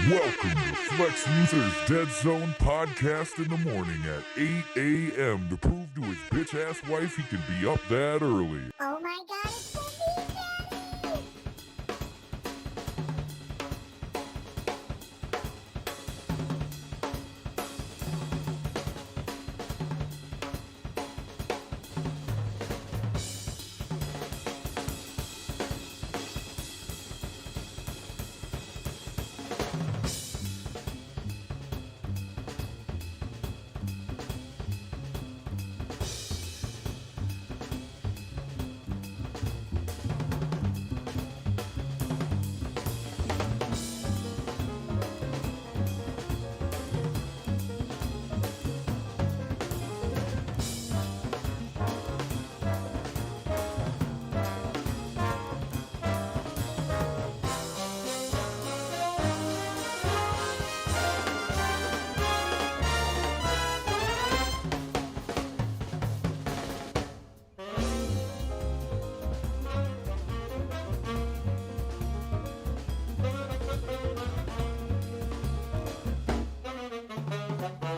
Welcome to Flex Luthor's Dead Zone podcast in the morning at 8 a.m. to prove to his bitch-ass wife he can be up that early. Oh my god, it's the Bean Daddy!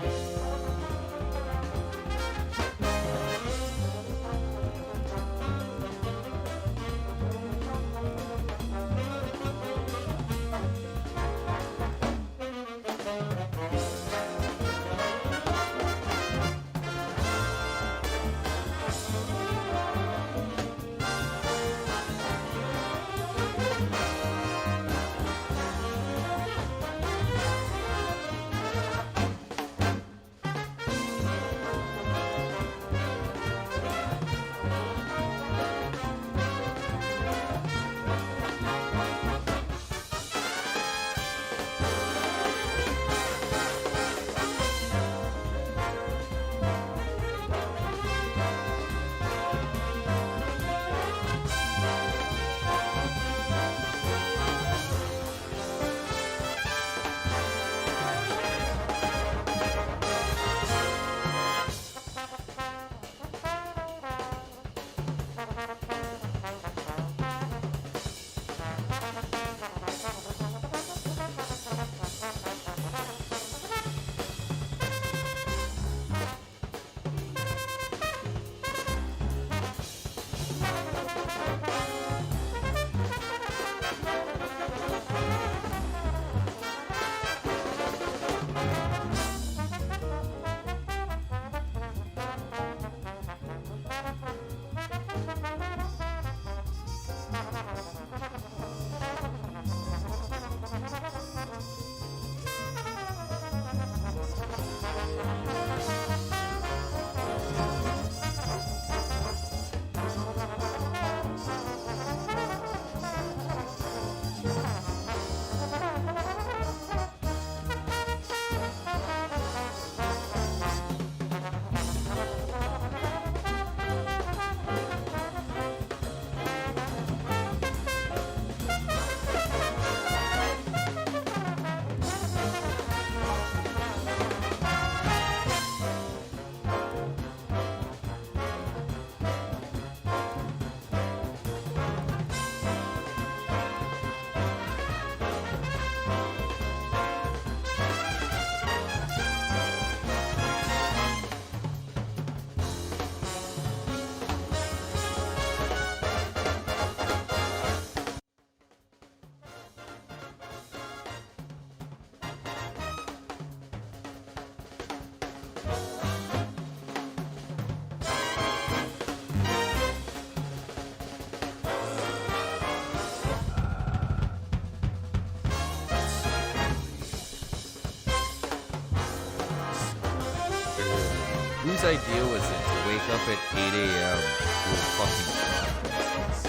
Whose idea was it to wake up at 8 a.m. to a fucking podcast?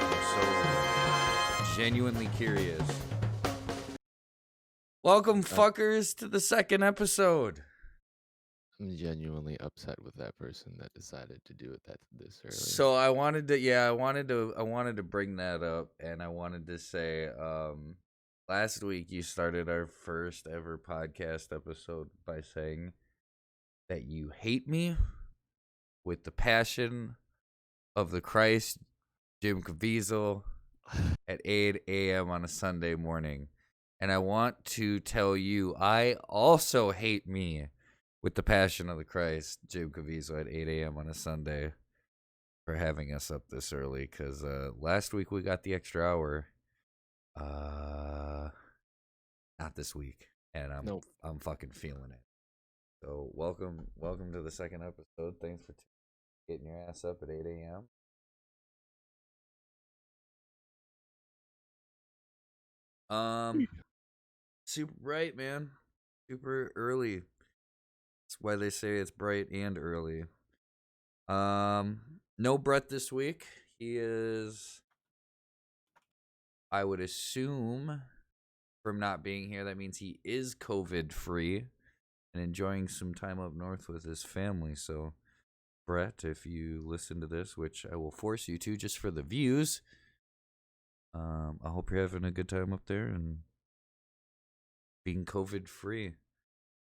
I'm so genuinely curious. Welcome, fuckers, to the second episode. I'm genuinely upset with that person that decided to do it this early. So I wanted to bring that up, and I wanted to say, last week you started our first ever podcast episode by saying that you hate me with the passion of the Christ, Jim Caviezel, at 8 a.m. on a Sunday morning. And I want to tell you, I also hate me with the Passion of the Christ, Jim Caviezel, at 8 a.m. on a Sunday for having us up this early. Because last week we got the extra hour. Not this week. And Nope. I'm fucking feeling it. So welcome to the second episode. Thanks for getting your ass up at 8 a.m. Super bright, man. Super early. That's why they say it's bright and early. No Brett this week. He is, I would assume, from not being here, that means he is COVID free and enjoying some time up north with his family. So, Brett, if you listen to this, which I will force you to just for the views, I hope you're having a good time up there and being COVID free.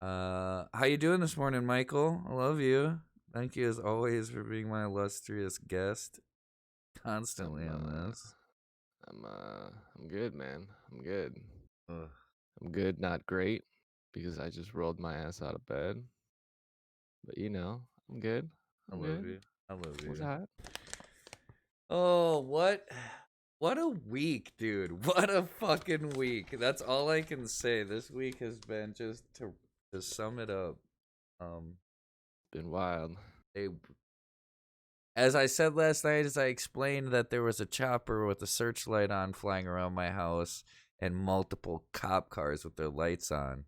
How you doing this morning, Michael? I love you. Thank you as always for being my illustrious guest constantly on this. I'm good, man. I'm good. Ugh. I'm good, not great, because I just rolled my ass out of bed. But I'm good. I I'm love good. you. I love What's you. hot? Oh, what a week, dude. What a fucking week. That's all I can say. This week has been, just to sum it up. Been wild. As I said last night, as I explained that there was a chopper with a searchlight on flying around my house and multiple cop cars with their lights on.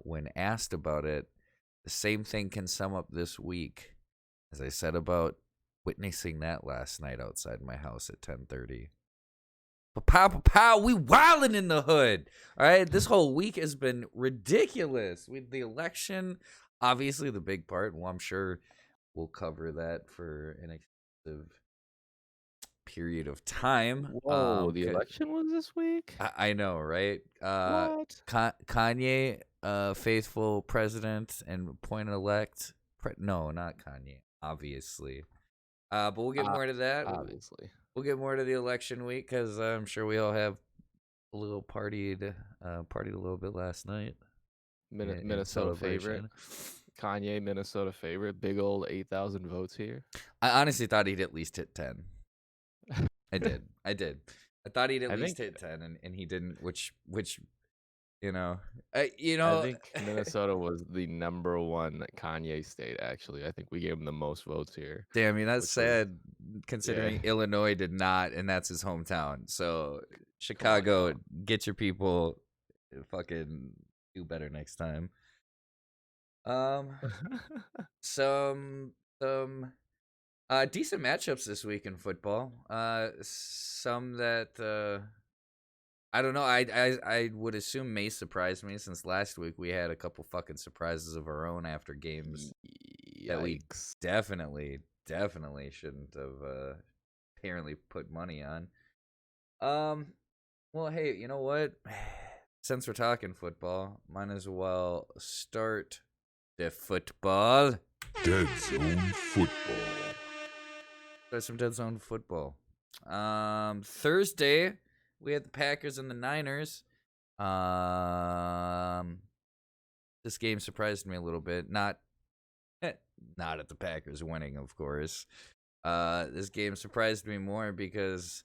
When asked about it, the same thing can sum up this week. As I said about witnessing that last night outside my house at 10:30. Pow, we wildin' in the hood. All right, this whole week has been ridiculous. With the election, obviously the big part. Well, I'm sure we'll cover that for an extensive period of time. Whoa, the election was this week? I know, right? What? Kanye, faithful president and point-elect. No, not Kanye, obviously. But we'll get more to that. Obviously. We'll get more to the election week because I'm sure we all have a little partied a little bit last night. in Minnesota favorite. celebration. Kanye, Minnesota favorite. Big old 8,000 votes here. I honestly thought he'd at least hit 10. I did. I thought he'd at least hit 10, and he didn't. Which I think Minnesota was the number one Kanye state. Actually, I think we gave him the most votes here. Damn, I mean that's sad considering Illinois did not, and that's his hometown. So Chicago, get your people, fucking do better next time. Some decent matchups this week in football. Some that I don't know. I would assume may surprise me since last week we had a couple fucking surprises of our own after games that we definitely shouldn't have apparently put money on. Well, hey, you know what? Since we're talking football, might as well start the football. Dead Zone Football. Start some Dead Zone football. Thursday, we had the Packers and the Niners. This game surprised me a little bit. Not at the Packers winning, of course. This game surprised me more because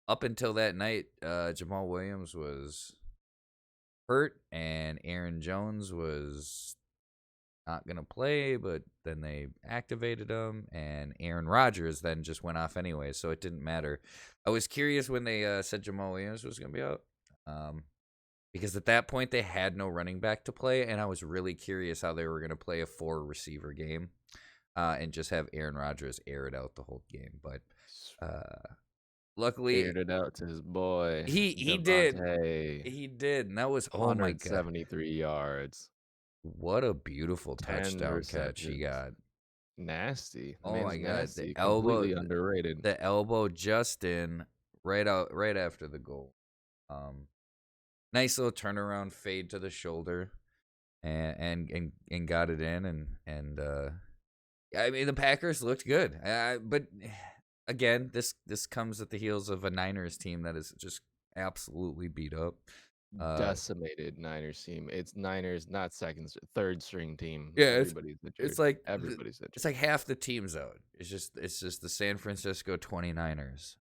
up until that night, Jamal Williams was hurt and Aaron Jones was not going to play, but then they activated him, and Aaron Rodgers then just went off anyway, so it didn't matter. I was curious when they said Jamal Williams was going to be out, because at that point they had no running back to play, and I was really curious how they were going to play a 4-receiver game and just have Aaron Rodgers air it out the whole game. But luckily, aired it out to his boy. He did, and that was 173 yards. What a beautiful touchdown catch he got. Nasty. Oh my god, nasty. the elbow, completely underrated. The elbow just in right after the goal. Nice little turnaround fade to the shoulder, and got it in, and I mean the Packers looked good, but again, this comes at the heels of a Niners team that is just absolutely beat up. Decimated Niners team. It's Niners, not third string team. Yeah, Everybody's it's injured. like Everybody's it's injured. like half the team's out. It's just the San Francisco 29ers.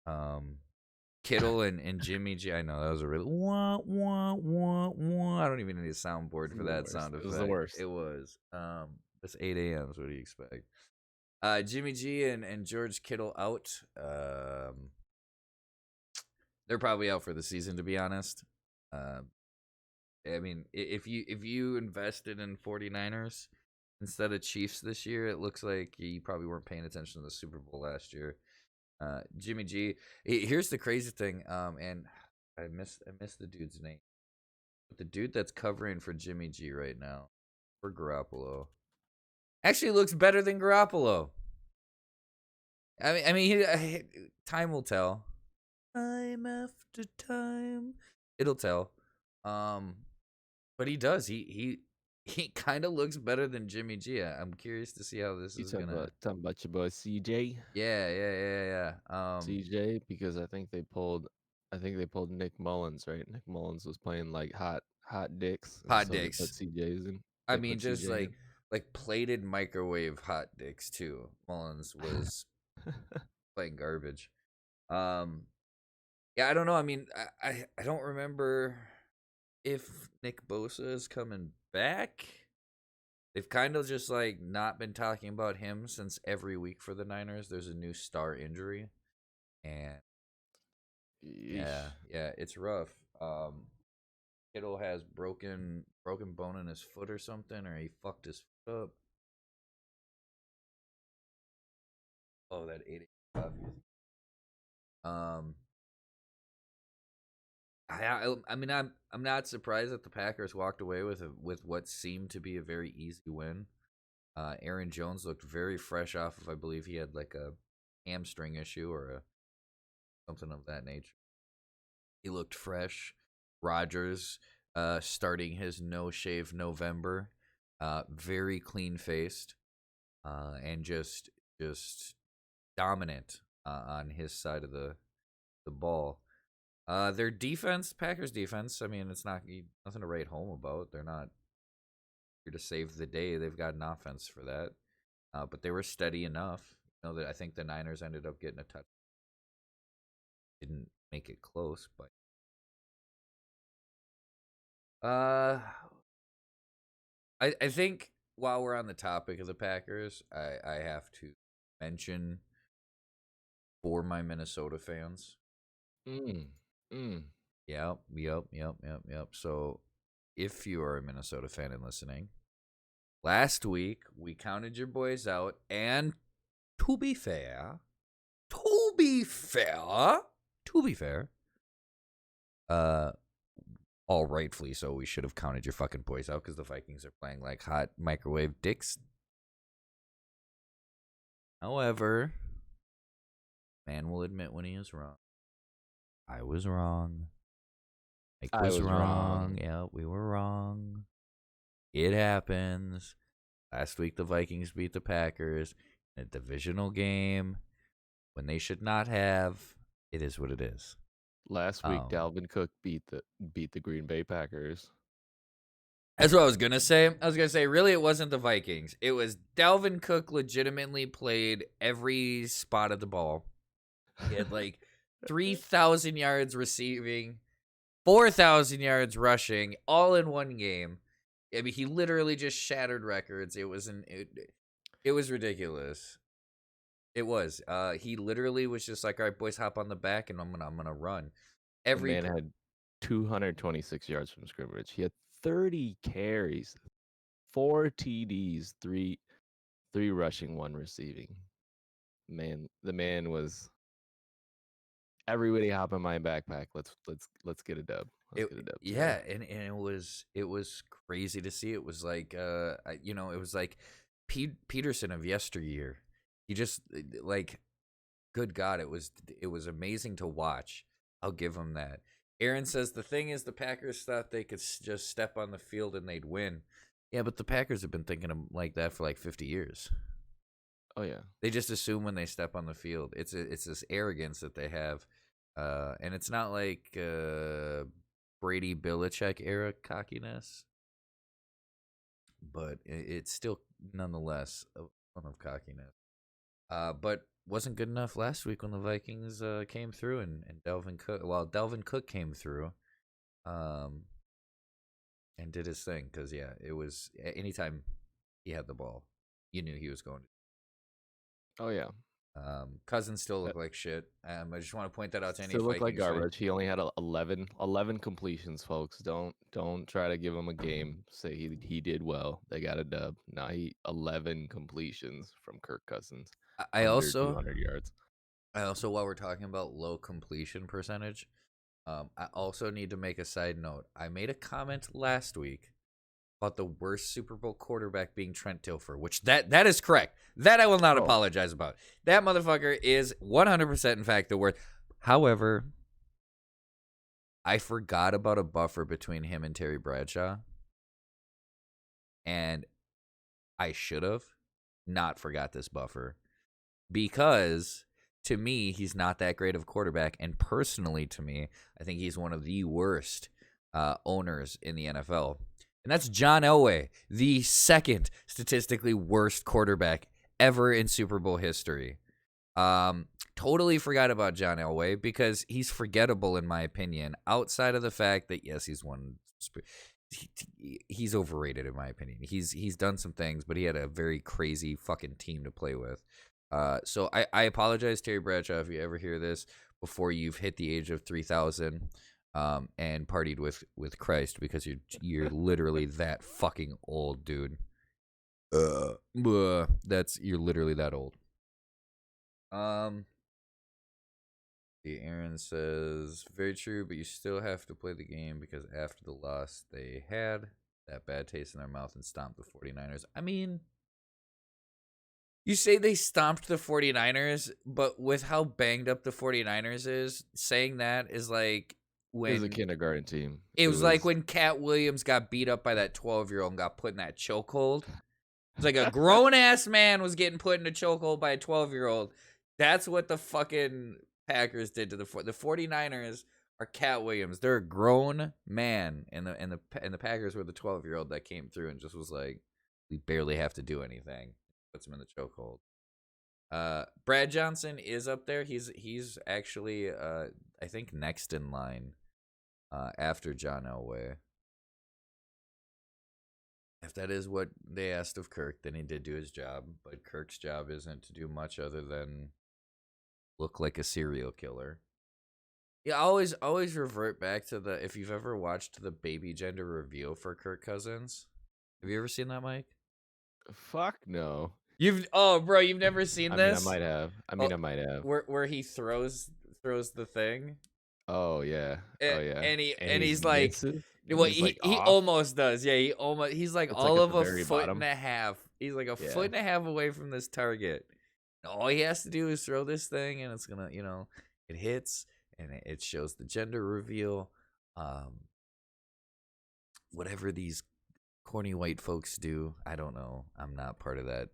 Kittle and Jimmy G. I know that was a really wah wah wah wah. I don't even need a soundboard for that sound effect. It was the worst. It was. It's 8 a.m. So what do you expect? Jimmy G and George Kittle out. They're probably out for the season, to be honest. I mean, if you invested in 49ers instead of Chiefs this year, it looks like you probably weren't paying attention to the Super Bowl last year. Jimmy G. Here's the crazy thing. And I missed the dude's name. But the dude that's covering for Jimmy G right now, for Garoppolo, actually looks better than Garoppolo. I mean, time will tell. Time after time, it'll tell. But he does. He kind of looks better than Jimmy G. I'm curious to see how this is gonna. Talking about your boy CJ. Yeah. CJ, because I think they pulled Nick Mullins, right? Nick Mullins was playing like hot dicks, and Hot so they put dicks. CJ's in. I They mean, put just CJ like plated microwave hot dicks too. Mullins was in. playing garbage. Yeah, I don't know. I mean, I don't remember if Nick Bosa is coming back. They've kind of just like not been talking about him since every week for the Niners. There's a new star injury, and yeah, it's rough. Kittle has broken bone in his foot or something, or he fucked his foot up. Oh, that 8 coffee. Um, I mean, I'm not surprised that the Packers walked away with what seemed to be a very easy win. Aaron Jones looked very fresh off of, I believe he had like a hamstring issue or something of that nature. He looked fresh. Rodgers, starting his no shave November, very clean faced, and just dominant on his side of the ball. Their defense, Packers defense. I mean, it's nothing to write home about. They're not here to save the day. They've got an offense for that. But they were steady enough. You know that I think the Niners ended up getting a touch. Didn't make it close, but I think while we're on the topic of the Packers, I have to mention for my Minnesota fans. Yep. So if you are a Minnesota fan and listening, last week we counted your boys out, and to be fair, all rightfully so, we should have counted your fucking boys out because the Vikings are playing like hot microwave dicks. However, man will admit when he is wrong. I was wrong. Mike was wrong. Yeah, we were wrong. It happens. Last week the Vikings beat the Packers in a divisional game when they should not have. It is what it is. Last week, Dalvin Cook beat the Green Bay Packers. That's what I was gonna say. Really, it wasn't the Vikings. It was Dalvin Cook legitimately played every spot of the ball. He had like 3,000 yards receiving, 4,000 yards rushing, all in one game. I mean, he literally just shattered records. It was ridiculous. It was. He literally was just like, "All right, boys, hop on the back, and I'm gonna run." The man had 226 yards from scrimmage. He had 30 carries, 4 TDs, three rushing, 1 receiving. Man, the man was everybody hop in my backpack. Let's get a dub. Let's get a dub. Yeah, and it was crazy to see. It was like it was like Peterson of yesteryear. He just like, good God, it was amazing to watch. I'll give him that. Aaron says the thing is the Packers thought they could just step on the field and they'd win. Yeah, but the Packers have been thinking of like that for like 50 years. Oh yeah. They just assume when they step on the field. It's this arrogance that they have, and it's not like Brady Belichick era cockiness, but it's still nonetheless a form of cockiness. But wasn't good enough last week when the Vikings came through and Delvin Cook. Well, Delvin Cook came through, and did his thing because it was anytime he had the ball, you knew he was going. Oh yeah. Cousins still Uh, look like shit. I just want to point that out to any Still look like Vikings fan. garbage. He only had 11 completions, folks. Don't try to give him a game. Say he did well. They got a dub. Nah, he 11 completions from Kirk Cousins, I under also 200 yards. while we're talking about low completion percentage, I also need to make a side note. I made a comment last week about the worst Super Bowl quarterback being Trent Dilfer, which that is correct. That I will not Oh. apologize about. That motherfucker is 100% in fact the worst. However, I forgot about a buffer between him and Terry Bradshaw. And I should have not forgot this buffer because to me, he's not that great of a quarterback. And personally, to me, I think he's one of the worst owners in the NFL. And that's John Elway, the second statistically worst quarterback ever in Super Bowl history. Totally forgot about John Elway because he's forgettable in my opinion. Outside of the fact that yes, he's overrated in my opinion. He's done some things, but he had a very crazy fucking team to play with. So I apologize, Terry Bradshaw, if you ever hear this before you've hit the age of 3,000. And partied with Christ because you're literally that fucking old, dude. You're literally that old. The Aaron says very true, but you still have to play the game because after the loss they had that bad taste in their mouth and stomped the 49ers. I mean, you say they stomped the 49ers, but with how banged up the 49ers is, saying that is like It was a kindergarten team. It was like when Cat Williams got beat up by that 12-year-old and got put in that chokehold. It's like a grown-ass man was getting put in a chokehold by a 12-year-old. That's what the fucking Packers did to the 49ers are Cat Williams. They're a grown man, and the Packers were the 12-year-old that came through and just was like, we barely have to do anything. Puts him in the chokehold. Brad Johnson is up there. He's actually I think next in line. After John Elway. If that is what they asked of Kirk, then he did do his job. But Kirk's job isn't to do much other than look like a serial killer. Yeah, always revert back to if you've ever watched the baby gender reveal for Kirk Cousins. Have you ever seen that, Mike? Fuck no. Bro, you've never seen this? I might have. Where he throws the thing. Oh yeah. And he's like, misses? well, He's, like, he off? almost does. Yeah, he's like It's all like of at the a very foot bottom? and a half. He's like a Yeah. foot and a half away from this target. All he has to do is throw this thing, and it's gonna, it hits, and it shows the gender reveal. Whatever these corny white folks do, I don't know. I'm not part of that.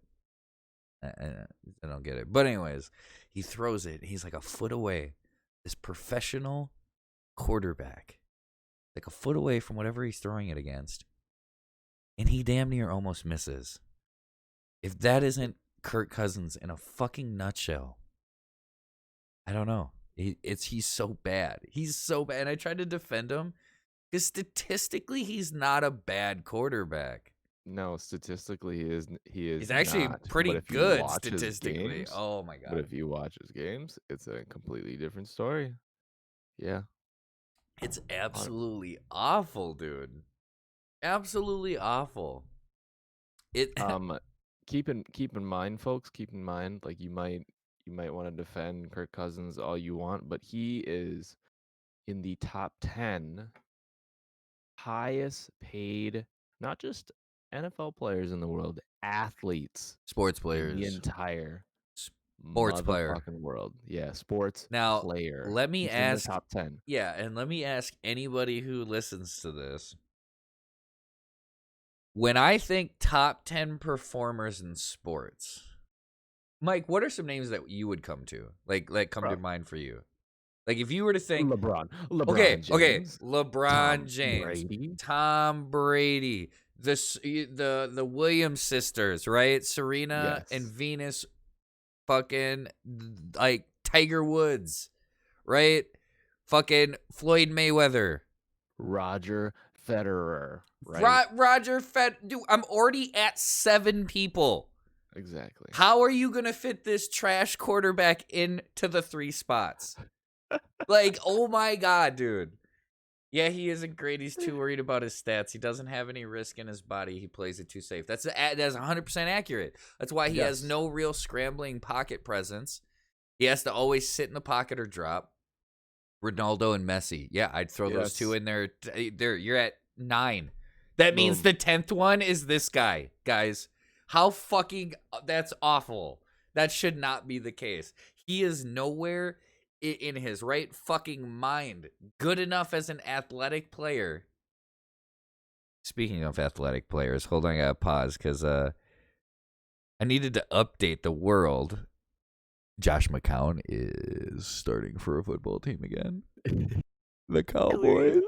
I don't get it. But anyways, he throws it. He's like a foot away. This professional quarterback, like a foot away from whatever he's throwing it against, and he damn near almost misses. If that isn't Kirk Cousins in a fucking nutshell, I don't know. He's so bad. He's so bad. And I tried to defend him because statistically, he's not a bad quarterback. No, statistically, he is. He's actually not. pretty But if you good watch his statistically. games- Oh my god! But if you watch his games, it's a completely different story. Yeah. It's absolutely awful, dude. Absolutely awful. It Keep in mind, folks. Keep in mind, like you might want to defend Kirk Cousins all you want, but he is in the top 10 highest paid, not just NFL players in the world, athletes sports in players. the entire Sports player. motherfucking world. Yeah, sports Now, player. let me He's ask. in the top 10. Yeah, and let me ask anybody who listens to this. When I think top 10 performers in sports, Mike, what are some names that you would come to? Like come to Bro. mind for you? Like if you were to think, LeBron okay, James, LeBron Tom James, Brady. Tom Brady, the Williams sisters, right? Serena and Yes. Venus, fucking like Tiger Woods, right? Fucking Floyd Mayweather, Roger Federer, right? Roger Dude, I'm already at 7 people. Exactly. How are you gonna fit this trash quarterback into the 3 spots? Like, oh my god, dude. Yeah, he isn't great. He's too worried about his stats. He doesn't have any risk in his body. He plays it too safe. That's 100% accurate. That's why he has Yes. no real scrambling pocket presence. He has to always sit in the pocket or drop. Ronaldo and Messi. Yeah, I'd throw those two in there. There, you're at 9. That means Boom. the 10th one is this guy, guys. How fucking that's awful. That should not be the case. He is nowhere in his right fucking mind good enough as an athletic player. Speaking of athletic players, hold on, I gotta pause because I needed to update the world. Josh McCown is starting for a football team again. The Cowboys.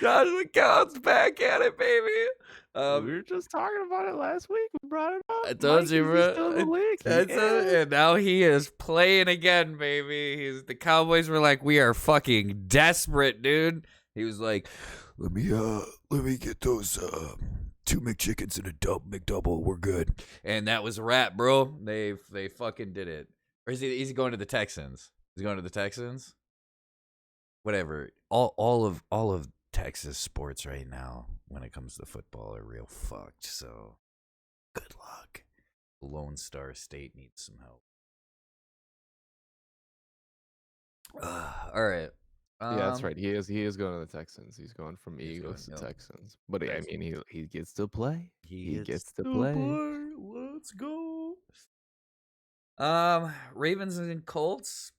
Josh McCown's back at it, baby. We were just talking about it last week. We brought it up. I told Mike, you, is he bro. still in the league? He is. And now he is playing again, baby. The Cowboys were like, we are fucking desperate, dude. He was like, let me get those 2 McChickens and a McDouble. We're good. And that was a wrap, bro. They fucking did it. Or is he going to the Texans? He's going to the Texans. Whatever. All of Texas sports right now, when it comes to football, are real fucked. So, good luck. Lone Star State needs some help. All right. Yeah, that's right. He is going to the Texans. He's going from Eagles to yep. Texans. But I Texans. mean, he gets to play. He gets to play. Let's go. Ravens and Colts.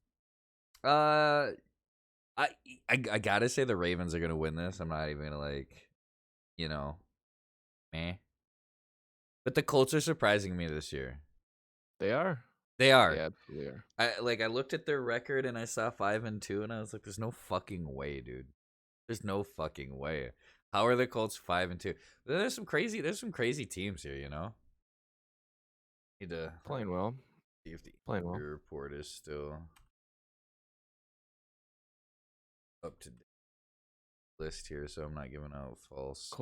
I gotta say the Ravens are gonna win this. I'm not even gonna meh. But the Colts are surprising me this year. They are. They are. They absolutely are. I looked at their record and I saw 5-2 and I was like, there's no fucking way, dude. There's no fucking way. How are the Colts 5-2? There's some crazy teams here, you know. Need to Playing well. see if the Playing well. injury report is still up to date list here, so I'm not giving out false.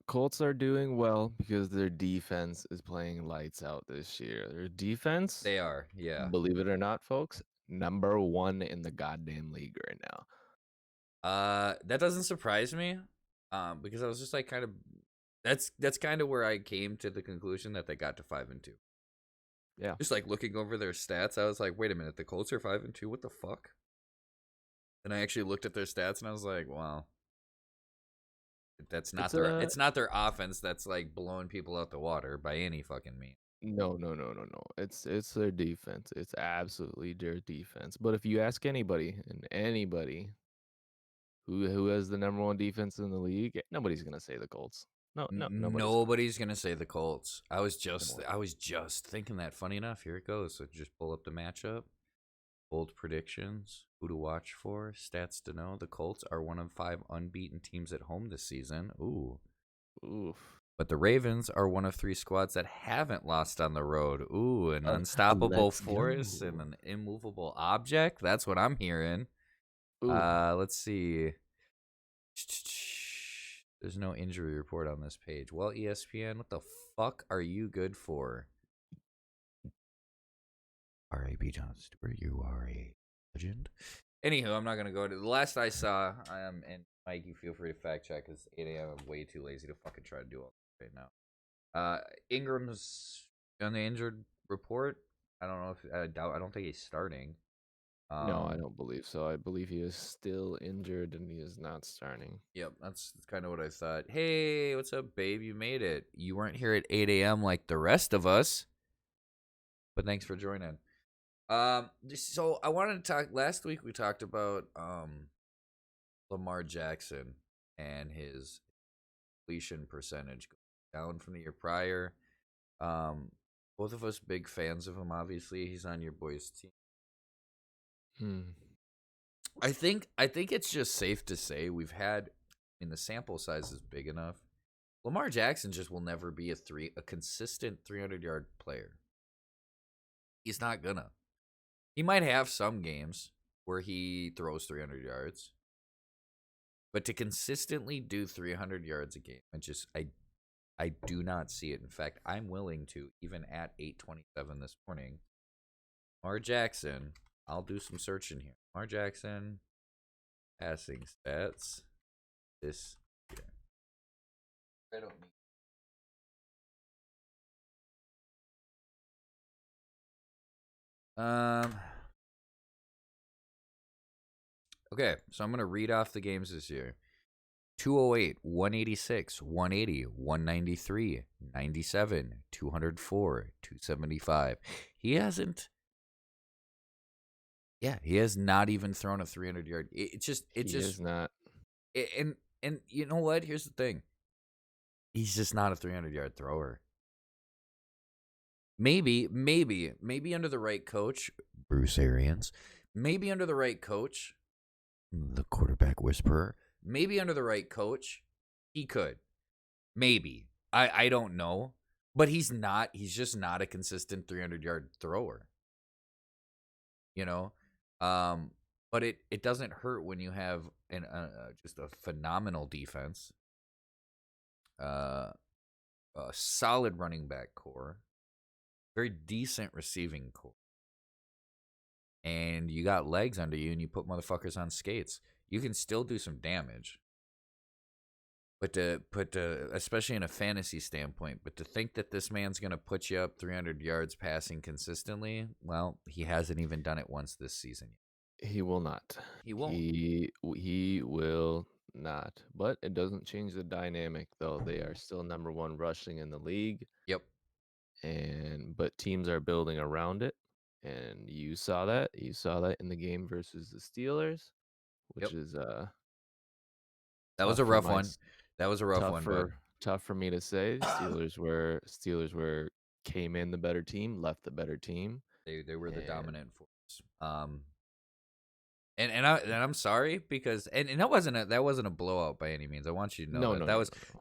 Colts are doing well because their defense is playing lights out this year. Their defense, They are, yeah. believe it or not, folks, number 1 in the goddamn league right now. That doesn't surprise me, because I was just like kind of that's kind of where I came to the conclusion that they got to 5-2. Yeah. Just like looking over their stats, I was like, wait a minute, the Colts are 5-2. What the fuck? And I actually looked at their stats and I was like, wow. That's not it's not their offense that's like blowing people out the water by any fucking means. No. It's their defense. It's absolutely their defense. But if you ask anybody who has the number 1 defense in the league, nobody's gonna say the Colts. No, Nobody's gonna say the Colts. I was just thinking that. Funny enough, here it goes. So just pull up the matchup. Bold predictions. Who to watch for. Stats to know. The Colts are one of 5 unbeaten teams at home this season. Ooh. Oof. But the Ravens are one of 3 squads that haven't lost on the road. Ooh, an unstoppable force and an immovable object. That's what I'm hearing. Ooh. Let's see. There's no injury report on this page. Well, ESPN, what the fuck are you good for? R.A.B. John Stewart, you are a legend. Anywho, I'm not going to go to the last I saw. And Mike, you feel free to fact check because 8 a.m. I'm way too lazy to fucking try to do all this right now. Ingram's on the injured report. I don't know if I don't think he's starting. No, I don't believe so. I believe he is still injured and he is not starting. Yep, that's kind of what I thought. Hey, what's up, babe? You made it. You weren't here at 8 a.m. like the rest of us, but thanks for joining. So I wanted to talk. Last week we talked about Lamar Jackson and his completion percentage going down from the year prior. Both of us big fans of him. Obviously, he's on your boys' team. I think it's just safe to say we've had. I mean, the sample size is big enough. Lamar Jackson just will never be a consistent 300-yard player. He's not gonna. He might have some games where he throws 300 yards, but to consistently do 300 yards a game, I do not see it. In fact, I'm willing to, even at 8:27 this morning, Lamar Jackson, I'll do some searching here. Lamar Jackson passing stats this year. I don't need. Okay, so I'm going to read off the games this year. 208, 186, 180, 193, 97, 204, 275. He hasn't. Yeah, he has not even thrown a 300-yard. It just is not. And you know what? Here's the thing. He's just not a 300-yard thrower. Maybe under the right coach, Bruce Arians. Maybe under the right coach, the quarterback whisperer. Maybe under the right coach, he could. Maybe. I don't know. But he's not. He's just not a consistent 300-yard thrower. You know? But it doesn't hurt when you have just a phenomenal defense. A solid running back core. Very decent receiving core. And you got legs under you and you put motherfuckers on skates. You can still do some damage. But especially in a fantasy standpoint, but to think that this man's going to put you up 300 yards passing consistently, well, he hasn't even done it once this season. He will not. He won't. He will not. But it doesn't change the dynamic, though. They are still number one rushing in the league. Yep. But teams are building around it. And you saw that. You saw that in the game versus the Steelers, which is that was a rough one. That was a rough one, but tough for me to say. Steelers were came in the better team, left the better team. They were the dominant force. And I'm sorry because and that wasn't a blowout by any means. I want you to know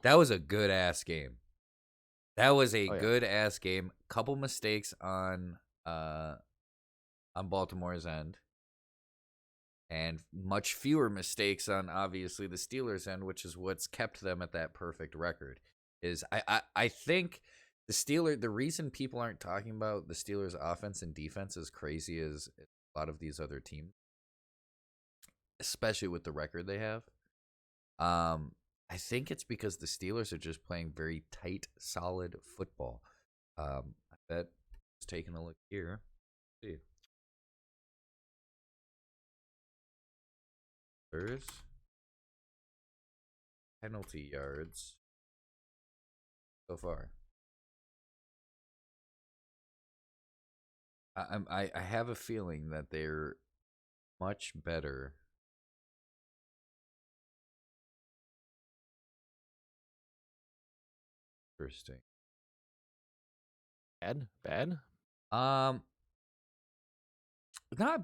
that was a good ass game. That was a good ass game. Couple mistakes on Baltimore's end. And much fewer mistakes on obviously the Steelers' end, which is what's kept them at that perfect record. Is I think the reason people aren't talking about the Steelers' offense and defense as crazy as a lot of these other teams, especially with the record they have. I think it's because the Steelers are just playing very tight, solid football. I bet just taking a look here. Let's see. Penalty yards so far. I have a feeling that they're much better. Interesting. Bad? Not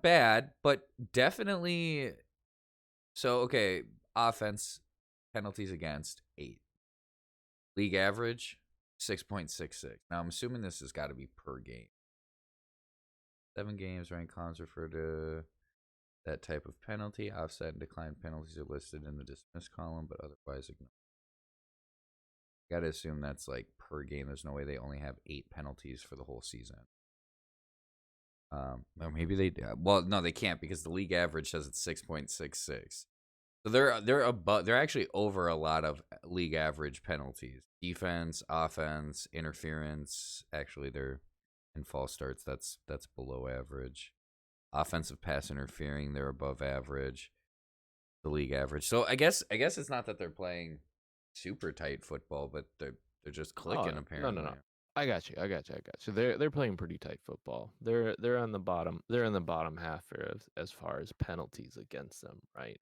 bad, but definitely. So, okay, offense, penalties against, 8. League average, 6.66. Now, I'm assuming this has got to be per game. 7 games, rank columns refer to that type of penalty. Offset and declined penalties are listed in the dismiss column, but otherwise ignored. Got to assume that's like per game. There's no way they only have 8 penalties for the whole season. Or maybe they. Well, no, they can't because the league average says it's 6.66. So they're actually over a lot of league average penalties. Defense, offense, interference. Actually, they're in false starts. That's below average. Offensive pass interfering, they're above average. The league average. So I guess it's not that they're playing super tight football, but they're just clicking apparently. No. I got you. They're playing pretty tight football. They're on the bottom. They're in the bottom half as far as penalties against them, right?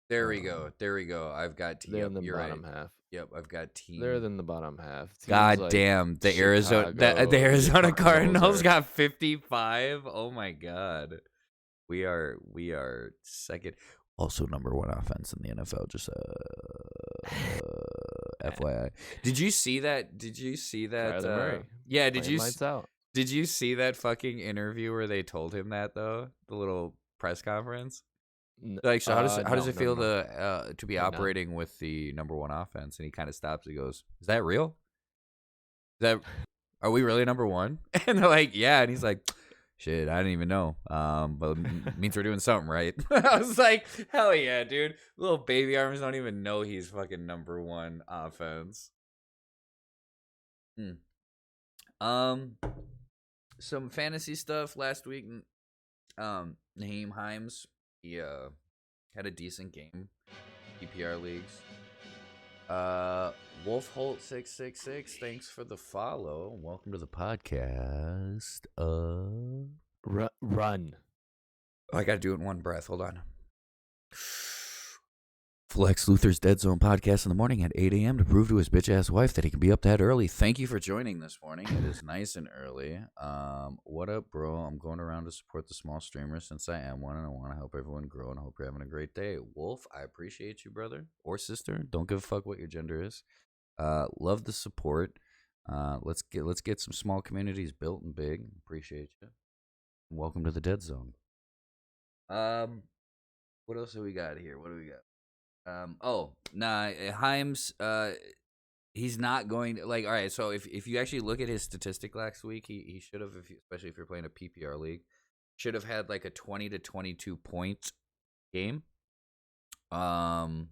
There we go. There we go. I've got They're in the you're right. bottom half. Yep, I've got team. They're in the bottom half. Teams God like damn, the Chicago, the Arizona Cardinals are- got 55. Oh my god. We are second. Also number one offense in the NFL, just FYI. Did you see that? Kyler Murray. Yeah, Playing lights out. did you see that fucking interview where they told him that though? The little press conference? Like, so how does it feel to be No. operating with the number one offense? And he kind of stops. He goes, "Is that real? Are we really number one?" And they're like, "Yeah." And he's like, "Shit, I didn't even know. But it means we're doing something right." I was like, "Hell yeah, dude! Little baby arms don't even know he's fucking number one offense." Some fantasy stuff last week. Naheem Himes, he had a decent game, PPR leagues. Wolf Holt 666, thanks for the follow. Welcome to the podcast. Run. Oh, I gotta do it in one breath. Hold on. Flex Luthor's Dead Zone podcast in the morning at 8 a.m. to prove to his bitch ass wife that he can be up that early. Thank you for joining this morning. It is nice and early. What up, bro? I'm going around to support the small streamers since I am one, and I want to help everyone grow, and I hope you're having a great day. Wolf, I appreciate you, brother or sister. Don't give a fuck what your gender is. Love the support. Let's get some small communities built and big. Appreciate you. Welcome to the Dead Zone. What else do we got here? What do we got? Himes, he's not going to, like, all right, so if you actually look at his statistic last week, he should have, especially if you're playing a PPR league, should have had like a 20 to 22 point game. I'm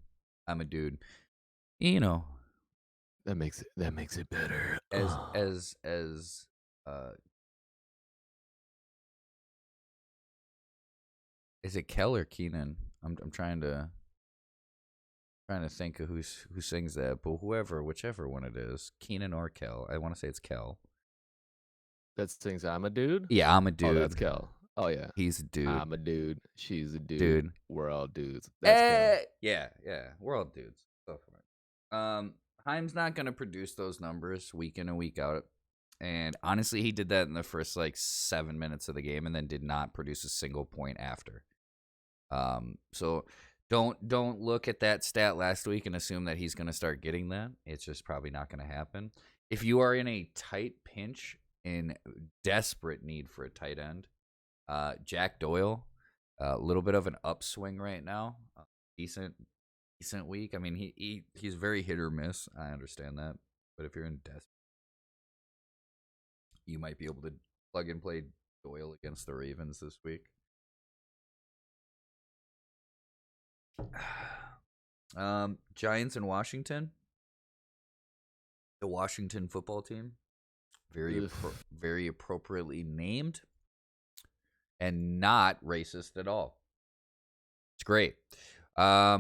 a dude, you know. That makes it better. Is it Kel or Keenan? I'm trying to think of who sings that, but whichever one it is, Keenan or Kel. I want to say it's Kel. That sings I'm a dude? Yeah, I'm a dude. Oh, that's Kel. Oh, yeah. He's a dude. I'm a dude. She's a dude. Dude. We're all dudes. That's Kel. Yeah. We're all dudes. So far. Himes not going to produce those numbers week in and week out. And honestly, he did that in the first like 7 minutes of the game and then did not produce a single point after. So don't look at that stat last week and assume that he's going to start getting that. It's just probably not going to happen. If you are in a tight pinch, in desperate need for a tight end, Jack Doyle, a little bit of an upswing right now. Decent week. I mean, he's very hit or miss. I understand that, but if you're in desperate, you might be able to plug and play Doyle against the Ravens this week. Giants and Washington. The Washington football team, very appropriately named, and not racist at all. It's great. I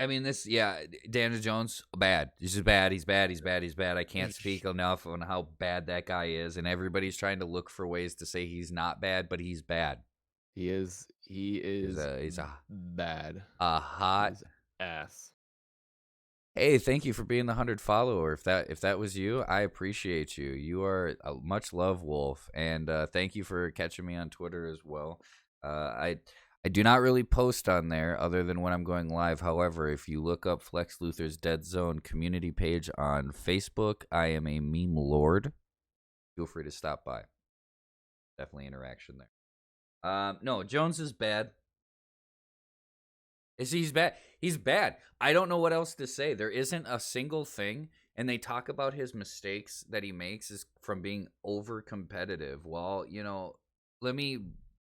mean, Daniel Jones, bad. He's just bad. He's bad. I can't speak enough on how bad that guy is, and everybody's trying to look for ways to say he's not bad, but he's bad. He is he's bad. A hot ass. Hey, thank you for being the 100 follower. If that was you, I appreciate you. You are a much love, Wolf, and thank you for catching me on Twitter as well. I do not really post on there other than when I'm going live. However, if you look up Flex Luthor's Dead Zone community page on Facebook, I am a meme lord. Feel free to stop by. Definitely interaction there. No, Jones is bad. He's bad. He's bad. I don't know what else to say. There isn't a single thing, and they talk about his mistakes that he makes is from being over competitive. Well, let me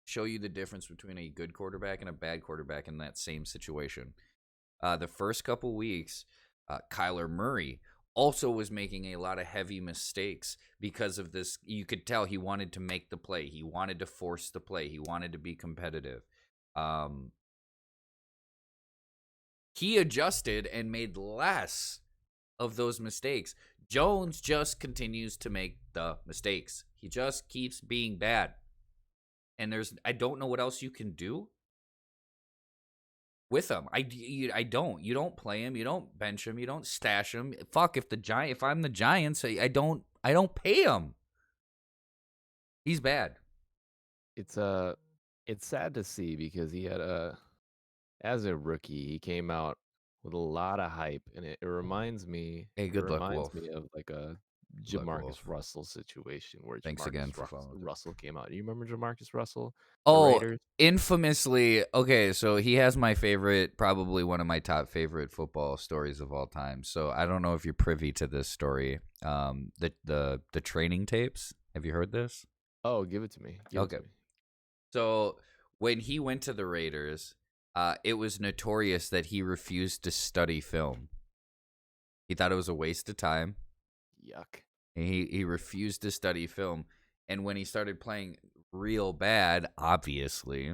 show you the difference between a good quarterback and a bad quarterback in that same situation. The first couple weeks, Kyler Murray also was making a lot of heavy mistakes because of this. You could tell he wanted to make the play. He wanted to force the play. He wanted to be competitive. He adjusted and made less of those mistakes. Jones just continues to make the mistakes. He just keeps being bad. And I don't know what else you can do. with him. I don't. You don't play him. You don't bench him. You don't stash him. Fuck, if I'm the Giants, I don't pay him. He's bad. It's sad to see because he had as a rookie, he came out with a lot of hype, and it reminds me Hey, good luck, Wolf. of like a Good luck, Jamarcus Wolf. Russell situation where Thanks again for following. Russell came out. Do you remember Jamarcus Russell? The Oh, Raiders? infamously. Okay, so he has my favorite, probably one of my top favorite football stories of all time. So I don't know if you're privy to this story. The training tapes. Have you heard this? Oh, give it to me. Give it to me. So when he went to the Raiders, it was notorious that he refused to study film. He thought it was a waste of time. Yuck. He refused to study film. And when he started playing real bad, obviously,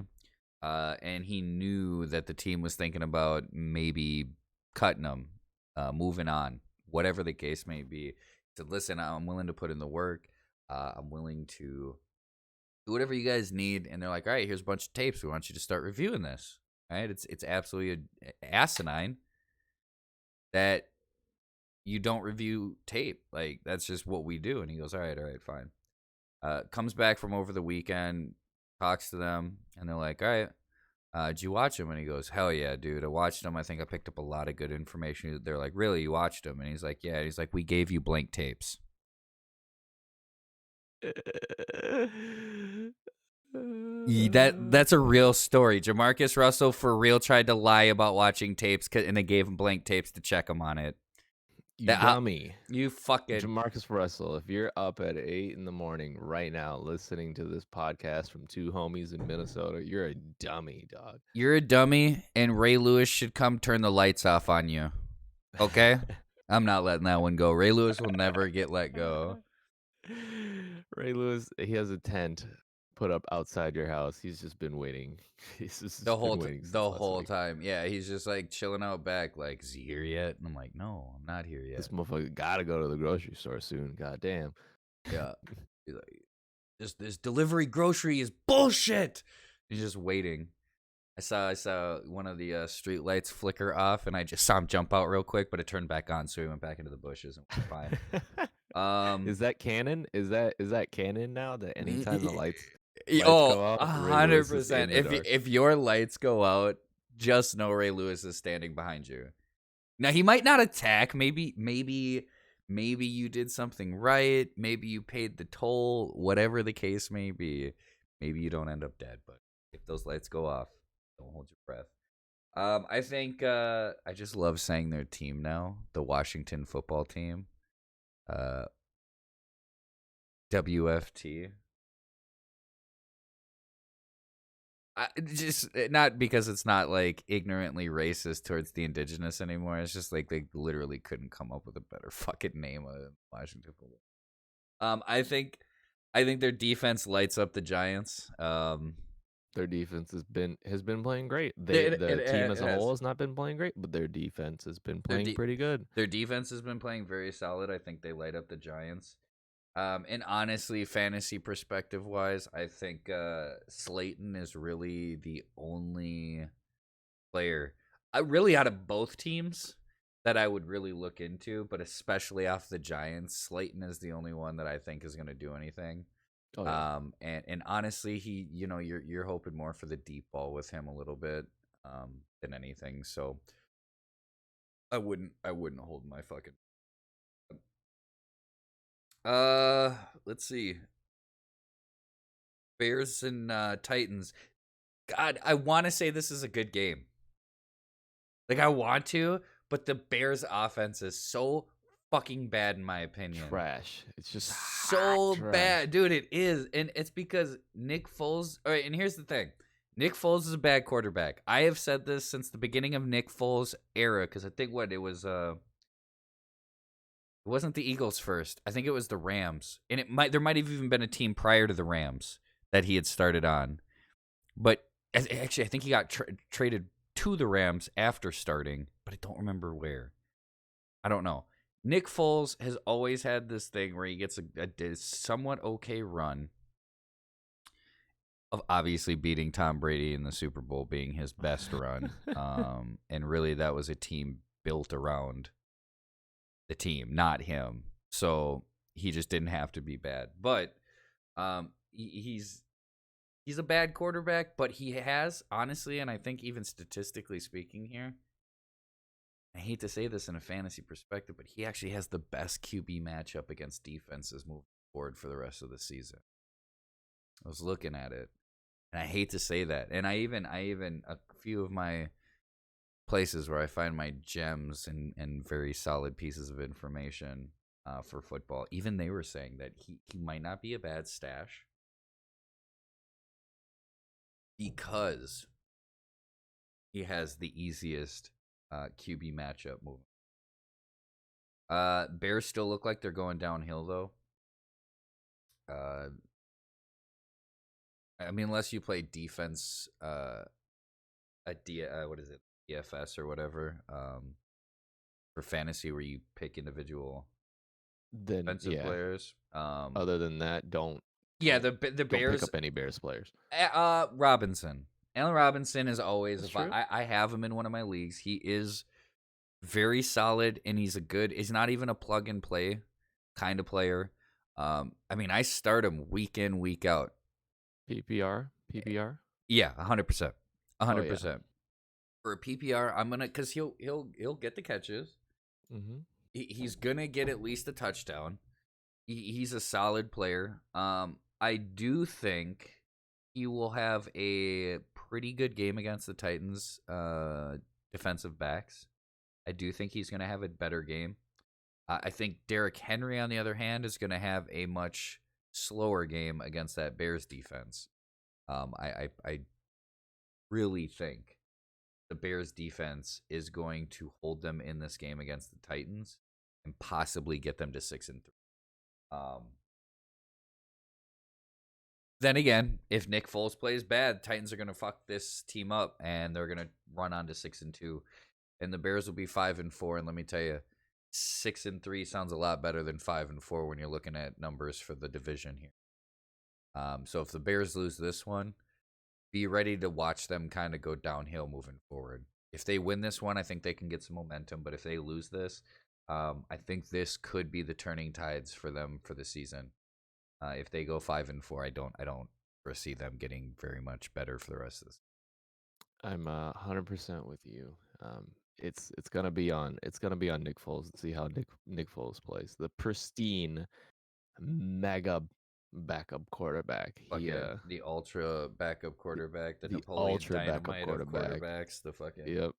and he knew that the team was thinking about maybe cutting him, moving on, whatever the case may be, he said, listen, I'm willing to put in the work. I'm willing to do whatever you guys need. And they're like, all right, here's a bunch of tapes. We want you to start reviewing this. All right? It's absolutely asinine that you don't review tape. Like, that's just what we do. And he goes, all right, fine. Comes back from over the weekend, talks to them, and they're like, all right, did you watch him? And he goes, hell yeah, dude. I watched him. I think I picked up a lot of good information. They're like, really? You watched him? And he's like, yeah. And he's like, we gave you blank tapes. That's a real story. Jamarcus Russell for real tried to lie about watching tapes, and they gave him blank tapes to check him on it. You dummy. You fucking Jamarcus Russell, if you're up at 8 in the morning right now listening to this podcast from two homies in Minnesota, you're a dummy, dog. You're a dummy, and Ray Lewis should come turn the lights off on you. Okay? I'm not letting that one go. Ray Lewis will never get let go. Ray Lewis, he has a tent put up outside your house. He's just been waiting. He's just the waiting whole time. Yeah, he's just like chilling out back. Like, is he here yet? And I'm like, no, I'm not here yet. This motherfucker gotta go to the grocery store soon. God damn. Yeah. He's like, this delivery grocery is bullshit. He's just waiting. I saw one of the street lights flicker off, and I just saw him jump out real quick, but it turned back on, so he went back into the bushes and was fine. Is that canon? Is that canon now? That anytime the lights go out, 100%. If your lights go out, just know Ray Lewis is standing behind you. Now he might not attack. Maybe you did something right. Maybe you paid the toll. Whatever the case may be, maybe you don't end up dead. But if those lights go off, don't hold your breath. I think I just love saying their team now, the Washington football team. WFT. Just not because it's not like ignorantly racist towards the indigenous anymore. It's just like they literally couldn't come up with a better fucking name of Washington football. I think their defense lights up the Giants. Their defense has been playing great. The team as a whole has not been playing great, but their defense has been playing pretty good. Their defense has been playing very solid. I think they light up the Giants. And honestly, fantasy perspective wise, I think Slayton is really the only player, really out of both teams, that I would really look into. But especially off the Giants, Slayton is the only one that I think is going to do anything. Oh, yeah. And honestly, he, you're hoping more for the deep ball with him a little bit than anything. So I wouldn't hold my fucking. Let's see. Bears and Titans. God, I want to say this is a good game. Like, I want to, but the Bears offense is so fucking bad in my opinion. Trash. It's just so bad. Dude, it is. And it's because Nick Foles. All right, and here's the thing. Nick Foles is a bad quarterback. I have said this since the beginning of Nick Foles' era, because I think it was it wasn't the Eagles first. I think it was the Rams. And there might have even been a team prior to the Rams that he had started on. But actually, I think he got traded to the Rams after starting, but I don't remember where. I don't know. Nick Foles has always had this thing where he gets a somewhat okay run of obviously beating Tom Brady in the Super Bowl being his best run. And really that was a team built around the team, not him. So he just didn't have to be bad. But he's a bad quarterback, but he has, honestly, and I think even statistically speaking here, I hate to say this in a fantasy perspective, but he actually has the best QB matchup against defenses moving forward for the rest of the season. I was looking at it, and I hate to say that. And I even a few of my places where I find my gems and very solid pieces of information for football, even they were saying that he might not be a bad stash because he has the easiest QB matchup moving. Bears still look like they're going downhill though. I mean, unless you play defense, what is it, DFS or whatever, for fantasy where you pick individual Then defensive players. Other than that, don't The don't Bears. pick up any Bears players. Robinson, Allen Robinson is always. That's If true. I have him in one of my leagues, he is very solid, and he's not even a plug and play kind of player. I mean, I start him week in, week out. PPR. Yeah, 100%, Oh, yeah. 100%. For a PPR, I'm gonna because he'll get the catches. Mm-hmm. He's gonna get at least a touchdown. He's a solid player. I do think he will have a pretty good game against the Titans defensive backs. I do think he's going to have a better game. I think Derrick Henry, on the other hand, is going to have a much slower game against that Bears defense. I really think the Bears defense is going to hold them in this game against the Titans and possibly get them to 6-3. Then again, if Nick Foles plays bad, Titans are going to fuck this team up and they're going to run on to 6-2. And the Bears will be 5-4. And let me tell you, 6-3 sounds a lot better than 5-4 when you're looking at numbers for the division here. So if the Bears lose this one, be ready to watch them kind of go downhill moving forward. If they win this one, I think they can get some momentum. But if they lose this, I think this could be the turning tides for them for the season. If they go 5-4, I don't foresee them getting very much better for the rest of this. I'm 100% with you. It's gonna be on Nick Foles to see how Nick Foles plays. The pristine mega backup quarterback. The ultra backup quarterback, the Napoleon ultra backup Dynamite of quarterbacks, the fucking Yep.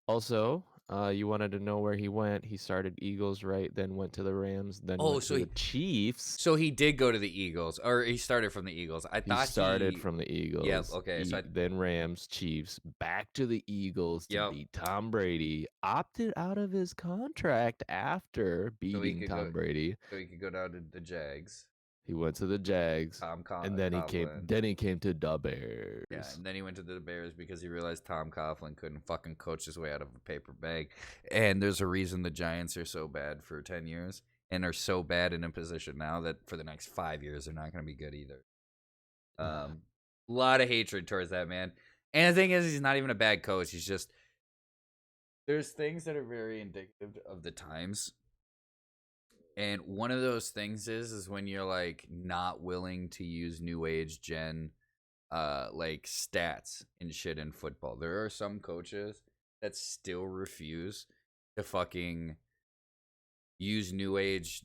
Also, you wanted to know where he went. He started Eagles, right? Then went to the Rams. Then went to the Chiefs. So he did go to the Eagles, or he started from the Eagles. I thought he started from the Eagles. Yep. Okay. Then Rams, Chiefs, back to the Eagles to beat Tom Brady. Opted out of his contract after beating Tom Brady, so he could go down to the Jags. He went to the Jags, and then he came to the Bears. Yeah, and then he went to the Bears because he realized Tom Coughlin couldn't fucking coach his way out of a paper bag. And there's a reason the Giants are so bad for 10 years and are so bad in a position now that for the next 5 years they're not going to be good either. A lot of hatred towards that man. And the thing is, he's not even a bad coach. He's just there's things that are very indicative of the times. And one of those things is when you're like not willing to use new age gen like stats and shit in football. There are some coaches that still refuse to fucking use new age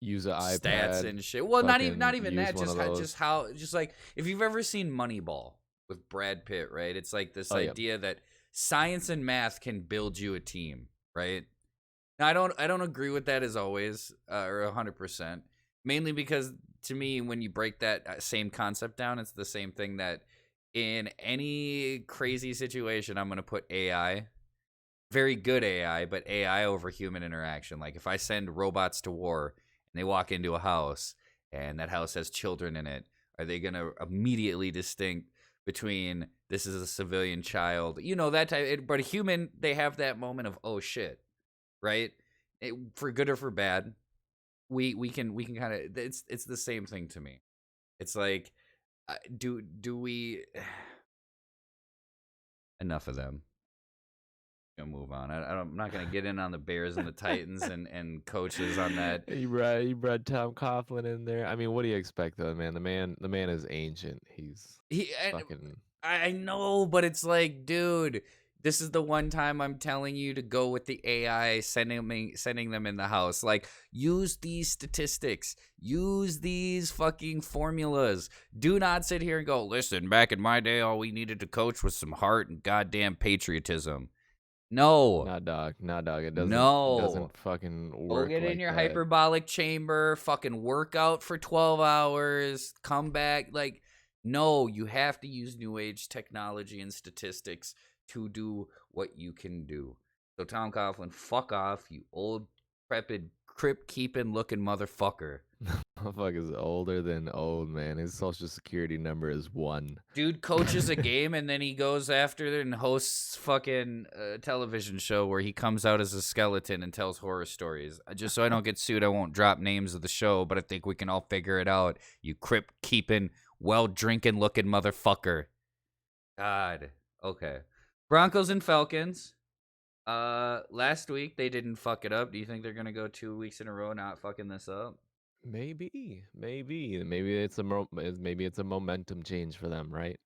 use an stats iPad and shit. Well, not even that. Just like if you've ever seen Moneyball with Brad Pitt, right? It's like this idea that science and math can build you a team, right? Now, I don't agree with that as always, or 100%. Mainly because to me, when you break that same concept down, it's the same thing that in any crazy situation, I'm going to put AI, very good AI, but AI over human interaction. Like if I send robots to war and they walk into a house and that house has children in it, are they going to immediately distinct between this is a civilian child? You know, that type. But a human, they have that moment of, oh shit. Right, for good or for bad, we can kind of it's the same thing to me. It's like Do we? Enough of them. Gonna move on. I'm not gonna get in on the Bears and the Titans and coaches on that. You brought Tom Coughlin in there. I mean, what do you expect though, man? The man is ancient. He's And fucking. I know, but it's like, dude, this is the one time I'm telling you to go with the AI, sending them in the house. Like, use these statistics, use these fucking formulas. Do not sit here and go, listen, back in my day, all we needed to coach was some heart and goddamn patriotism. No, Nah, dog. Nah, dog. It no. doesn't fucking Go work get in like your that. hyperbolic chamber, fucking work out for 12 hours, come back. Like, no, you have to use new age technology and statistics to do what you can do. So, Tom Coughlin, fuck off, you old, crepid, crypt keeping looking motherfucker. Motherfucker's older than old, man. His social security number is 1. Dude coaches a game and then he goes after it and hosts fucking television show where he comes out as a skeleton and tells horror stories. Just so I don't get sued, I won't drop names of the show, but I think we can all figure it out. You crypt keeping, well drinking looking motherfucker. God. Okay. Broncos and Falcons. Last week they didn't fuck it up. Do you think they're gonna go 2 weeks in a row not fucking this up? Maybe it's maybe it's a momentum change for them, right?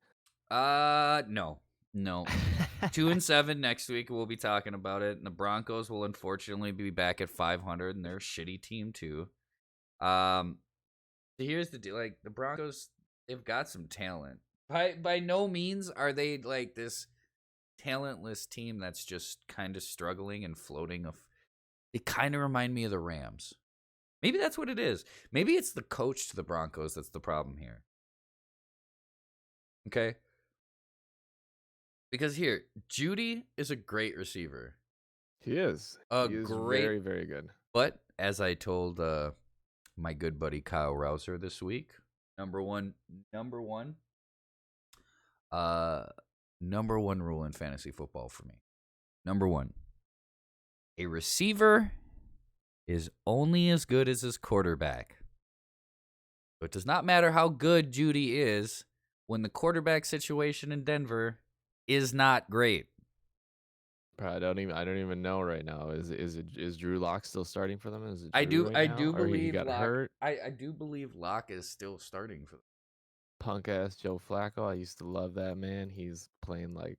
No. 2-7 next week. We'll be talking about it. And the Broncos will unfortunately be back at 500, and they're a shitty team too. Here's the deal: like the Broncos, they've got some talent. By no means are they like this talentless team that's just kind of struggling and floating. They kind of remind me of the Rams. Maybe that's what it is. Maybe it's the coach to the Broncos that's the problem here. Okay. Because here, Judy is a great receiver. He is. A He is great, very, very good. But as I told my good buddy Kyle Rouser this week, number one rule in fantasy football for me. Number 1, a receiver is only as good as his quarterback. So it does not matter how good Judy is when the quarterback situation in Denver is not great. I don't even know right now. Is Drew Lock still starting for them? Is it I Drew do right now? believe Or he got Locke. hurt? I do believe Locke is still starting for them. Punk ass Joe Flacco. I used to love that man. He's playing like,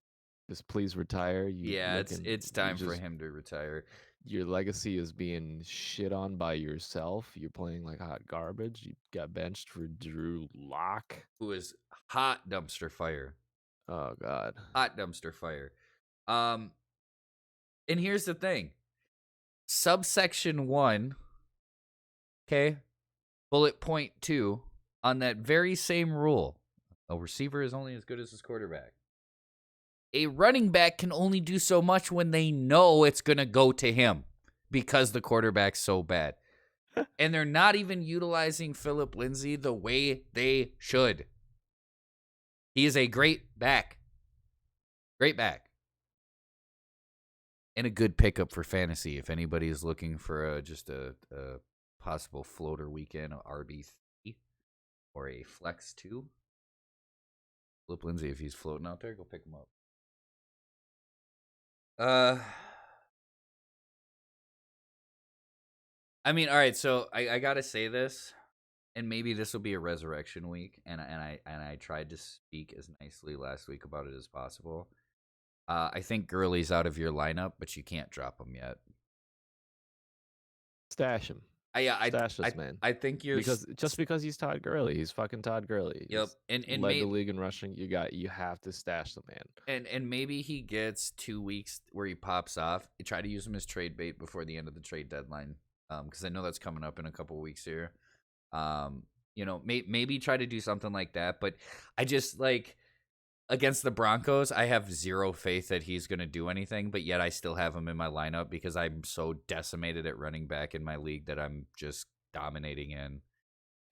just please retire. It's time for him to retire. Your legacy is being shit on by yourself. You're playing like hot garbage. You got benched for Drew Lock. Who is hot dumpster fire. Oh God. Hot dumpster fire. And here's the thing. Subsection 1, okay, bullet point 2, on that very same rule, a receiver is only as good as his quarterback. A running back can only do so much when they know it's going to go to him because the quarterback's so bad. And they're not even utilizing Phillip Lindsay the way they should. He is a great back. Great back. And a good pickup for fantasy if anybody is looking for just a possible floater weekend, RB3 or a flex 2. Phillip Lindsay, if he's floating out there, go pick him up. I mean, all right, so I gotta say this, and maybe this will be a resurrection week, and I tried to speak as nicely last week about it as possible. I think Gurley's out of your lineup, but you can't drop him yet. Stash him. Stash this man. I think you're because he's Todd Gurley. He's fucking Todd Gurley. Yep, and led the league in rushing. You have to stash the man. And maybe he gets 2 weeks where he pops off. You try to use him as trade bait before the end of the trade deadline, because I know that's coming up in a couple weeks here. Maybe try to do something like that. But I just like. Against the Broncos, I have zero faith that he's going to do anything, but yet I still have him in my lineup because I'm so decimated at running back in my league that I'm just dominating in,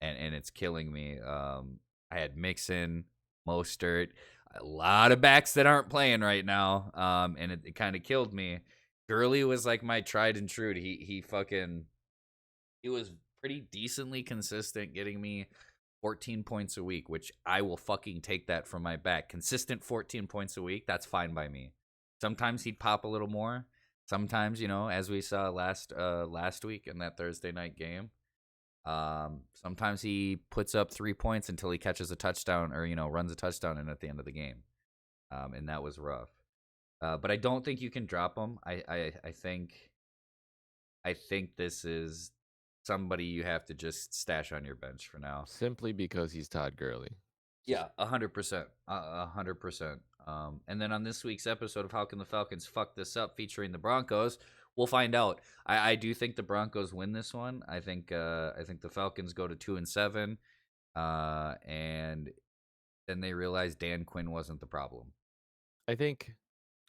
and it's killing me. I had Mixon, Mostert, a lot of backs that aren't playing right now, and it kind of killed me. Gurley was like my tried and true. He was pretty decently consistent, getting me 14 points a week, which I will fucking take that from my back. Consistent 14 points a week, that's fine by me. Sometimes he'd pop a little more. Sometimes, as we saw last week in that Thursday night game, sometimes he puts up 3 points until he catches a touchdown or, runs a touchdown in at the end of the game. And that was rough. But I don't think you can drop him. I think this is somebody you have to just stash on your bench for now. Simply because he's Todd Gurley. Yeah, 100%. 100%. And then on this week's episode of How Can the Falcons Fuck This Up, featuring the Broncos, we'll find out. I do think the Broncos win this one. I think the Falcons go to 2-7, and then they realize Dan Quinn wasn't the problem. I think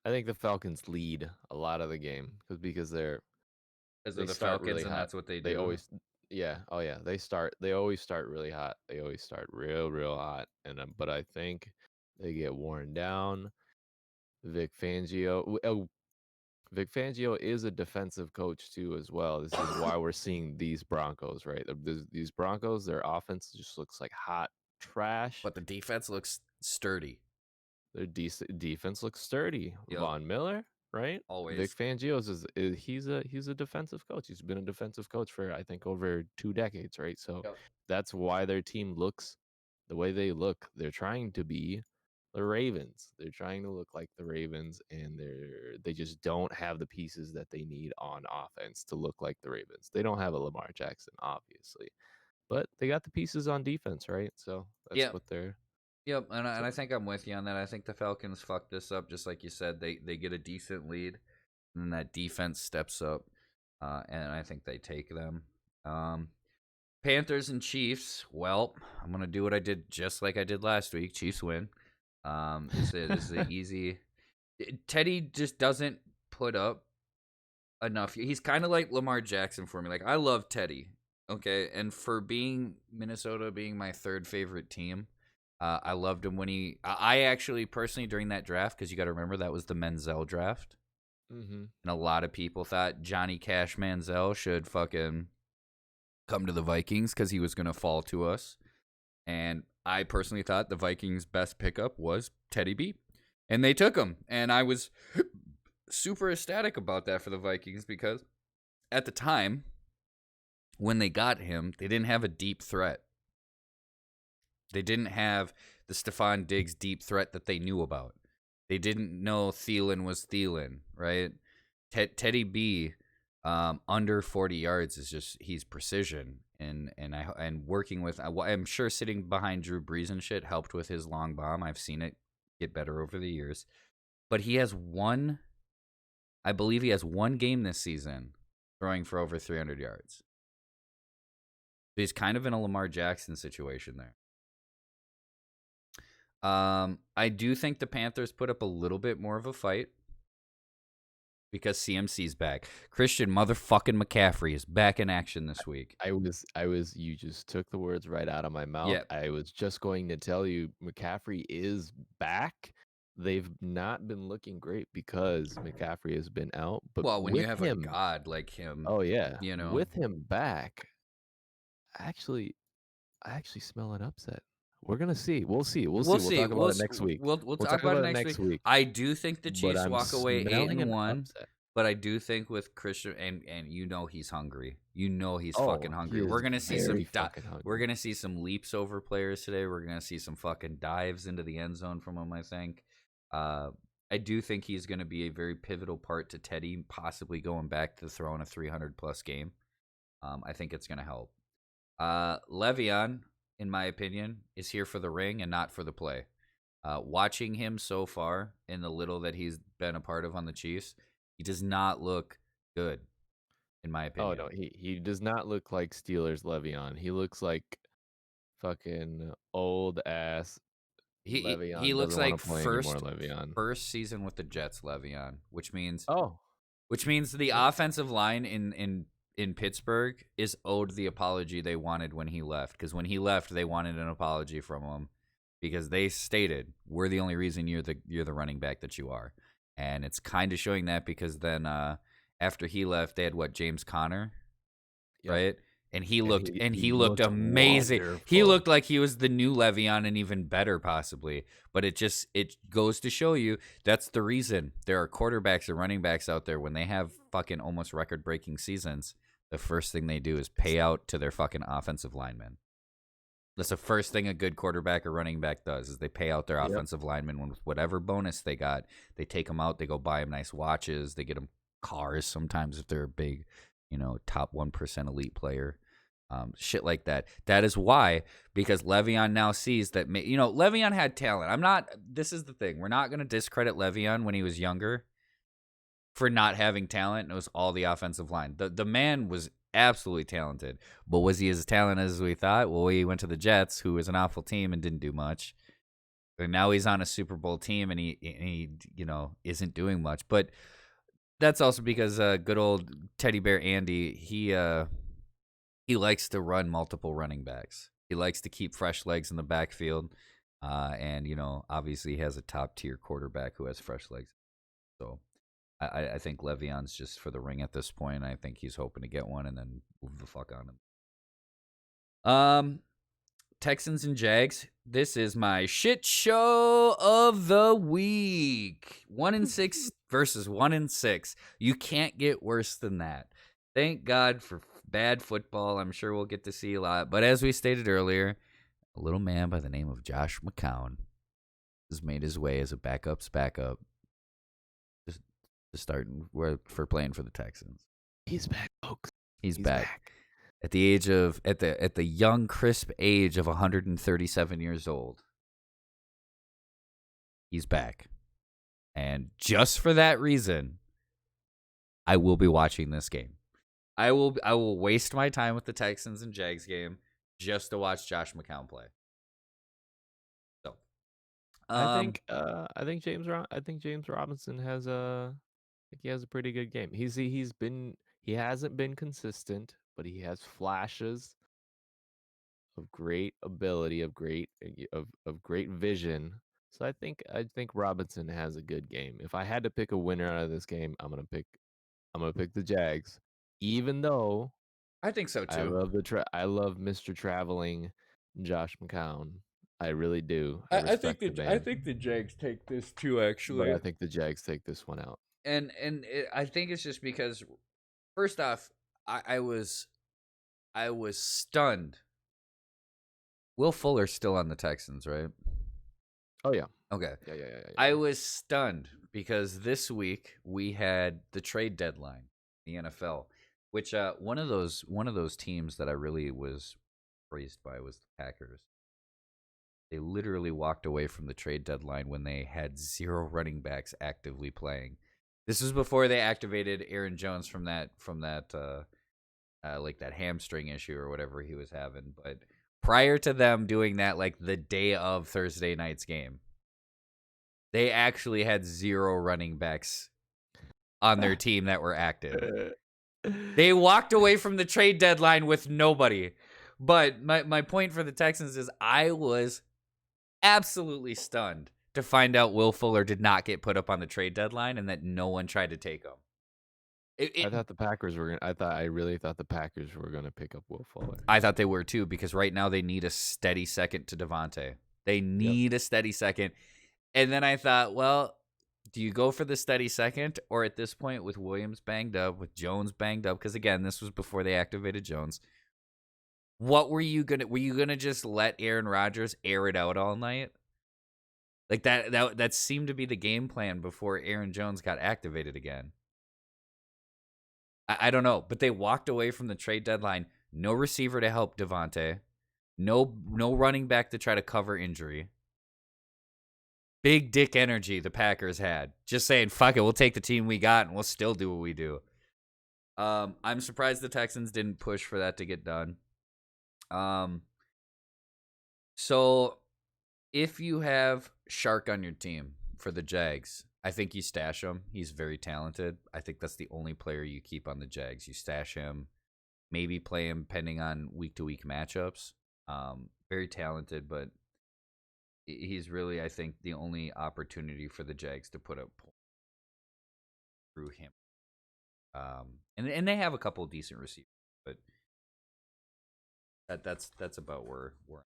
the Falcons lead a lot of the game because they're the Falcons, really, and that's what they do. They always, yeah, oh yeah, they always start really hot. They always start real hot, and but I think they get worn down. Vic Fangio is a defensive coach too, as well. This is why we're seeing these Broncos, right? These Broncos, their offense just looks like hot trash, but the defense looks sturdy. Their defense looks sturdy. Yep. Von Miller, right? Always. Vic Fangio he's a defensive coach. He's been a defensive coach for, I think, over 2 decades, right? So that's why their team looks the way they look. They're trying to be the Ravens. They're trying to look like the Ravens, and they just don't have the pieces that they need on offense to look like the Ravens. They don't have a Lamar Jackson, obviously, but they got the pieces on defense, right? So that's what they're. Yep, and I think I'm with you on that. I think the Falcons fucked this up, just like you said. They get a decent lead, and then that defense steps up, and I think they take them. Panthers and Chiefs. Well, I'm gonna do what I did just like I did last week. Chiefs win. This is the easy. Teddy just doesn't put up enough. He's kind of like Lamar Jackson for me. Like, I love Teddy, okay, and for being Minnesota being my third favorite team. I loved him when I actually personally during that draft, because you got to remember that was the Manziel draft, and a lot of people thought Johnny Cash Manziel should fucking come to the Vikings because he was going to fall to us, and I personally thought the Vikings' best pickup was Teddy B, and they took him, and I was super ecstatic about that for the Vikings because at the time when they got him, they didn't have a deep threat. They didn't have the Stephon Diggs deep threat that they knew about. They didn't know Thielen was Thielen, right? Teddy B, under 40 yards is just, he's precision, and working with, I'm sure sitting behind Drew Brees and shit helped with his long bomb. I've seen it get better over the years, but I believe he has one game this season throwing for over 300 yards. He's kind of in a Lamar Jackson situation there. I do think the Panthers put up a little bit more of a fight because CMC's back. Christian motherfucking McCaffrey is back in action this week. You just took the words right out of my mouth. Yep. I was just going to tell you McCaffrey is back. They've not been looking great because McCaffrey has been out. But when you have a god like him, oh yeah, with him back, I actually smell an upset. We're gonna see. We'll see. We'll talk about it next week. We'll talk about it next week. I do think the Chiefs walk away 8-1, but I do think with Christian and he's hungry. He's fucking hungry. We're gonna see some leaps over players today. We're gonna see some fucking dives into the end zone from him. I think. I do think he's gonna be a very pivotal part to Teddy possibly going back to throwing a 300+ game. I think it's gonna help. Le'Veon, in my opinion, is here for the ring and not for the play. Watching him so far in the little that he's been a part of on the Chiefs, he does not look good, in my opinion. Oh, no, he does not look like Steelers Le'Veon. He looks like fucking old-ass Le'Veon. He looks like first season with the Jets Le'Veon, which means the offensive line in Pittsburgh is owed the apology they wanted when he left. Because when he left, they wanted an apology from him because they stated, we're the only reason you're the running back that you are. And it's kind of showing that because then after he left, they had James Conner, right? And he he looked looked amazing. He wonderful. looked like he was the new Le'Veon and even better possibly. But it goes to show you that's the reason there are quarterbacks and running backs out there when they have fucking almost record-breaking seasons. The first thing they do is pay out to their fucking offensive linemen. That's the first thing a good quarterback or running back does is they pay out their Yep. offensive linemen with whatever bonus they got. They take them out. They go buy them nice watches. They get them cars sometimes if they're a big, top 1% elite player. Shit like that. That is why, because Le'Veon now sees that, Le'Veon had talent. This is the thing. We're not going to discredit Le'Veon when he was younger for not having talent. It was all the offensive line. The man was absolutely talented, but was he as talented as we thought? Well, he went to the Jets, who was an awful team and didn't do much. And now he's on a Super Bowl team, and he isn't doing much. But that's also because good old Teddy Bear Andy, he likes to run multiple running backs. He likes to keep fresh legs in the backfield, and obviously he has a top tier quarterback who has fresh legs. So I think Le'Veon's just for the ring at this point. I think he's hoping to get one and then move the fuck on him. Texans and Jags. This is my shit show of the week. 1-6 versus 1-6. You can't get worse than that. Thank God for bad football. I'm sure we'll get to see a lot. But as we stated earlier, a little man by the name of Josh McCown has made his way as a backup's backup to start for playing for the Texans. He's back, folks. He's back. At the young, crisp age of 137 years old. He's back. And just for that reason, I will be watching this game. I will waste my time with the Texans and Jags game just to watch Josh McCown play. So, I think James Robinson has he has a pretty good game. He hasn't been consistent, but he has flashes of great ability, of great vision. So I think Robinson has a good game. If I had to pick a winner out of this game, I'm gonna pick the Jags. Even though I think so too. I love Mr. Traveling Josh McCown. I really do. I think the Jags take this too, actually. But I think the Jags take this one out. And I think it's just because, first off, I was stunned. Will Fuller's still on the Texans, right? Oh yeah. Okay. Yeah. I was stunned because this week we had the trade deadline, the NFL, which one of those teams that I really was praised by was the Packers. They literally walked away from the trade deadline when they had 0 running backs actively playing. This was before they activated Aaron Jones from that like that hamstring issue or whatever he was having. But prior to them doing that, like the day of Thursday night's game, they actually had 0 running backs on their team that were active. They walked away from the trade deadline with nobody. But my point for the Texans is I was absolutely stunned to find out Will Fuller did not get put up on the trade deadline and that no one tried to take him. I thought the Packers were gonna. I really thought the Packers were gonna pick up Will Fuller. I thought they were too, because right now they need a steady second to Devontae. They need a steady second. And then I thought, well, do you go for the steady second, or at this point with Williams banged up, with Jones banged up? Because again, this was before they activated Jones. What were you gonna just let Aaron Rodgers air it out all night? Like that seemed to be the game plan before Aaron Jones got activated again. I don't know, but they walked away from the trade deadline. No receiver to help Devontae. No running back to try to cover injury. Big dick energy the Packers had. Just saying, fuck it, we'll take the team we got and we'll still do what we do. I'm surprised the Texans didn't push for that to get done. So if you have Shark on your team for the Jags, I think you stash him. He's very talented. I think that's the only player you keep on the Jags. You stash him, maybe play him pending on week-to-week matchups. Very talented, but he's really, I think, the only opportunity for the Jags to put up points through him. And they have a couple of decent receivers, but That's about where we're.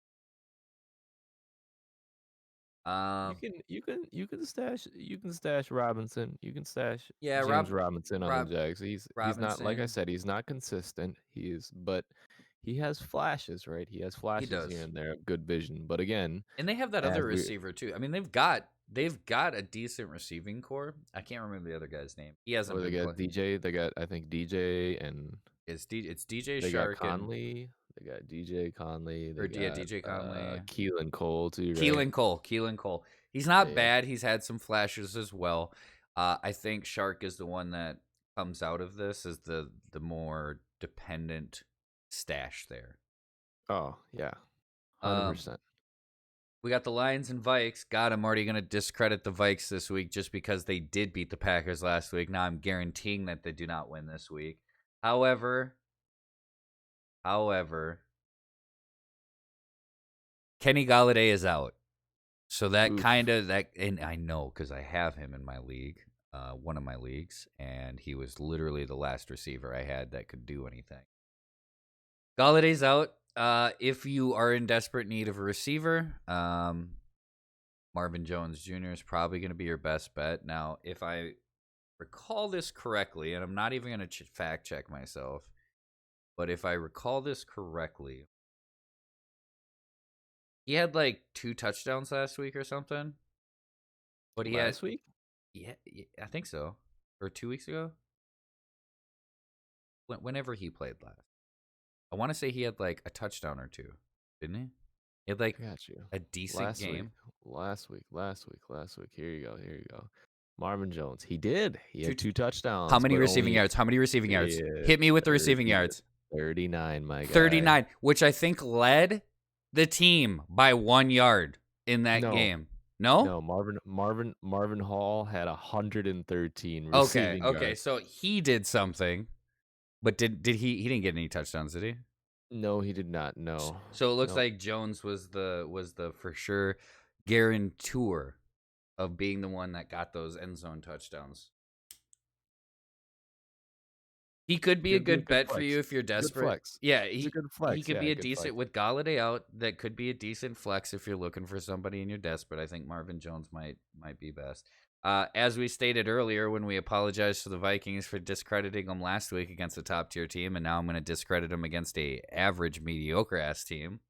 You can stash Robinson. You can stash Yeah, James Robinson on the Rob Jags. He's not, like I Robinson. said, he's not consistent. But he has flashes, right? He has He flashes here does, and there of good vision. But again, and they have that as other we receiver too. I mean, they've got a decent receiving core. I can't remember the other guy's name. He hasn't they been got playing. DJ, they got I think DJ and It's DJ they got Shark and Conley, they got DJ Conley, or they yeah, got DJ Conley, Keelan Cole too, right? Keelan Cole. He's not Yeah. bad. He's had some flashes as well. I think Shark is the one that comes out of this as the more dependent stash there. Oh yeah, Um, 100%. we got the Lions and Vikes. God, I'm already going to discredit the Vikes this week just because they did beat the Packers last week. Now I'm guaranteeing that they do not win this week. However, Kenny Galladay is out. So that Oof. kind of that, and I know because I have him in my league, one of my leagues, and he was literally the last receiver I had that could do anything. Galladay's out. If you are in desperate need of a receiver, Marvin Jones Jr. is probably going to be your best bet. Now, if I recall this correctly, and I'm not even going to fact check myself, but if I recall this correctly, he had like 2 touchdowns last week or something. But he had, Last week? yeah, I think so, or 2 weeks ago. Whenever he played last, I want to say he had like a touchdown or 2, didn't he? He had like I got you. a decent game. Last week. Here you go. Marvin Jones. He did. He had 2 touchdowns. How many but receiving only yards? How many receiving yards? Yeah, Hit me with the receiving 30 yards. 39, my guy. 39, which I think led the team by 1 yard in that No. game. No? No, Marvin Hall had 113 Okay, receiving yards. so he did something. But did he didn't get any touchdowns, did he? No, he did not. No. So it looks Nope. like Jones was the for sure guarantor of being the one that got those end zone touchdowns. He could be a good bet for you if you're desperate. flex. Yeah, He's a good flex. he could Yeah, be a good decent flex. with Galladay out. That could be a decent flex if you're looking for somebody and you're desperate. I think Marvin Jones might be best. As we stated earlier, when we apologized to the Vikings for discrediting them last week against a top tier team, and now I'm going to discredit them against a average, mediocre ass team.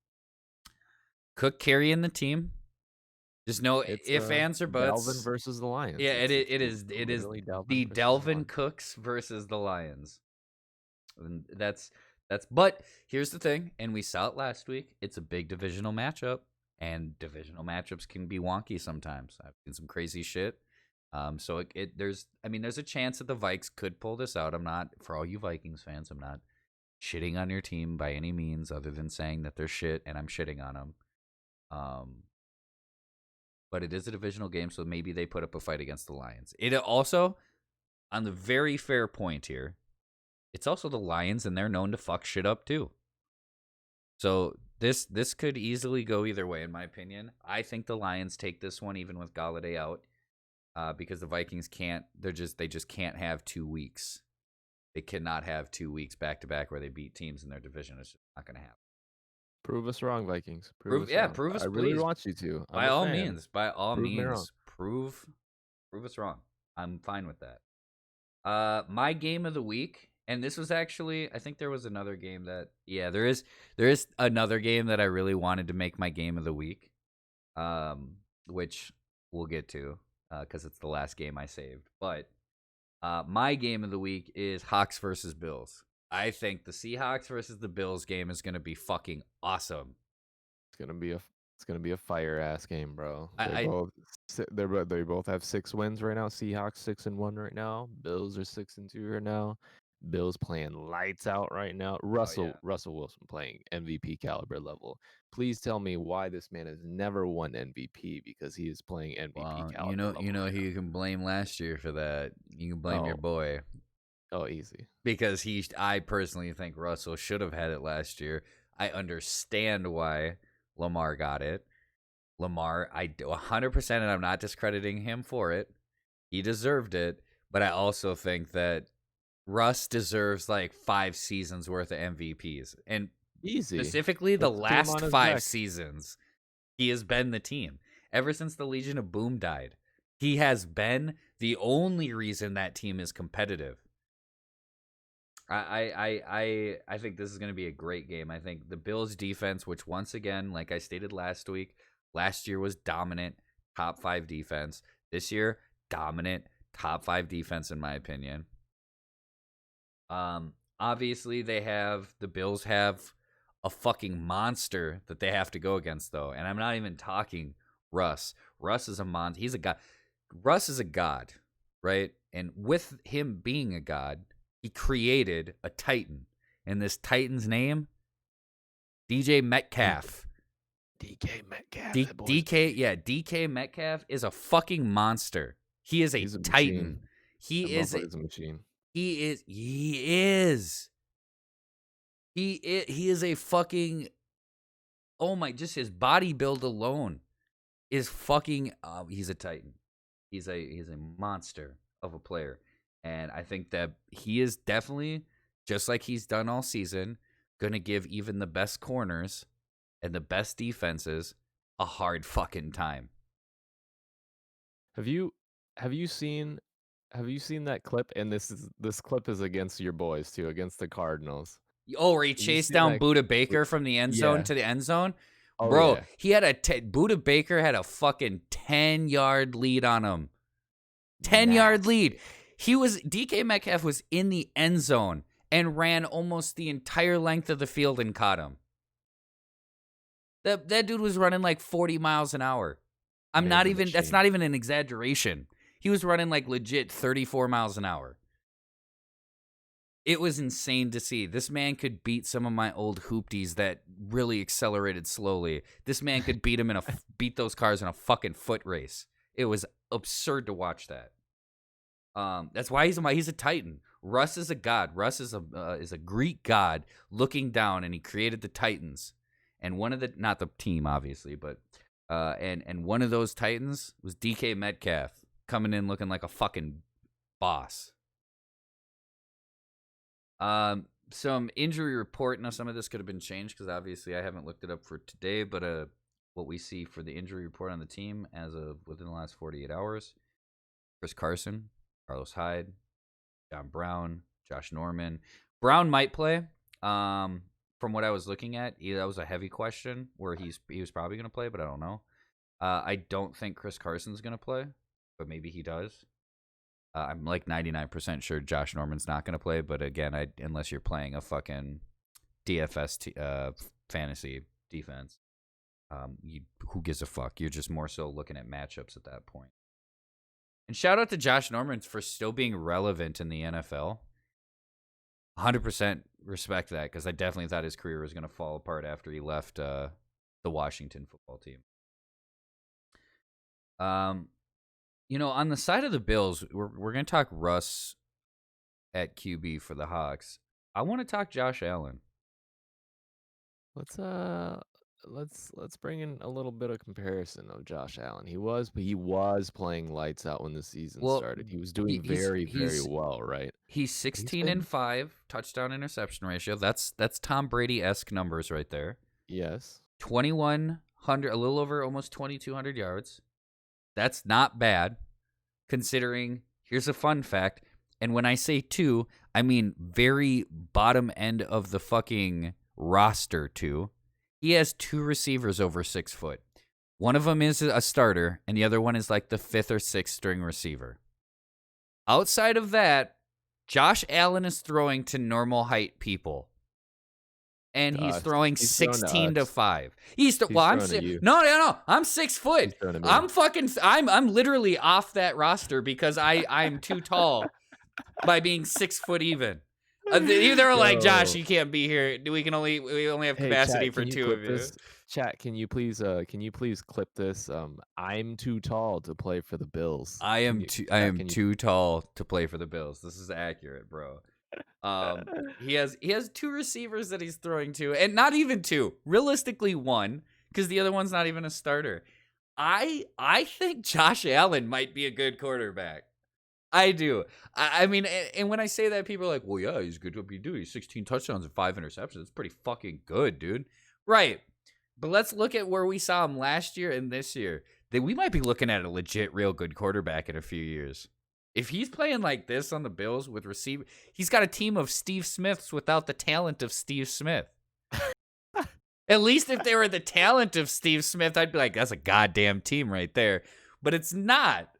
Cook carrying the team. There's no if, ands, or buts. Delvin versus the Lions. Yeah, it is literally the versus Delvin Lions. Cooks versus the Lions. And that's but here's the thing, and we saw it last week. It's a big divisional matchup, and divisional matchups can be wonky sometimes. I've seen some crazy shit. So there's a chance that the Vikes could pull this out. I'm not, for all you Vikings fans, I'm not shitting on your team by any means, other than saying that they're shit, and I'm shitting on them. But it is a divisional game, so maybe they put up a fight against the Lions. It also, on the very fair point here, it's also the Lions, and they're known to fuck shit up too. So this could easily go either way, in my opinion. I think the Lions take this one, even with Galladay out, because the Vikings can't. They just can't have 2 weeks. They cannot have 2 weeks back to back where they beat teams in their division. It's just not going to happen. Prove us wrong, Vikings. Prove us. I really want you to. By all means, prove us wrong. I'm fine with that. My game of the week, and this was actually, I think there was another game that, there is another game that I really wanted to make my game of the week, which we'll get to, because it's the last game I saved. But my game of the week is Hawks versus Bills. I think the Seahawks versus the Bills game is going to be fucking awesome. It's gonna be a fire ass game, bro. They Both have 6 wins right now. Seahawks 6-1 right now. Bills are 6-2 right now. Bills playing lights out right now. Russell Wilson playing MVP caliber level. Please tell me why this man has never won MVP, because he is playing MVP caliber level. You know who you can blame last year for that. You can blame your boy. Oh, easy. Because I personally think Russell should have had it last year. I understand why Lamar got it. Lamar, I 100%, and I'm not discrediting him for it. He deserved it, but I also think that Russ deserves like 5 seasons worth of MVPs. And Easy. Specifically, the Put the team last on his 5 back. seasons, he has been the team. Ever since the Legion of Boom died, he has been the only reason that team is competitive. I think this is going to be a great game. I think the Bills defense, which once again, like I stated last week, last year was dominant, top 5 defense. This year, dominant, top 5 defense in my opinion. Obviously the Bills have a fucking monster that they have to go against though, and I'm not even talking Russ. Russ is a monster. He's a god. Russ is a god, right? And with him being a god, he created a Titan. And this Titan's name, DJ Metcalf. DK Metcalf. DK Metcalf is a fucking monster. He is He's a Titan. machine. He is a machine. He is a fucking, oh my, just his body build alone is fucking he's a Titan. He's a monster of a player. And I think that he is definitely, just like he's done all season, going to give even the best corners and the best defenses a hard fucking time. Have you seen that clip? And this clip is against your boys too, against the Cardinals. Oh, where he Have you chased seen down that Buda Baker from the end zone Yeah. to the end zone? Oh, Bro, yeah. he had Buda Baker had a fucking 10-yard lead on him. 10-yard lead. DK Metcalf was in the end zone and ran almost the entire length of the field and caught him. That dude was running like 40 miles an hour. That's not even an exaggeration. He was running like legit 34 miles an hour. It was insane to see. This man could beat some of my old hoopties that really accelerated slowly. This man could beat those cars in a fucking foot race. It was absurd to watch that. That's why he's a Titan. Russ is a god. Russ is a Greek god looking down, and he created the Titans. And one of the, not the team obviously, but and one of those Titans was DK Metcalf coming in looking like a fucking boss. Some injury report. Now, some of this could have been changed because obviously I haven't looked it up for today, but what we see for the injury report on the team as of within the last 48 hours: Chris Carson, Carlos Hyde, John Brown, Josh Norman. Brown might play. From what I was looking at, that was a heavy question where he was probably going to play, but I don't know. I don't think Chris Carson's going to play, but maybe he does. I'm like 99% sure Josh Norman's not going to play, but again, unless you're playing a fucking DFS fantasy defense, who gives a fuck? You're just more so looking at matchups at that point. And shout out to Josh Norman for still being relevant in the NFL. 100% respect that, because I definitely thought his career was going to fall apart after he left the Washington football team. On the side of the Bills, we're going to talk Russ at QB for the Hawks. I want to talk Josh Allen. Let's bring in a little bit of comparison of Josh Allen. He was playing lights out when the season started. He was doing very well, right? He's 16-5 touchdown interception ratio. That's Tom Brady-esque numbers right there. Yes. 2,100, a little over almost 2,200 yards. That's not bad, considering, here's a fun fact, and when I say 2, I mean very bottom end of the fucking roster 2. He has 2 receivers over 6 foot. One of them is a starter, and the other one is like the 5th or 6th string receiver. Outside of that, Josh Allen is throwing to normal height people. And he's throwing 16-5. I'm 6 foot. I'm literally off that roster because I'm too tall by being 6 foot even. They're like, Josh, you can't be here. We only have capacity for 2 of you. Chat, can you please clip this? I'm too tall to play for the Bills. I am too tall to play for the Bills. This is accurate, bro. He has 2 receivers that he's throwing to, and not even 2. Realistically, 1, because the other one's not even a starter. I think Josh Allen might be a good quarterback. I do. I mean, and when I say that, people are like, well, yeah, he's good. What he do? He's 16 touchdowns and 5 interceptions. That's pretty fucking good, dude. Right. But let's look at where we saw him last year and this year. That we might be looking at a legit, real good quarterback in a few years. If he's playing like this on the Bills with receiver, he's got a team of Steve Smiths without the talent of Steve Smith. At least if they were the talent of Steve Smith, I'd be like, that's a goddamn team right there. But it's not.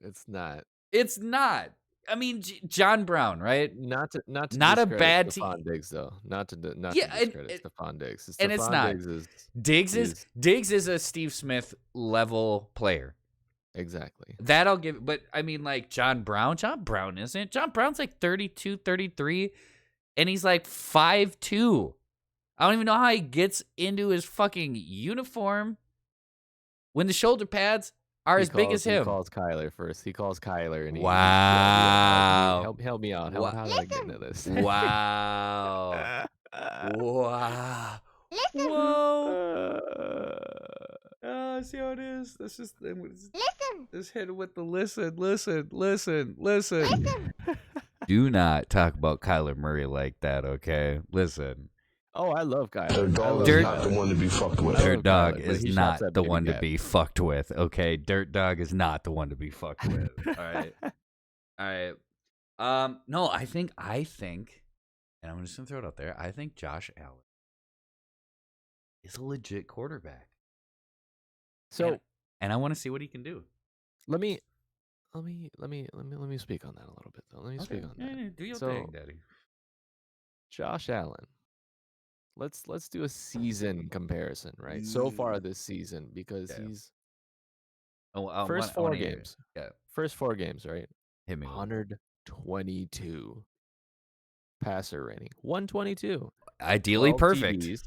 It's not. It's not. I mean, John Brown, right? Not to Not a bad team. Stephon Diggs though. Not to Yeah, discredit Stephon Diggs. And it's not. Diggs is a Steve Smith level player. Exactly. That I'll give. But I mean, like John Brown isn't. John Brown's like 32, 33, and he's like 5'2". I don't even know how he gets into his fucking uniform when the shoulder pads are as big as him. He calls Kyler first. He calls Kyler and wow. Help me out. How do I get into this? Wow. Wow. Listen. Whoa. See how it is. Let's just Listen. just hit it with the listen. Do not talk about Kyler Murray like that, okay? Listen. Oh, I love Kyler. Dirt Dog is not the one to be fucked with. Dirt Dog is not the one to be fucked with, okay? Dirt Dog is not the one to be fucked with. All right. No, I think, and I'm just gonna throw it out there. I think Josh Allen is a legit quarterback. So, and I want to see what he can do. Let me speak on that a little bit though. Let me speak on that. Yeah, do your thing, Daddy. Josh Allen. Let's do a season comparison, right? So far this season, because he's first 4 games. Yeah. First 4 games, right? Hit me. 122 passer rating. 122. Ideally perfect. TDs.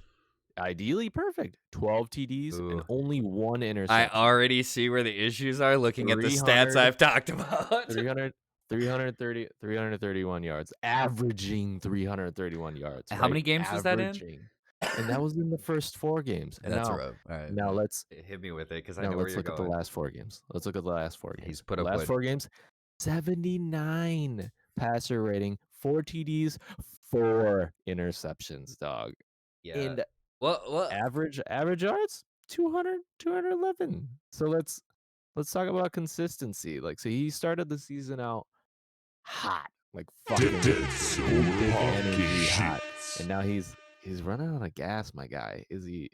Ideally perfect. 12 TDs and only 1 interception. I already see where the issues are looking at the stats I've talked about. 331 yards, averaging 331 yards. How many games was that in? And that was in the first 4 games. And that's now, rough. All right. Now let's hit me with it because I know where you're going. Let's look at the last 4 games. He's put up last 4 games. 79 passer rating, 4 TDs, 4 interceptions, dog. Yeah. And well, average yards 211. So let's talk about consistency. Like, so he started the season out hot, like fucking big energy hot, and now he's running out of gas, my guy. Is he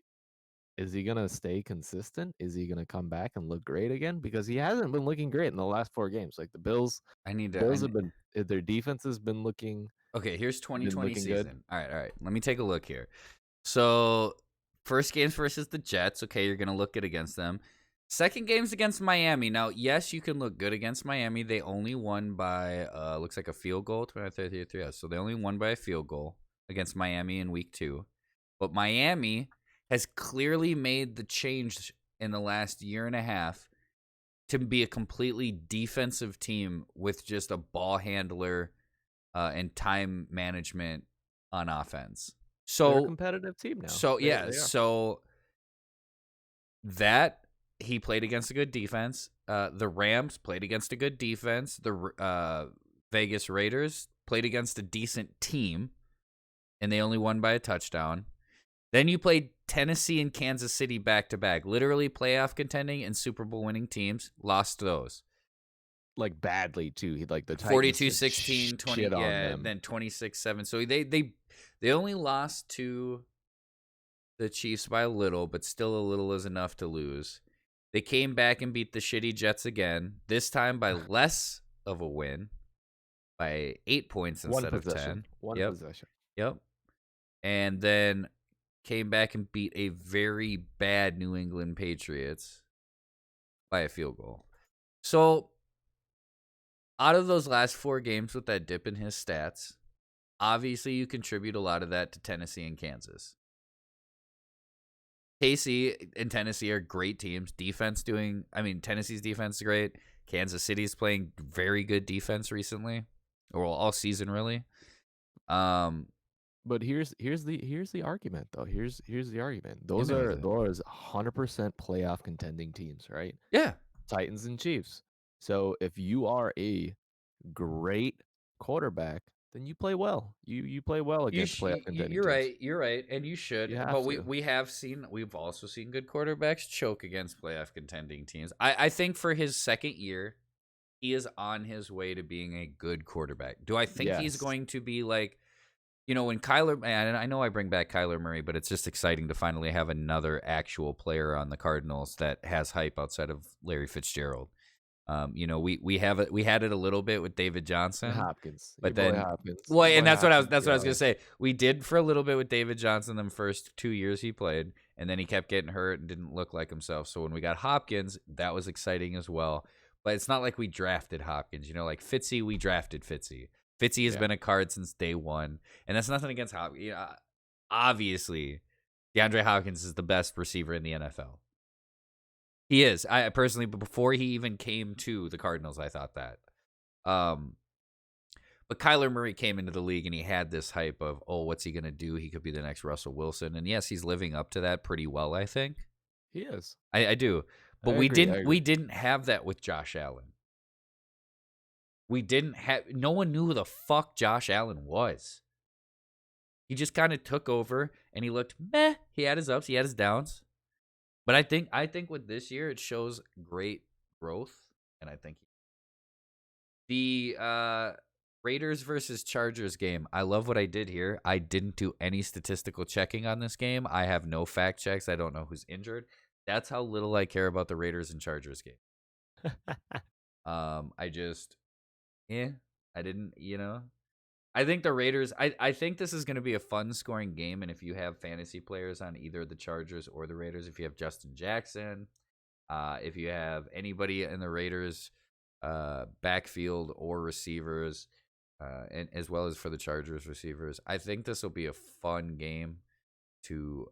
gonna stay consistent? Is he gonna come back and look great again? Because he hasn't been looking great in the last 4 games. Like the Bills, their defense has been looking. Okay, here's 2020 season. Good. All right. Let me take a look here. So first game's versus the Jets. Okay, you're gonna look good against them. Second game's against Miami. Now, yes, you can look good against Miami. They only won by looks like a field goal. 23-3. So they only won by a field goal against Miami in week 2. But Miami has clearly made the change in the last year and a half to be a completely defensive team with just a ball handler and time management on offense. So they're a competitive team now. So so that he played against a good defense. The Rams played against a good defense. The Vegas Raiders played against a decent team, and they only won by a touchdown. Then you played Tennessee and Kansas City back-to-back, literally playoff contending and Super Bowl winning teams. Lost those. Like badly, too. He like the 42-16, 20, then 26-7. So they only lost to the Chiefs by a little, but still a little is enough to lose. They came back and beat the shitty Jets again, this time by less of a win, by 8 points instead of 10. One possession. Yep. And then came back and beat a very bad New England Patriots by a field goal. So out of those last 4 games with that dip in his stats, obviously you contribute a lot of that to Tennessee and Kansas. KC and Tennessee are great teams. Tennessee's defense is great. Kansas City's playing very good defense recently, or all season really. But here's the argument though. Here's the argument. Those are 100% playoff contending teams, right? Yeah. Titans and Chiefs. So if you are a great quarterback, then you play well. You play well against playoff contending teams. You're right, and you should. You have But to. we've also seen good quarterbacks choke against playoff contending teams. I think for his second year, he is on his way to being a good quarterback. Do I think he's Yes. going to be like, when Kyler, and I know I bring back Kyler Murray, but it's just exciting to finally have another actual player on the Cardinals that has hype outside of Larry Fitzgerald. We had it a little bit with David Johnson, Hopkins. but Your boy then Hopkins. well, Your and boy that's what I was Hopkins, gonna say. We did for a little bit with David Johnson the first 2 years he played, and then he kept getting hurt and didn't look like himself. So when we got Hopkins, that was exciting as well. But it's not like we drafted Hopkins, like Fitzy. We drafted Fitzy. Fitzy has been a card since day one, and that's nothing against Hopkins. Obviously, DeAndre Hopkins is the best receiver in the NFL. He is. I personally, but before he even came to the Cardinals, I thought that. But Kyler Murray came into the league and he had this hype of, what's he going to do? He could be the next Russell Wilson. And yes, he's living up to that pretty well, I think. He is. I do. But I we agree. didn't have that with Josh Allen. No one knew who the fuck Josh Allen was. He just kind of took over and he looked meh. He had his ups, he had his downs. But I think with this year it shows great growth, and I think the Raiders versus Chargers game. I love what I did here. I didn't do any statistical checking on this game. I have no fact checks. I don't know who's injured. That's how little I care about the Raiders and Chargers game. I didn't, I think the Raiders, I think this is going to be a fun scoring game. And if you have fantasy players on either the Chargers or the Raiders, if you have Justin Jackson, if you have anybody in the Raiders backfield or receivers, and as well as for the Chargers receivers, I think this will be a fun game to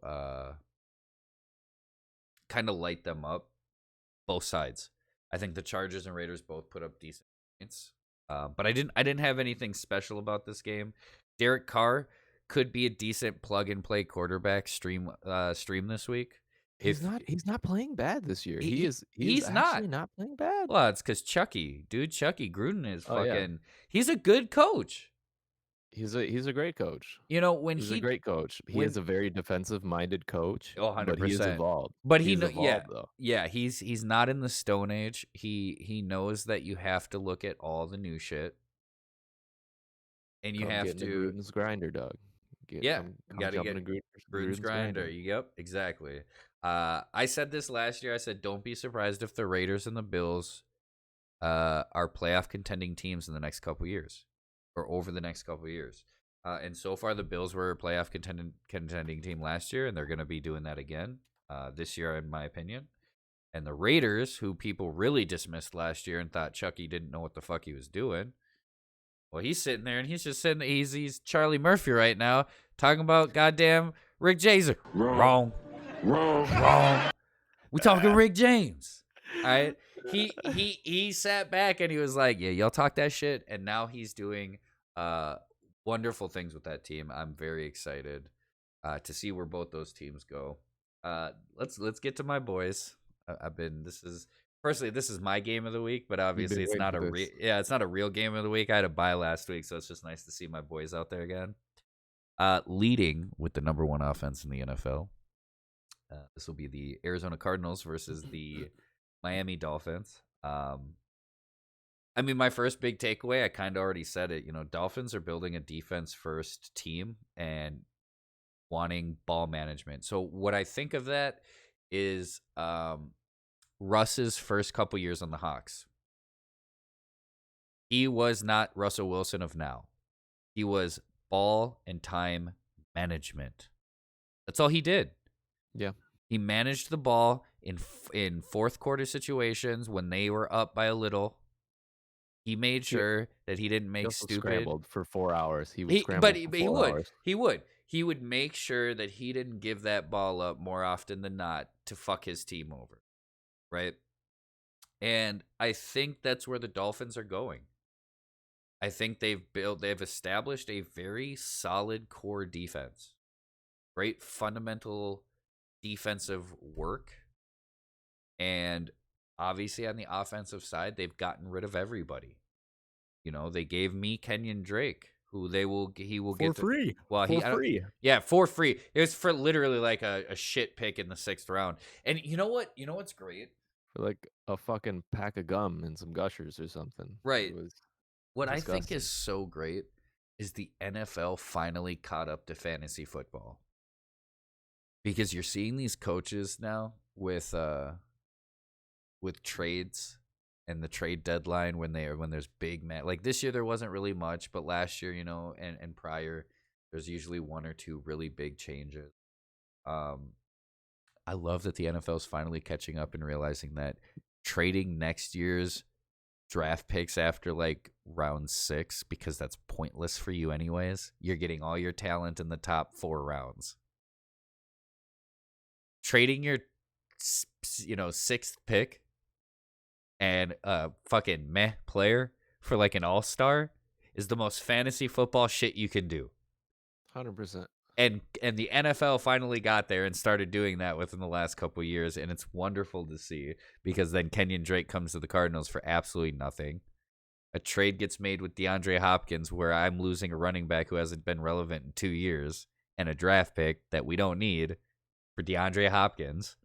kind of light them up, both sides. I think the Chargers and Raiders both put up decent points. But I didn't have anything special about this game. Derek Carr could be a decent plug and play quarterback stream this week. He's not playing bad this year. He's not. actually not playing bad. Well, it's because Chucky Gruden is Oh, yeah. fucking. He's a good coach. He's a great coach. When He's a great coach. He is a very defensive minded coach. 100%. But he is evolved. But he's evolved though. Yeah, he's not in the Stone Age. He knows that you have to look at all the new shit, and you have get to Gruden's grinder, Doug. Come gotta get Gruden's grinder. Yep, exactly. I said this last year. I said don't be surprised if the Raiders and the Bills are playoff contending teams in the next couple years, or over the next couple years. And so far, the Bills were a playoff contending team last year, and they're going to be doing that again this year, in my opinion. And the Raiders, who people really dismissed last year and thought Chucky didn't know what the fuck he was doing. Well, he's sitting there, and he's just sitting. He's Charlie Murphy right now, talking about goddamn Rick James. Wrong. We talking Rick James. All right. He sat back and he was like, "Yeah, y'all talk that shit," and now he's doing wonderful things with that team. I'm very excited to see where both those teams go. Let's get to my boys. This is my game of the week, but obviously it's not it's not a real game of the week. I had a bye last week, so it's just nice to see my boys out there again. Leading with the number one offense in the NFL. This will be the Arizona Cardinals versus the Miami Dolphins. My first big takeaway, I kind of already said it. Dolphins are building a defense-first team and wanting ball management. So what I think of that is Russ's first couple years on the Hawks. He was not Russell Wilson of now. He was ball and time management. That's all he did. Yeah. He managed the ball in fourth quarter situations when they were up by a little. He made sure that he didn't make stupid. Scrambled for 4 hours. He would scramble for 4 hours. He would make sure that he didn't give that ball up more often than not to fuck his team over, right? And I think that's where the Dolphins are going. I think they've established a very solid core defense. Great fundamental defensive work. And obviously on the offensive side, they've gotten rid of everybody. they gave me Kenyon Drake, who he will get free. Well, For free. Yeah, for free. It was for literally like a shit pick in the 6th round. And you know what? You know what's great? For like a fucking pack of gum and some gushers or something. Right. It was What I think disgusting. is so great is the NFL finally caught up to fantasy football. Because you're seeing these coaches now with trades and the trade deadline when there's big like this year there wasn't really much, but last year, and prior, there's usually one or two really big changes. I love that the NFL is finally catching up and realizing that trading next year's draft picks after like round 6, because that's pointless for you anyways. You're getting all your talent in the top 4 rounds. Trading your 6th pick and a fucking meh player for like an all-star is the most fantasy football shit you can do. 100%. And the NFL finally got there and started doing that within the last couple of years, and it's wonderful to see, because then Kenyon Drake comes to the Cardinals for absolutely nothing. A trade gets made with DeAndre Hopkins where I'm losing a running back who hasn't been relevant in 2 years, and a draft pick that we don't need for DeAndre Hopkins.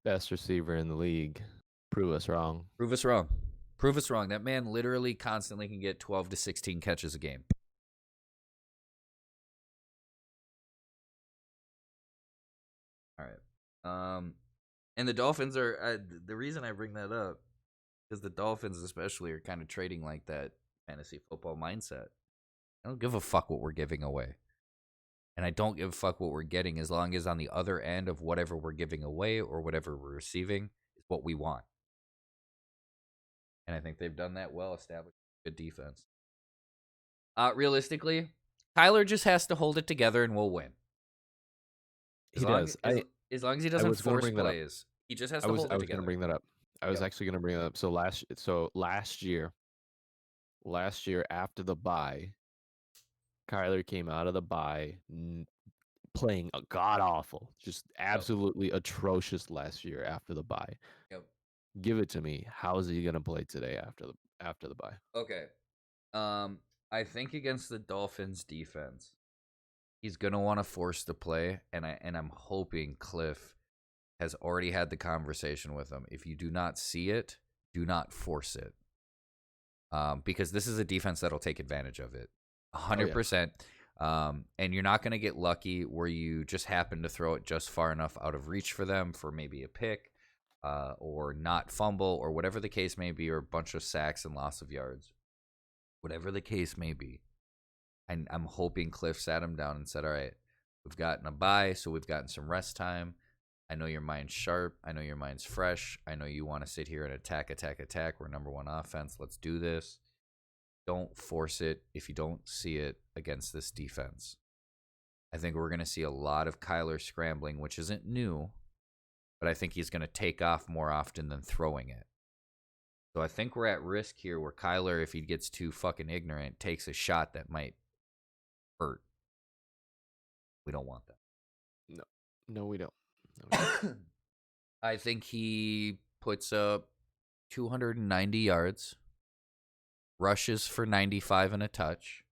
Best receiver in the league. Prove us wrong. Prove us wrong. Prove us wrong. That man literally constantly can get 12 to 16 catches a game. All right. And the Dolphins are the reason I bring that up is the Dolphins especially are kind of trading like that fantasy football mindset. I don't give a fuck what we're giving away. And I don't give a fuck what we're getting as long as on the other end of whatever we're giving away or whatever we're receiving is what we want. And I think they've done that well, established good defense. Realistically, Kyler just has to hold it together and we'll win. He does. As long as he doesn't force plays, he just has to hold it together. I was going to bring that up. I was actually going to bring that up. So last year after the bye, Kyler came out of the bye playing a god awful, just absolutely atrocious last year after the bye. Yep. Give it to me. How is he going to play today after the bye? Okay. I think against the Dolphins defense, he's going to want to force the play, and I'm hoping Cliff has already had the conversation with him. If you do not see it, do not force it. Because this is a defense that'll take advantage of it. 100%. And you're not going to get lucky where you just happen to throw it just far enough out of reach for them for maybe a pick, or not fumble, or whatever the case may be, or a bunch of sacks and loss of yards. Whatever the case may be. And I'm hoping Cliff sat him down and said, all right, we've gotten a bye, so we've gotten some rest time. I know your mind's sharp. I know your mind's fresh. I know you want to sit here and attack. We're number 1 offense. Let's do this. Don't force it if you don't see it against this defense. I think we're going to see a lot of Kyler scrambling, which isn't new, but I think he's going to take off more often than throwing it. So I think we're at risk here where Kyler, if he gets too fucking ignorant, takes a shot that might hurt. We don't want that. No, we don't. I think he puts up 290 yards, rushes for 95 and a touch,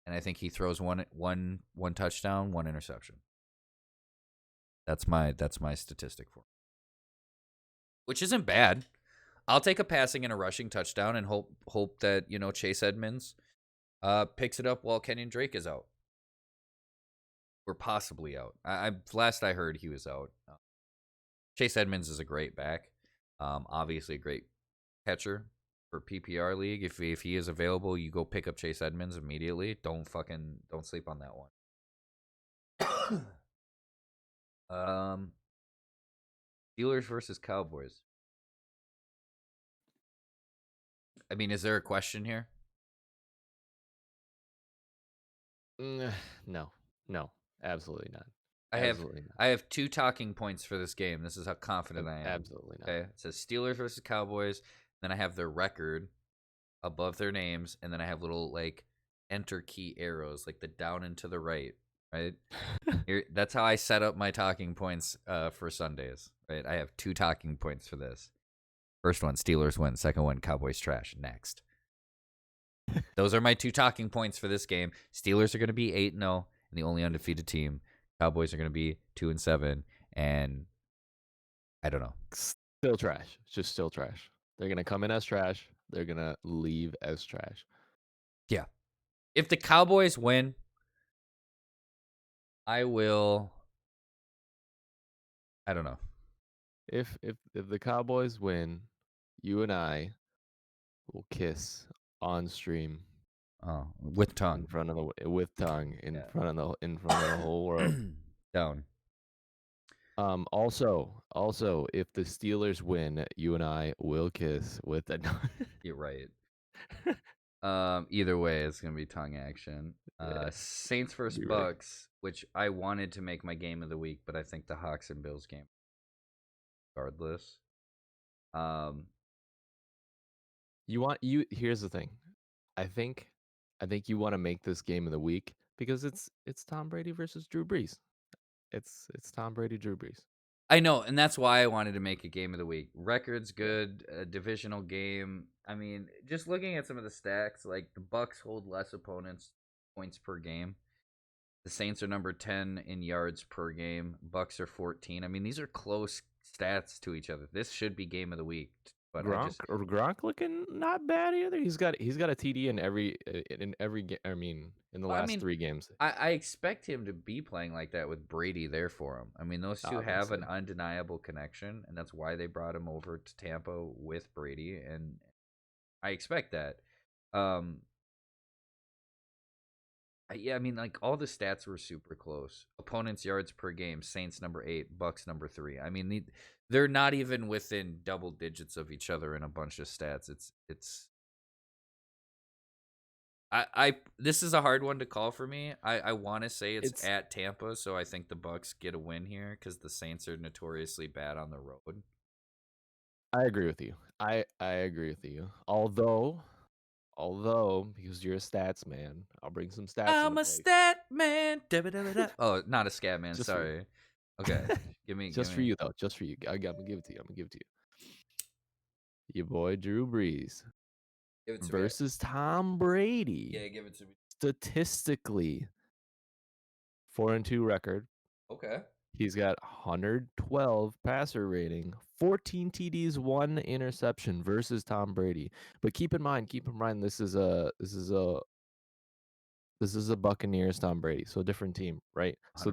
and I think he throws one touchdown, 1 interception. That's my statistic for him. Which isn't bad. I'll take a passing and a rushing touchdown and hope that, Chase Edmonds picks it up while Kenyon Drake is out. Or possibly out. Last I heard, he was out. Chase Edmonds is a great back. Obviously a great catcher for PPR league. If he is available, you go pick up Chase Edmonds immediately. Don't sleep on that one. Steelers versus Cowboys. I mean, is there a question here? No, absolutely not. I have 2 talking points for this game. This is how confident I am. Absolutely not. Okay, it says Steelers versus Cowboys. Then I have their record above their names, and then I have little like enter key arrows, like the down and to the right. Right. That's how I set up my talking points for Sundays. Right. I have 2 talking points for this. First one, Steelers win. Second one, Cowboys trash. Next. Those are my 2 talking points for this game. Steelers are going to be 8-0 and the only undefeated team. Cowboys are going to be 2-7, and I don't know. Still trash. Just still trash. They're gonna come in as trash. They're gonna leave as trash. Yeah. If the Cowboys win, I don't know. If the Cowboys win, you and I will kiss on stream Oh, with tongue. in front of the with tongue in Yeah. front of the whole world. Down. Also, if the Steelers win, you and I will kiss with a. You're right. Either way, it's gonna be tongue action. Yeah, Saints versus you're right. Bucks, which I wanted to make my game of the week, but I think the Hawks and Bills game, regardless. Here's the thing. I think you want to make this game of the week because it's Tom Brady versus Drew Brees. It's Tom Brady, Drew Brees. I know, and that's why I wanted to make a game of the week. Record's good, a divisional game. I mean, just looking at some of the stats, like the Bucks hold less opponents points per game. The Saints are number 10 in yards per game. Bucks are 14. I mean, these are close stats to each other. This should be game of the week. But Gronk looking not bad either. He's got a TD in every game. I mean, in the last 3 games. I expect him to be playing like that with Brady there for him. I mean, those two have an undeniable connection, and that's why they brought him over to Tampa with Brady, and I expect that. Yeah, I mean, like all the stats were super close. Opponents' yards per game: Saints number 8, Bucks number 3. I mean, they're not even within double digits of each other in a bunch of stats. This is a hard one to call for me. I want to say it's at Tampa, so I think the Bucks get a win here because the Saints are notoriously bad on the road. I agree with you. I agree with you. Although, because you're a stats man, I'll bring some stats. I'm a stat man. Oh, not a scat man. Just sorry. Okay, give me. For you though. Just for you. I'm gonna give it to you. Your boy Drew Brees versus Tom Brady. Yeah, give it to me. Statistically, 4-2 record. Okay. He's got 112 passer rating, 14 TDs, 1 interception versus Tom Brady. But keep in mind, this is a Buccaneers Tom Brady, so a different team, right? 100%. So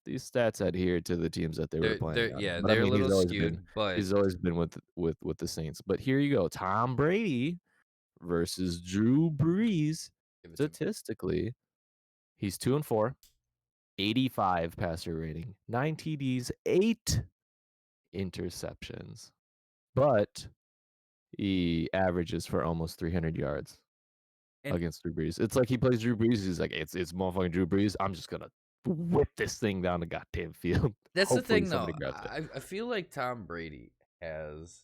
these stats adhere to the teams that they were playing. Yeah, they're a little skewed, but he's always been with the Saints. But here you go, Tom Brady versus Drew Brees. Statistically, he's 2-4. 85 passer rating, 9 TDs, 8 interceptions, but he averages for almost 300 yards against Drew Brees. It's like he plays Drew Brees. He's like, it's motherfucking Drew Brees. I'm just gonna whip this thing down the goddamn field. That's the thing, though. I feel like Tom Brady has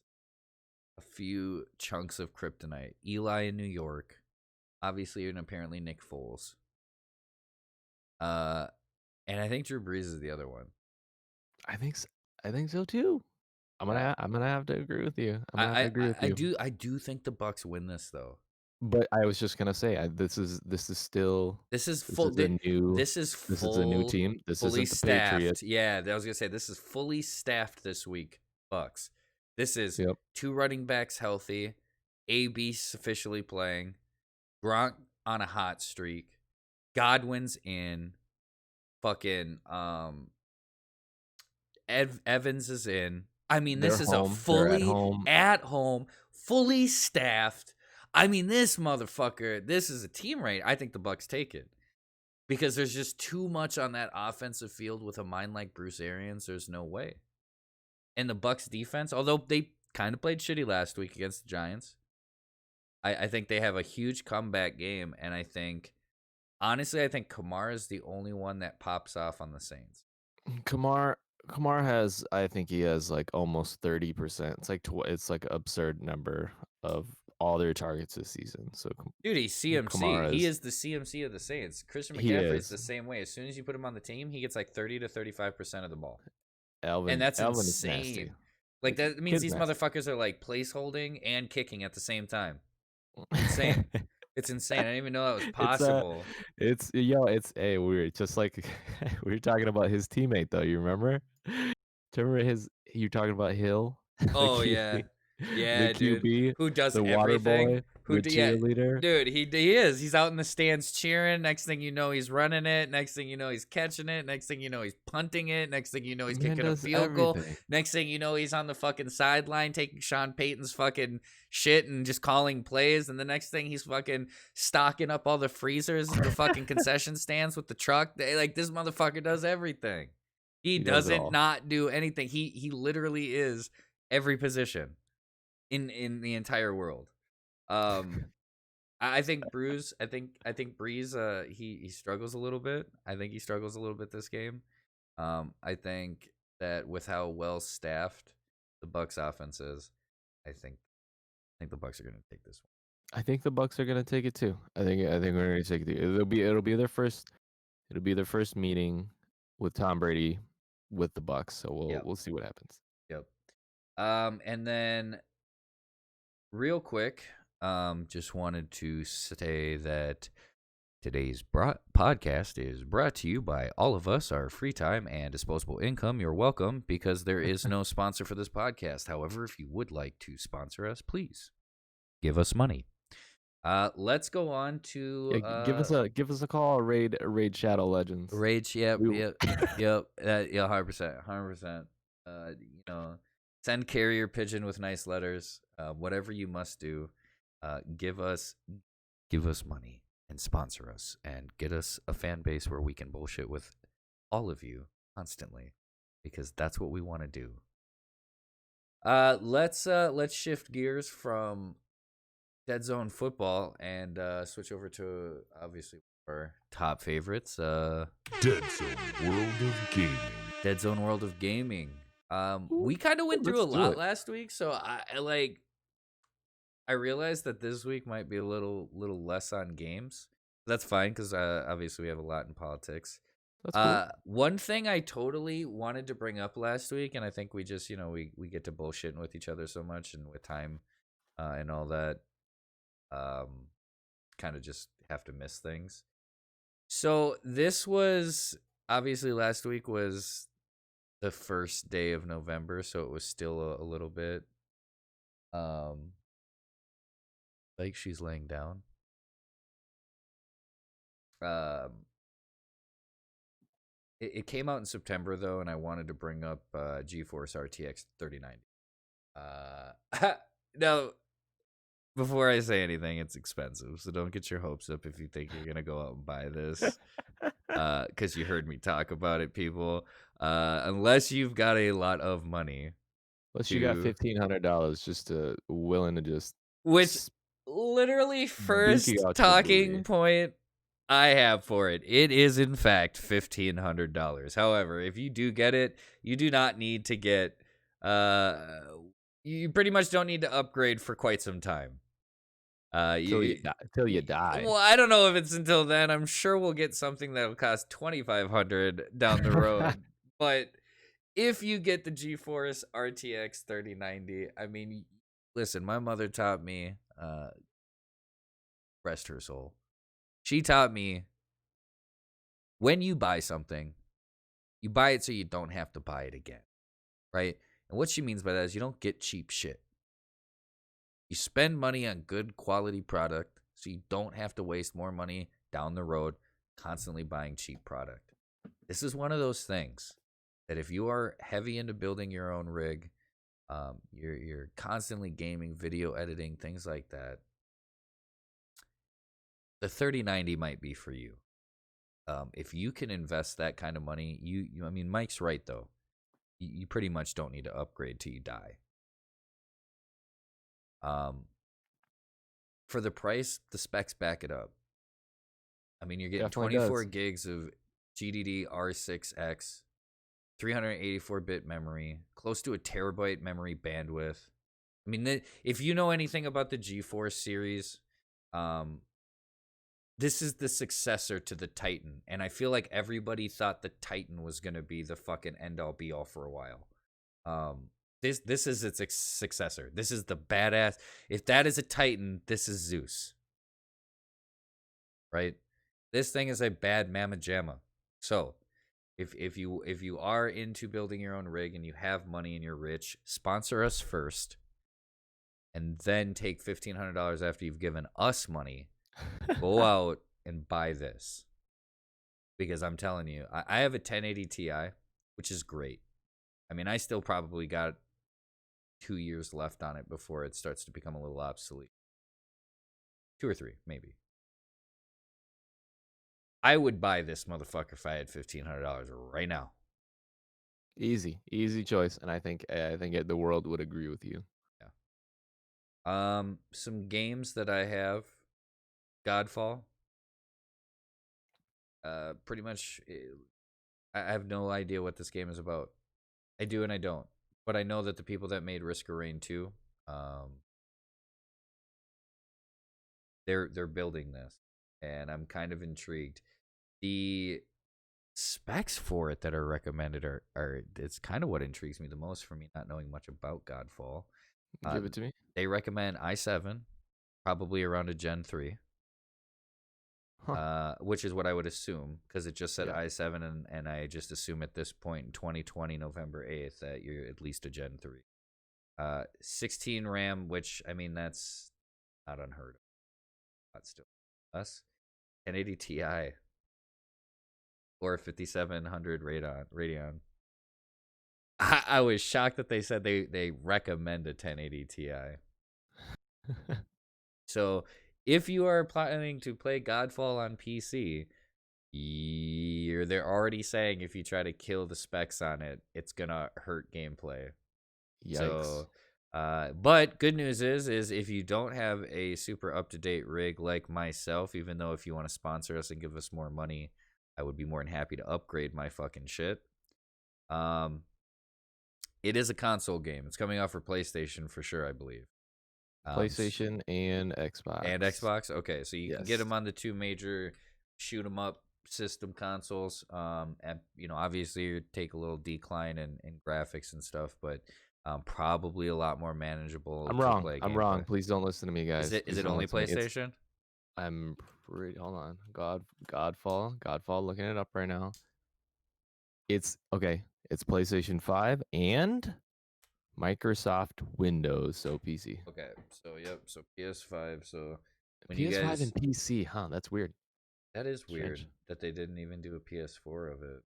a few chunks of kryptonite. Eli in New York, obviously, and apparently Nick Foles. And I think Drew Brees is the other one. I think so too. I'm gonna have to agree with you. I do think the Bucks win this though. But I was just gonna say this is a new team. This fully isn't the staffed. Patriots. Yeah, I was gonna say this is fully staffed this week. Bucks. This is 2 running backs healthy. AB's officially playing. Gronk on a hot streak. Godwin's in. Fucking Evans is in. I mean, this is a fully at home, fully staffed. I mean, this motherfucker. This is a team right. I think the Bucks take it because there's just too much on that offensive field with a mind like Bruce Arians. There's no way. And the Bucks defense, although they kind of played shitty last week against the Giants, I think they have a huge comeback game, and honestly, I think Kamara is the only one that pops off on the Saints. Kamara has, I think he has like almost 30%. It's like an absurd number of all their targets this season. So, dude, he's CMC. He is the CMC of the Saints. Christian McCaffrey's the same way. As soon as you put him on the team, he gets like 30 to 35% of the ball. And that's insane. Like that means these motherfuckers are like placeholding and kicking at the same time. Insane. It's insane. I didn't even know that was It's possible. it's weird. Just like we were talking about his teammate though. You remember? Do you remember you talking about Hill, the Oh yeah, QB, the yeah, dude. QB, Who does the water everything? boy, the Yeah, cheerleader. dude. He is. He's out in the stands cheering. Next thing you know, he's running it. Next thing you know, he's catching it. Next thing you know, he's punting it. Next thing you know, he's Man kicking a does field goal. everything. Next thing you know, he's on the fucking sideline taking Sean Payton's fucking shit and just calling plays. And the next thing, he's fucking stocking up all the freezers at the fucking concession stands with the truck. Like this motherfucker does everything. He He does it doesn't all. not do anything. He literally is every position in the entire world. I think Bruce. I think Breeze. He struggles a little bit. I think he struggles a little bit this game. I think that with how well staffed the Bucks offense is, I think the Bucks are going to take this one. I think the Bucks are gonna take it too. I think we're gonna take it. It'll be their first. It'll be their first meeting with Tom Brady with the Bucks. So Yep. we'll see what happens. Yep. And then real quick, just wanted to say that today's podcast is brought to you by all of us, our free time and disposable income. You're welcome, because there is no sponsor for this podcast. However, if you would like to sponsor us, please give us money. Let's go on to Yeah, give us a call. Raid Shadow Legends. Rage. Yep, We- yep, yep. Yeah, 100%, 100%. Send carrier pigeon with nice letters. Whatever you must do, give us money and sponsor us and get us a fan base where we can bullshit with all of you constantly, because that's what we want to do. Let's shift gears from Dead Zone football and switch over to obviously our top favorites. Dead Zone World of Gaming. Dead Zone World of Gaming. We kind of went through a let's do lot it. last week, so I realized that this week might be a little less on games. That's fine, because obviously we have a lot in politics. That's cool. One thing I totally wanted to bring up last week, and I think we just we get to bullshitting with each other so much, and with time and all that, kind of just have to miss things. So this was obviously last week was the first day of November, so it was still a little bit like she's laying down. It came out in September though, and I wanted to bring up GeForce RTX 3090. Now, before I say anything, it's expensive, so don't get your hopes up if you think you're gonna go out and buy this. Because you heard me talk about it, people. Unless you've got a lot of money, Unless you got $1,500 just willing to just which literally first out your talking booty. point I have for it, it is in fact $1,500. However, if you do get it, you do not need to get. You pretty much don't need to upgrade for quite some time. Till you die. Well, I don't know if it's until then. I'm sure we'll get something that'll cost $2,500 down the road. But if you get the GeForce RTX 3090, I mean, listen, my mother taught me, rest her soul. She taught me, when you buy something, you buy it so you don't have to buy it again, right? And what she means by that is you don't get cheap shit. You spend money on good quality product so you don't have to waste more money down the road constantly buying cheap product. This is one of those things that if you are heavy into building your own rig, you're constantly gaming, video editing, things like that, the 3090 might be for you. If you can invest that kind of money, I mean, Mike's right though. You pretty much don't need to upgrade till you die. For the price, the specs back it up. I mean, you're getting Definitely 24 does. gigs of GDD R6X, 384-bit memory, close to a terabyte memory bandwidth. I mean, if you know anything about the GeForce series, this is the successor to the Titan, and I feel like everybody thought the Titan was going to be the fucking end-all be-all for a while. This is its successor. This is the badass. If that is a Titan, this is Zeus. Right? This thing is a bad mamma jamma. So, if you are into building your own rig and you have money and you're rich, sponsor us first, and then take $1,500 after you've given us money. Go out and buy this, because I'm telling you, I have a 1080 Ti, which is great. I mean, I still probably got 2 years left on it before it starts to become a little obsolete. 2 or 3, maybe. I would buy this motherfucker if I had $1,500 right now. Easy choice, and I think the world would agree with you. Yeah. Some games that I have: Godfall. Pretty much, I have no idea what this game is about. I do and I don't, but I know that the people that made Risk of Rain 2, they're building this, and I'm kind of intrigued. The specs for it that are recommended are it's kind of what intrigues me the most, for me not knowing much about Godfall. Give it to me. They recommend i7, probably around a Gen 3. Which is what I would assume, because it just said i7, and I just assume at this point in 2020, November 8th, that you're at least a Gen 3. 16 RAM, which, I mean, that's not unheard of. That's still less. 1080 Ti or 5700 Radeon. I was shocked that they said they recommend a 1080 Ti. So if you are planning to play Godfall on PC, they're already saying if you try to kill the specs on it, it's gonna hurt gameplay. Yikes. So, but good news is if you don't have a super up-to-date rig like myself, even though if you want to sponsor us and give us more money, I would be more than happy to upgrade my fucking shit. It is a console game. It's coming out for PlayStation for sure, I believe. PlayStation and Xbox. And Xbox? Okay, so you can get Yes. them on the two major shoot 'em up system consoles. And obviously you take a little decline in graphics and stuff, but probably a lot more manageable. I'm to wrong. play I'm gameplay. wrong. Please don't listen to me, guys. Is it only PlayStation? I'm pretty. Hold on. Godfall. Looking it up right now. It's okay. It's PlayStation 5 and Microsoft Windows, so PC. Okay, so yep, so PS5. So when PS5 you guys, and PC, huh? That's weird. that is weird Strange. that they didn't even do a PS4 of it.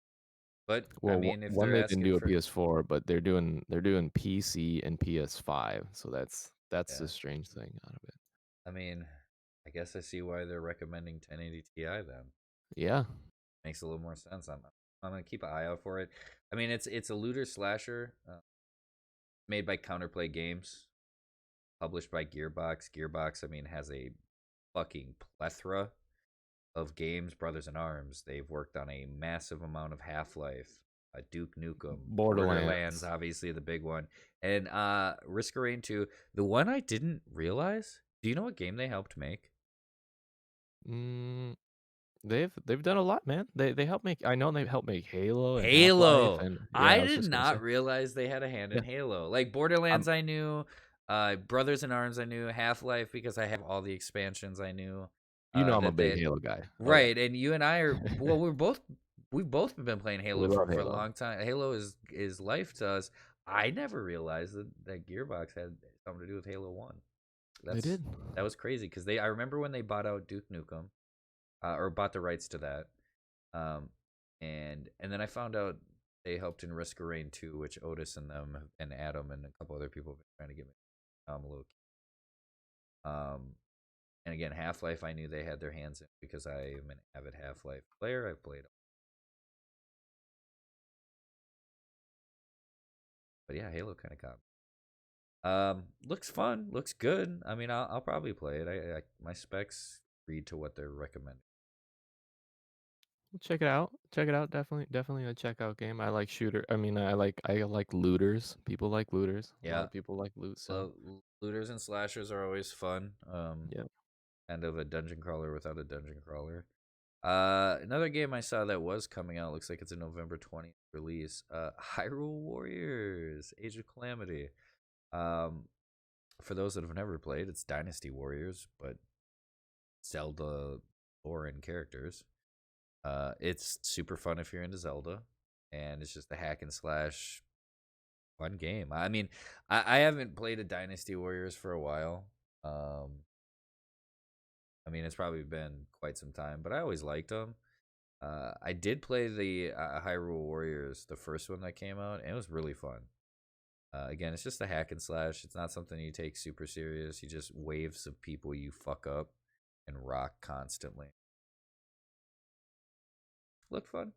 But Well, I mean, if one they're they didn't do asking a for, PS4, but they're doing PC and PS5, so that's Yeah. the strange thing out of it. I mean, I guess I see why they're recommending 1080 Ti then. Yeah. Makes a little more sense. I'm gonna keep an eye out for it. I mean, it's a looter slasher, made by Counterplay Games, published by Gearbox. Gearbox, I mean, has a fucking plethora of games. Brothers in Arms. They've worked on a massive amount of Half-Life, Duke Nukem, Borderlands. obviously the big one, and Risk of Rain 2. The one I didn't realize. Do you know what game they helped make? They've done a lot, man. They help make. I know they helped make Halo and Halo. Half-Life, and I I was did just gonna not say, realize they had a hand in yeah. Halo. Like Borderlands, I knew. Brothers in Arms, I knew. Half-Life, because I have all the expansions. I knew. I'm a That big Halo guy. Right, and you and I are. Well, we've both been playing Halo We for, love a Halo. long time. Halo is life to us. I never realized that Gearbox had something to do with Halo 1. They did. That was crazy, because I remember when they bought out Duke Nukem, or bought the rights to that. And then I found out they helped in Risk of Rain 2, which Otis and them and Adam and a couple other people have been trying to get me a little. And again, Half-Life, I knew they had their hands in, because I am an avid Half-Life player. I've played. But yeah, Halo kind of got me. Looks fun, looks good. I mean, I'll probably play it. I my specs read to what they're recommending. Check it out. Definitely a checkout game. I like shooter. I mean, I like looters. People like looters. A lot Yeah. of people like loot. So Looters and slashers are always fun. yeah. Kind of a dungeon crawler without a dungeon crawler. Another game I saw that was coming out, looks like it's a November 20th release. Hyrule Warriors: Age of Calamity. Um, for those that have never played, it's Dynasty Warriors, but Zelda lore and characters. It's super fun if you're into Zelda, and it's just a hack and slash fun game. I mean, I haven't played a Dynasty Warriors for a while. I mean, it's probably been quite some time, but I always liked them. I did play the Hyrule Warriors, the first one that came out, and it was really fun. Again, it's just a hack and slash. It's not something you take super serious. You just waves of people you fuck up and rock constantly. Look fun.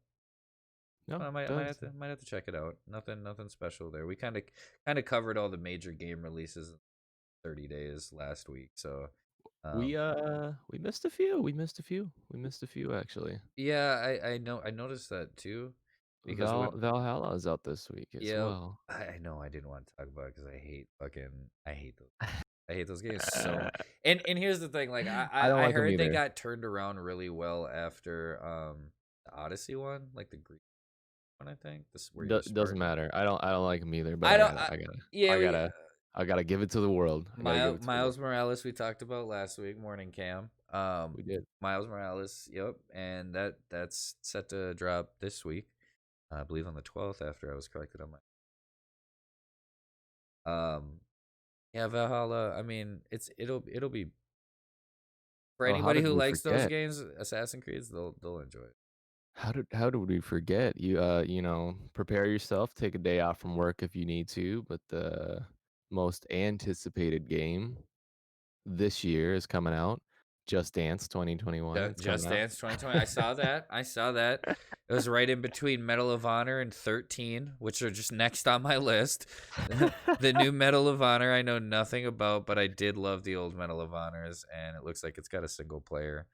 No, I might have to check it out. Nothing special there. We kind of covered all the major game releases in 30 days last week. So we missed a few. We missed a few actually. yeah, I know. I noticed that too. Because Valhalla is out this week as well. I know I didn't want to talk about it because I hate those. I hate those games so. And here's the thing, like I don't I like 'em heard they either. got turned around really well after the Odyssey one, like the Greek one, I think. This where you Doesn't matter. I don't like them either. But I don't. I gotta give it to the world. Miles Morales we talked about last week, morning cam. We did. Miles Morales, yep, and that's set to drop this week. I believe on the 12th after I was corrected on my yeah, Valhalla. I mean, it'll be for Oh, how anybody did who we likes those forget? games, Assassin's Creeds, they'll enjoy it. How did we forget? You know, prepare yourself, take a day off from work if you need to, but the most anticipated game this year is coming out. Just Dance 2021. It's Just coming out. Dance 2020. I saw that. I saw that. It was right in between Medal of Honor and 13, which are just next on my list. The new Medal of Honor I know nothing about, but I did love the old Medal of Honors, and it looks like it's got a single player,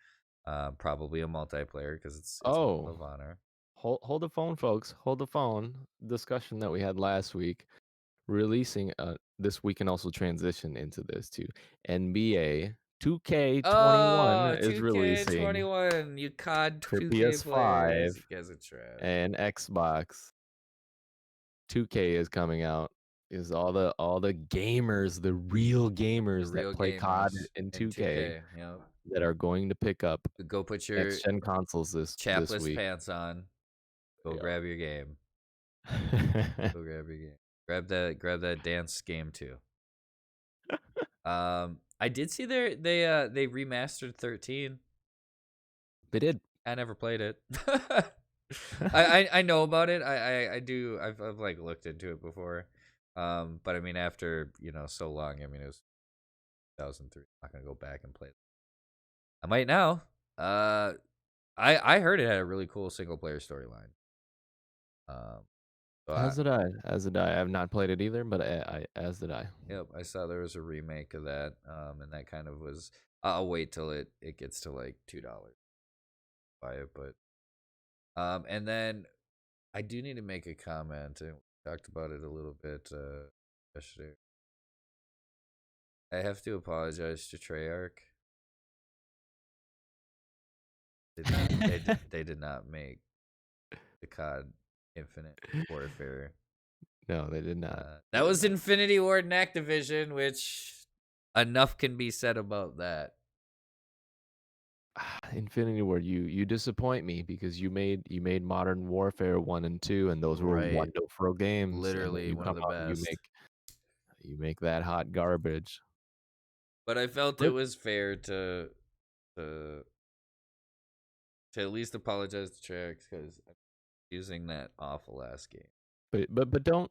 probably a multiplayer because it's Medal of Oh, Honor. hold the phone, folks. Hold the phone. Discussion that we had last week. Releasing this we can also transition into this too. NBA 2K21 Oh, is releasing 2K21, you COD for 2K PS5 players. You guys are trash. and Xbox. 2K is coming out. Is all the gamers, the real The gamers that real play COD gamers and in 2K 2K. You know, that are going to pick up go put your next gen consoles this chapless week. pants on. Go grab your game. Yeah. Go grab your game. Grab that dance game too. I did see they remastered 13. They did. I never played it. I know about it. I do. I've like looked into it before. But I mean, after so long. I mean, it was 2003. I'm not gonna go back and play it. I might now. I heard it had a really cool single player storyline. So As did I. As did I. I have not played it either, but as did I. yep, I saw there was a remake of that. And that kind of was. I'll wait till it gets to like $2. Buy it, but and then I do need to make a comment, and we talked about it a little bit yesterday. I have to apologize to Treyarch. They did not make the COD Infinite Warfare. No, they did not. That was Infinity Ward and Activision, which enough can be said about that. Infinity Ward, you disappoint me because you made Modern Warfare 1 and 2, and those were Right. wonderful games. And then Literally you one of come the out and best. you make that hot garbage. But I felt it was fair to at least apologize to Treyarch because I'm using that awful ass game. But don't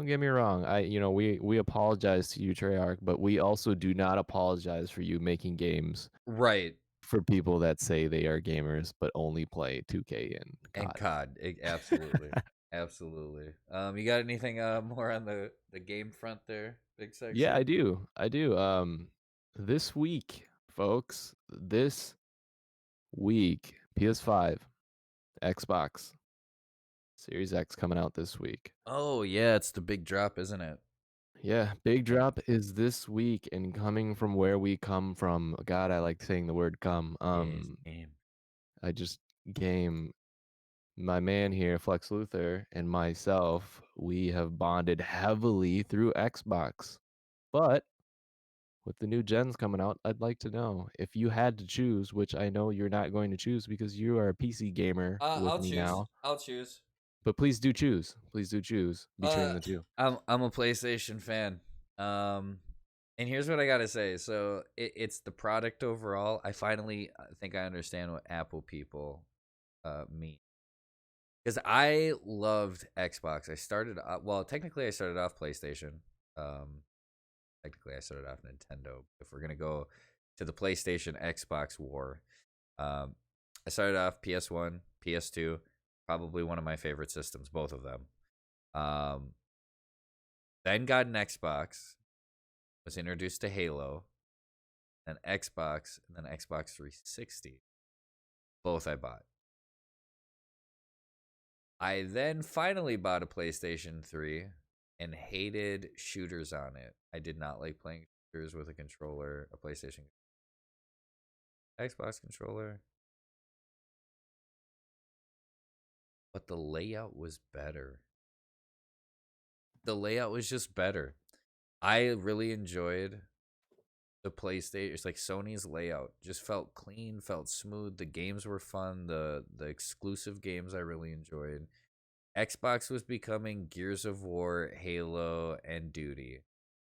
get me wrong. We apologize to you, Treyarch, but we also do not apologize for you making games Right. for people that say they are gamers but only play 2K and COD. Absolutely. Absolutely. You got anything more on the game front there, Big Sexy? Yeah, I do. This week, folks, PS5, Xbox Series X coming out this week. Oh yeah, it's the big drop, isn't it? Yeah, big drop is this week, and coming from where we come from. God, I like saying the word come. I just game my man here, Flex Luthor, and myself. We have bonded heavily through Xbox, but with the new gens coming out, I'd like to know if you had to choose, which I know you're not going to choose because you are a PC gamer with I'll me choose. now. I'll choose. But please do choose. Please do choose between the two. I'm a PlayStation fan. And here's what I gotta say. So it's the product overall. I finally think I understand what Apple people mean. Because I loved Xbox. Technically I started off PlayStation. Technically I started off Nintendo. If we're gonna go to the PlayStation Xbox war, I started off PS1, PS2, probably one of my favorite systems, both of them. Then got an Xbox, was introduced to Halo, then Xbox, and then Xbox 360. Both I bought. I then finally bought a PlayStation 3 and hated shooters on it. I did not like playing shooters with a controller, a PlayStation Xbox controller. But the layout was better. The layout was just better. I really enjoyed the PlayStation. It's like Sony's layout just felt clean, felt smooth. The games were fun. The exclusive games I really enjoyed. Xbox was becoming Gears of War, Halo, and Duty.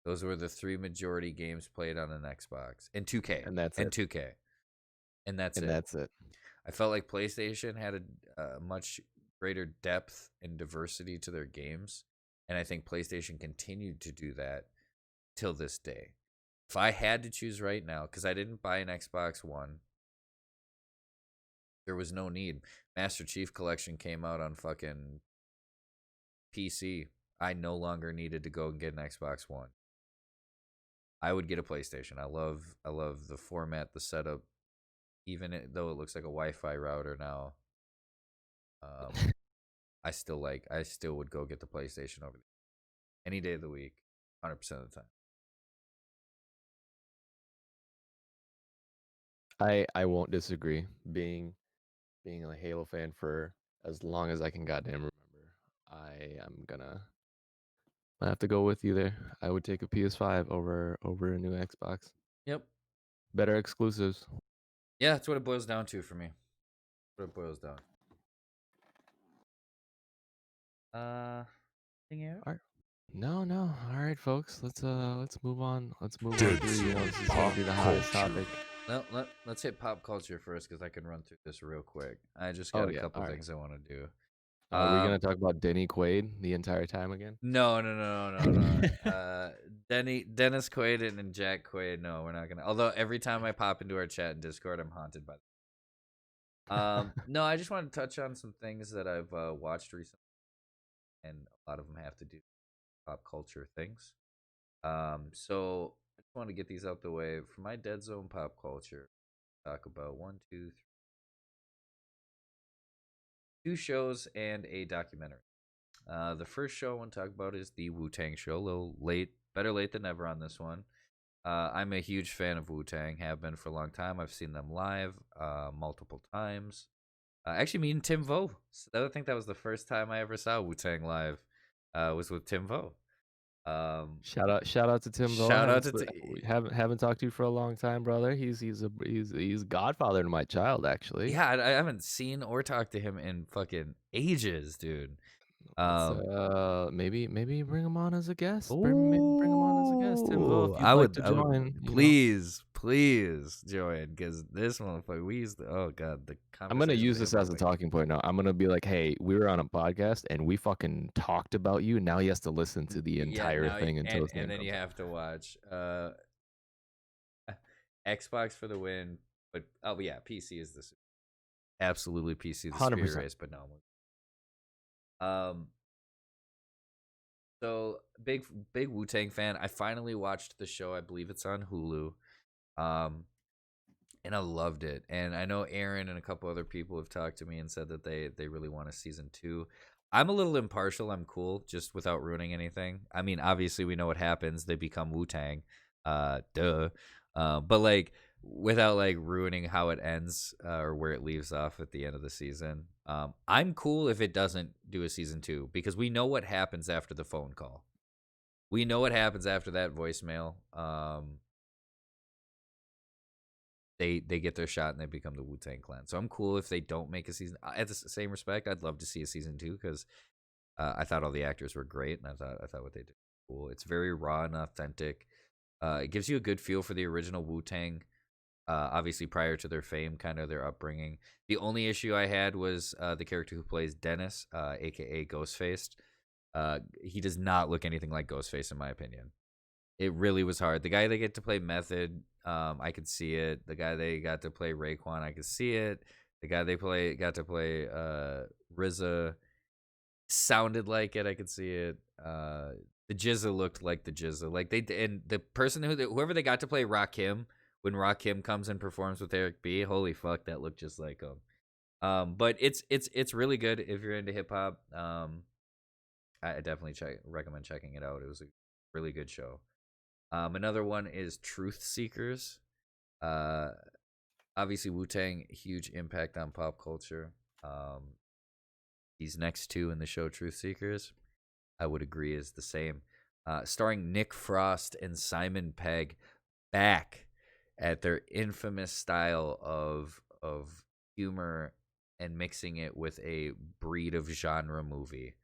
Those were the three majority games played on an Xbox. And 2K. And that's and it. 2K. And that's And it. that's it. I felt like PlayStation had a much greater depth and diversity to their games. And I think PlayStation continued to do that till this day. If I had to choose right now, because I didn't buy an Xbox One, there was no need. Master Chief Collection came out on fucking PC. I no longer needed to go and get an Xbox One. I would get a PlayStation. I love the format, the setup, even though it looks like a Wi-Fi router now. I still would go get the PlayStation over any day of the week, 100% of the time. I won't disagree. Being a Halo fan for as long as I can goddamn remember, I am gonna have to go with you there. I would take a PS5 over a new Xbox. Yep. Better exclusives. Yeah, that's what it boils down to for me. What it boils down. Anything else? All right. No. All right, folks. Let's move on. Let's move Dead on through. Zone This is Pop gonna be the hottest Culture. topic. Let's hit pop culture first because I can run through this real quick. I just got a couple all right. things I want to do. Are we gonna talk about Denny Quaid the entire time again? No. Dennis Quaid and Jack Quaid. No, we're not gonna. Although every time I pop into our chat in Discord, I'm haunted by them. No, I just want to touch on some things that I've watched recently, and a lot of them have to do with pop culture things. So I just want to get these out the way. For my Dead Zone pop culture, talk about 2 shows and a documentary. The first show I want to talk about is the Wu-Tang show. A little late, better late than never on this one. I'm a huge fan of Wu-Tang, have been for a long time. I've seen them live multiple times. Actually, me and Tim Vo. So I think that was the first time I ever saw Wu-Tang live. Was with Tim Vo. Shout out to Tim Vo. Shout out to We haven't talked to you for a long time, brother. He's godfather to my child, actually. Yeah, I haven't seen or talked to him in fucking ages, dude. Maybe bring him on as a guest. Maybe bring him on as a guest, Tim Vo. If you'd I like would to join, please join, because this motherfucker, we used to, oh god, the I'm gonna use conversations this we as had a were talking point now. I'm gonna be like, hey, we were on a podcast and we fucking talked about you. Now he has to listen to the entire thing until his name and then comes you up. have to watch Xbox for the win, but oh yeah, PC is the absolutely PC the superior 100%. race, but no. So big Wu-Tang fan. I finally watched the show. I believe it's on Hulu. And I loved it. And I know Aaron and a couple other people have talked to me and said that they really want a season 2. I'm a little impartial. I'm cool, just without ruining anything. I mean, obviously we know what happens. They become Wu-Tang. Duh. But like, without like ruining how it ends or where it leaves off at the end of the season. I'm cool if it doesn't do a season 2 because we know what happens after the phone call. We know what happens after that voicemail. They get their shot and they become the Wu-Tang Clan. So I'm cool if they don't make a season. At the same respect, I'd love to see a season 2 because I thought all the actors were great, and I thought what they did was cool. It's very raw and authentic. It gives you a good feel for the original Wu-Tang. Obviously, prior to their fame, kind of their upbringing. The only issue I had was the character who plays Dennis, aka Ghostface. He does not look anything like Ghostface, in my opinion. It really was hard. The guy they get to play Method, I could see it. The guy they got to play Raekwon, I could see it. The guy they got to play RZA sounded like it. I could see it. The Jizza looked like the Jizza. Like and the person whoever they got to play Rakim, when Rakim comes and performs with Eric B, holy fuck, that looked just like him. But it's really good if you're into hip hop. I definitely recommend checking it out. It was a really good show. Another one is Truth Seekers. Obviously Wu-Tang, huge impact on pop culture. These next two in the show, Truth Seekers, I would agree is the same. Starring Nick Frost and Simon Pegg, back at their infamous style of humor and mixing it with a breed of genre movie.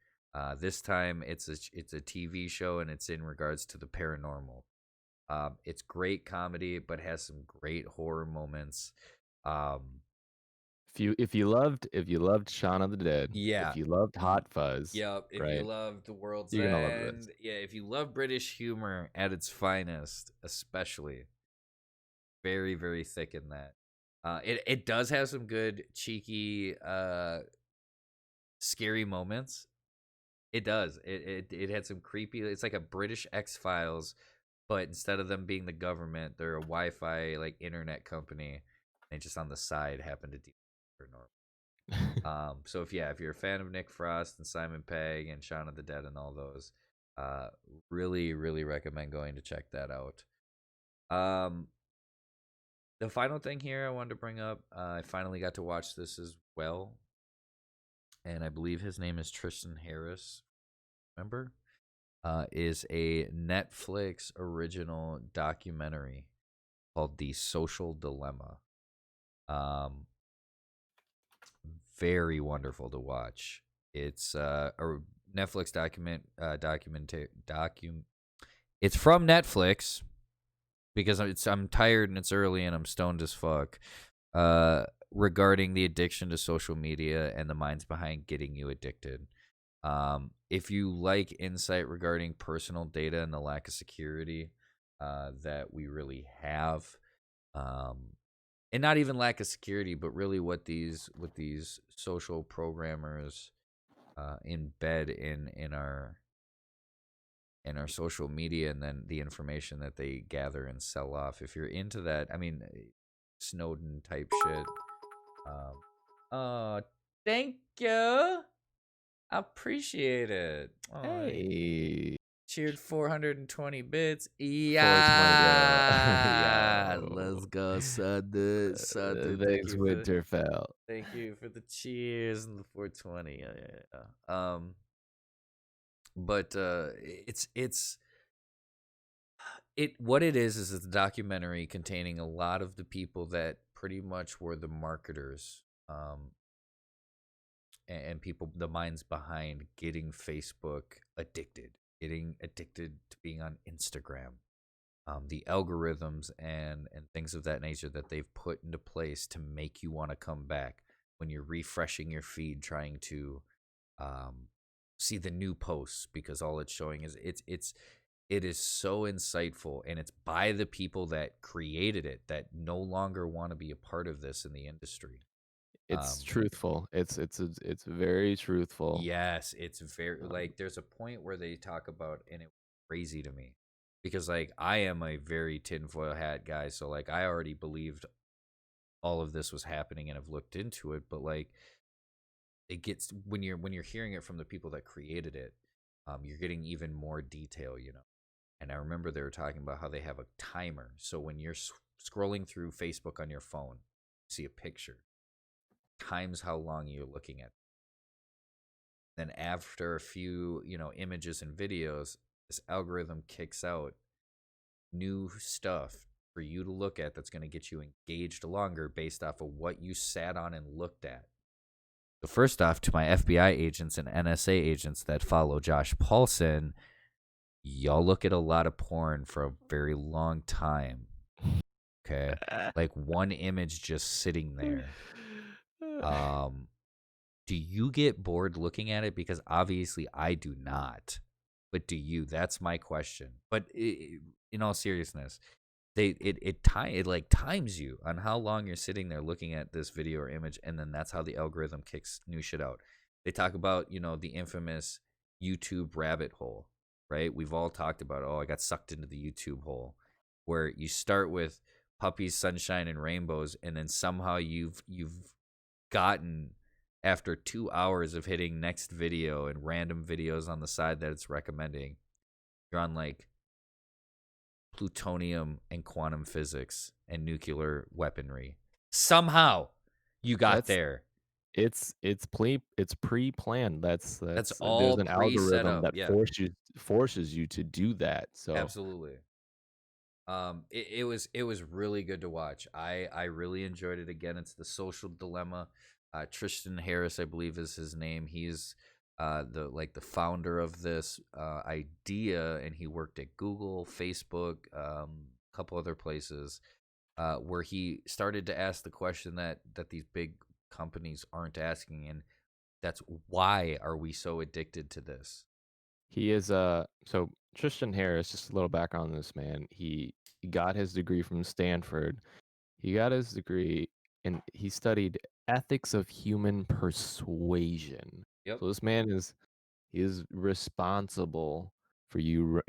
This time it's a TV show and it's in regards to the paranormal. It's great comedy, but has some great horror moments. If you loved Shaun of the Dead, Yeah. if you loved Hot Fuzz, Yep. If you right, love The World's you're gonna love this. End, yeah. If you love British humor at its finest, especially, very very thick in that. It does have some good cheeky, scary moments. It does. It had some creepy. It's like a British X-Files, but instead of them being the government, they're a Wi-Fi like internet company. They just on the side happen to deal with paranormal. So if you're a fan of Nick Frost and Simon Pegg and Shaun of the Dead and all those, really really recommend going to check that out. The final thing here I wanted to bring up, I finally got to watch this as well, and I believe his name is Tristan Harris. Remember? Is a Netflix original documentary called The Social Dilemma. Very wonderful to watch. It's a Netflix It's from Netflix because I'm tired and it's early and I'm stoned as fuck. Regarding the addiction to social media and the minds behind getting you addicted. If you like insight regarding personal data and the lack of security that we really have, and not even lack of security, but really what these social programmers embed in our social media, and then the information that they gather and sell off. If you're into that, I mean, Snowden type shit. Oh, thank you. I appreciate it. Oh, Hey, cheered 420 bits. 420, Yeah. yo. Let's go, Sutter. Sutter. Thanks, Winterfell. Thank you for the cheers and the 420. Yeah. But what it is it's a documentary containing a lot of the people that pretty much were the marketers, and people, the minds behind getting Facebook addicted, getting addicted to being on Instagram, the algorithms and things of that nature that they've put into place to make you want to come back when you're refreshing your feed, trying to see the new posts, because all it's showing is it is so insightful, and it's by the people that created it that no longer want to be a part of this in the industry. It's truthful. It's very truthful. Yes, it's very like there's a point where they talk about, and it's crazy to me because like I am a very tinfoil hat guy, so like I already believed all of this was happening and have looked into it, but like it gets when you're hearing it from the people that created it, you're getting even more detail, you know. And I remember they were talking about how they have a timer, so when you're scrolling through Facebook on your phone, see a picture, times how long you're looking at. Then after a few, images and videos, this algorithm kicks out new stuff for you to look at that's going to get you engaged longer based off of what you sat on and looked at. So first off, to my FBI agents and NSA agents that follow Josh Paulson, y'all look at a lot of porn for a very long time. Okay? Like one image just sitting there. Do you get bored looking at it? Because obviously I do not. But do you? That's my question. But in all seriousness, it like times you on how long you're sitting there looking at this video or image, and then that's how the algorithm kicks new shit out. They talk about, the infamous YouTube rabbit hole, right? We've all talked about, I got sucked into the YouTube hole, where you start with puppies, sunshine, and rainbows, and then somehow you've gotten, after 2 hours of hitting next video and random videos on the side that it's recommending, you're on like plutonium and quantum physics and nuclear weaponry. Somehow you got there. It's pre-planned. That's all there's an pre-set algorithm up, that yeah. forces you to do that. So Absolutely. It was really good to watch. I really enjoyed it. Again, it's The Social Dilemma. Tristan Harris, I believe, is his name. He's the founder of this idea, and he worked at Google, Facebook, a couple other places, where he started to ask the question that these big companies aren't asking, and that's, why are we so addicted to this? he is so Tristan Harris, just a little background on this man. He got his degree from Stanford. He got his degree and he studied ethics of human persuasion. Yep. So this man is responsible for you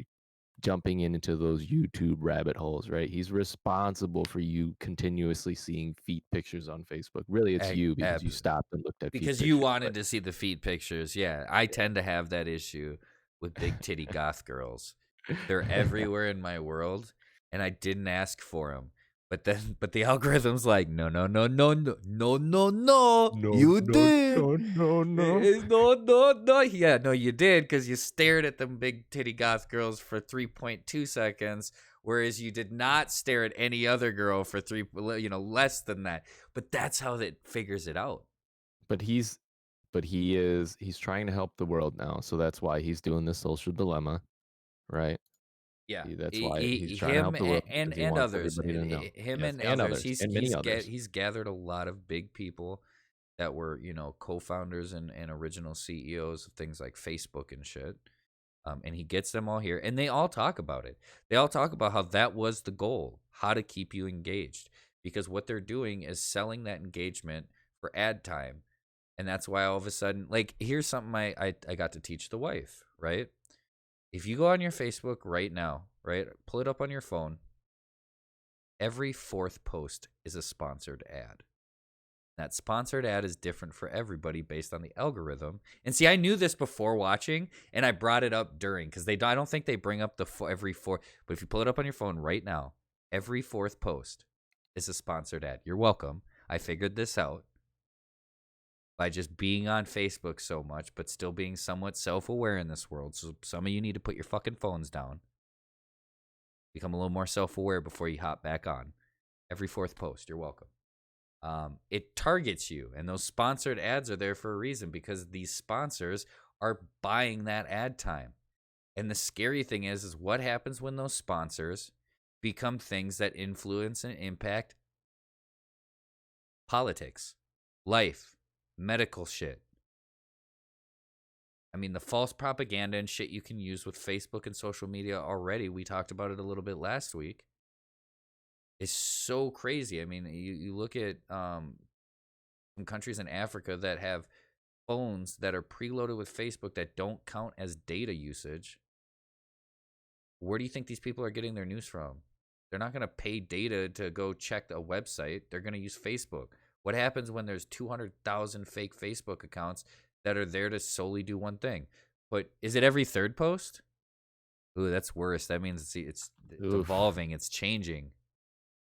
jumping into those YouTube rabbit holes, right? He's responsible for you continuously seeing feet pictures on Facebook. Really, it's you because you stopped and looked at feet because pictures. you wanted to see the feet pictures. Yeah, I tend to have that issue with big titty goth girls. They're everywhere in my world, and I didn't ask for them. But the algorithm's like, no, no, no, no, no, no, no, no, you did. No. No. Yeah, no, you did, because you stared at them big titty goth girls for 3.2 seconds, whereas you did not stare at any other girl for less than that. But that's how it figures it out. But he's trying to help the world now, so that's why he's doing this social dilemma, right? Yeah, That's why he's trying to help the world, because he and wants others. everybody to know. Him Yes, and others. others, and many others. He's gathered a lot of big people that were, co-founders and original CEOs of things like Facebook and shit. And he gets them all here, and they all talk about it. They all talk about how that was the goal, how to keep you engaged, because what they're doing is selling that engagement for ad time. And that's why all of a sudden, like, here's something I got to teach the wife, right? If you go on your Facebook right now, right, pull it up on your phone, every fourth post is a sponsored ad. That sponsored ad is different for everybody based on the algorithm. And see, I knew this before watching, and I brought it up during, because I don't think they bring up every four. But if you pull it up on your phone right now, every fourth post is a sponsored ad. You're welcome. I figured this out by just being on Facebook so much, but still being somewhat self-aware in this world. So some of you need to put your fucking phones down. Become a little more self-aware before you hop back on. Every fourth post, you're welcome. It targets you, and those sponsored ads are there for a reason, because these sponsors are buying that ad time. And the scary thing is what happens when those sponsors become things that influence and impact politics, life, medical shit. I mean, the false propaganda and shit you can use with Facebook and social media already, we talked about it a little bit last week, is so crazy. I mean, you look at some countries in Africa that have phones that are preloaded with Facebook that don't count as data usage. Where do you think these people are getting their news from? They're not going to pay data to go check a website. They're going to use Facebook. What happens when there's 200,000 fake Facebook accounts that are there to solely do one thing? But is it every third post? Ooh, that's worse. That means it's evolving. It's changing.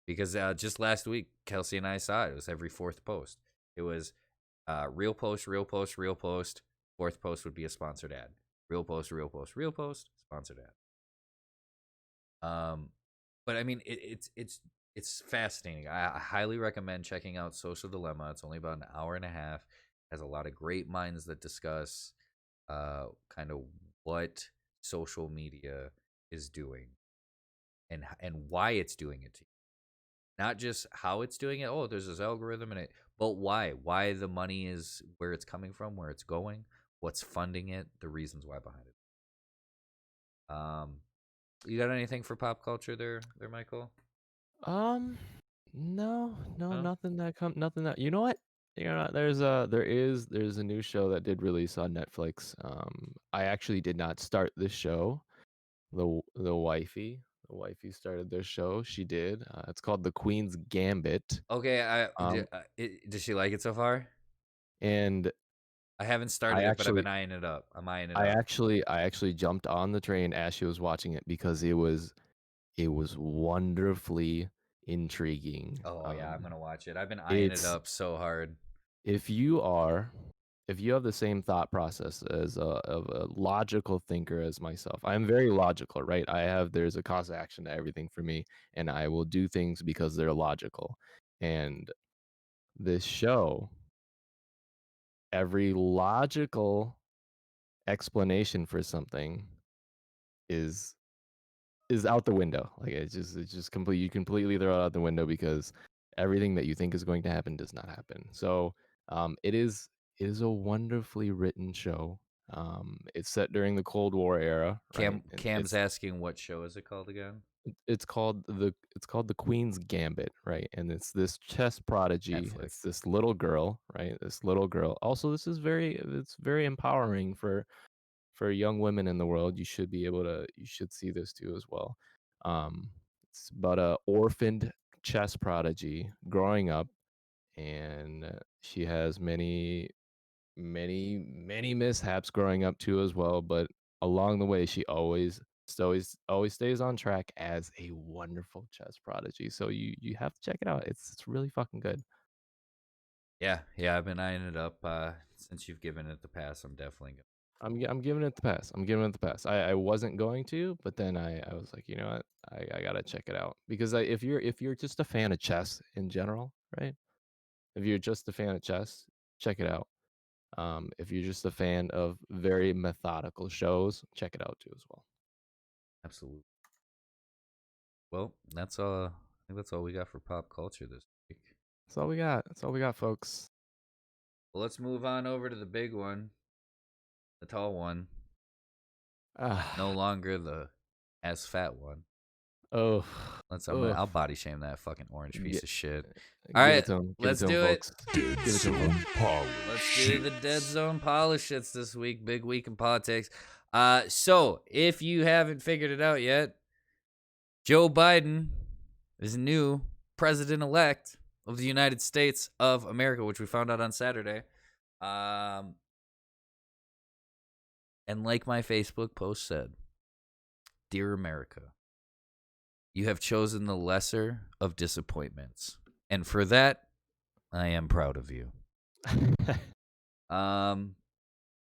Because just last week, Kelsey and I saw it. It was every fourth post. It was real post, real post, real post. Fourth post would be a sponsored ad. Real post, real post, real post, sponsored ad. But I mean, it's fascinating. I highly recommend checking out Social Dilemma. It's only about an hour and a half. It has a lot of great minds that discuss kind of what social media is doing and why it's doing it to you. Not just how it's doing it. Oh, there's this algorithm in it, but why? Why the money is where it's coming from, where it's going, what's funding it, the reasons why behind it. You got anything for pop culture there, Michael? No, No? nothing that you know what? There's a new show that did release on Netflix. I actually did not start this show. The wifey started this show. She did. It's called The Queen's Gambit. Okay, Um, does she like it so far? and I haven't I started it, but I've actually been eyeing it up. I'm eyeing it I up. actually I actually jumped on the train as she was watching it because it was wonderfully intriguing. Oh yeah, I'm gonna watch it. I've been eyeing it It's up so hard. if you are if you have the same thought process as of a logical thinker as myself, I'm very logical, right? There's a cause action to everything for me, and I will do things because they're logical. And this show, every logical explanation for something is out the window. Like it's just complete. You completely throw it out the window because everything that you think is going to happen does not happen. So it is a wonderfully written show. It's set during the Cold War era, right? And Cam's asking what show is it called again? it's called the Queen's Gambit, right? And it's this chess prodigy. It's Netflix. this little girl, right? This little girl. Also, it's very empowering for young women in the world. You should see this too as well. Um, it's about a orphaned chess prodigy growing up, and she has many mishaps growing up too as well. But along the way, she always stays on track as a wonderful chess prodigy. So you have to check it out. It's really fucking good. Yeah, I've been eyeing it up. Since you've given it the pass, I'm definitely gonna. I'm giving it the pass. I'm giving it the pass. I wasn't going to, but then I was like, you know what? I gotta check it out because if you're just a fan of chess in general, right? If you're just a fan of chess, check it out. If you're just a fan of very methodical shows, check it out too as well. Absolutely. Well, that's all. I think that's all we got for pop culture this week. That's all we got. That's all we got, folks. Well, let's move on over to the big one, the tall one. No Ah, longer the as fat one. oh, I'll body shame that fucking orange piece of shit. All give right, it to him. Give let's it to him, do it. folks. Dead Give it to him. Zone Polish. Let's do the dead zone politics this week. Big week in politics. So if you haven't figured it out yet, Joe Biden is new president-elect of the United States of America, which we found out on Saturday. And like my Facebook post said, Dear America, you have chosen the lesser of disappointments. And for that, I am proud of you.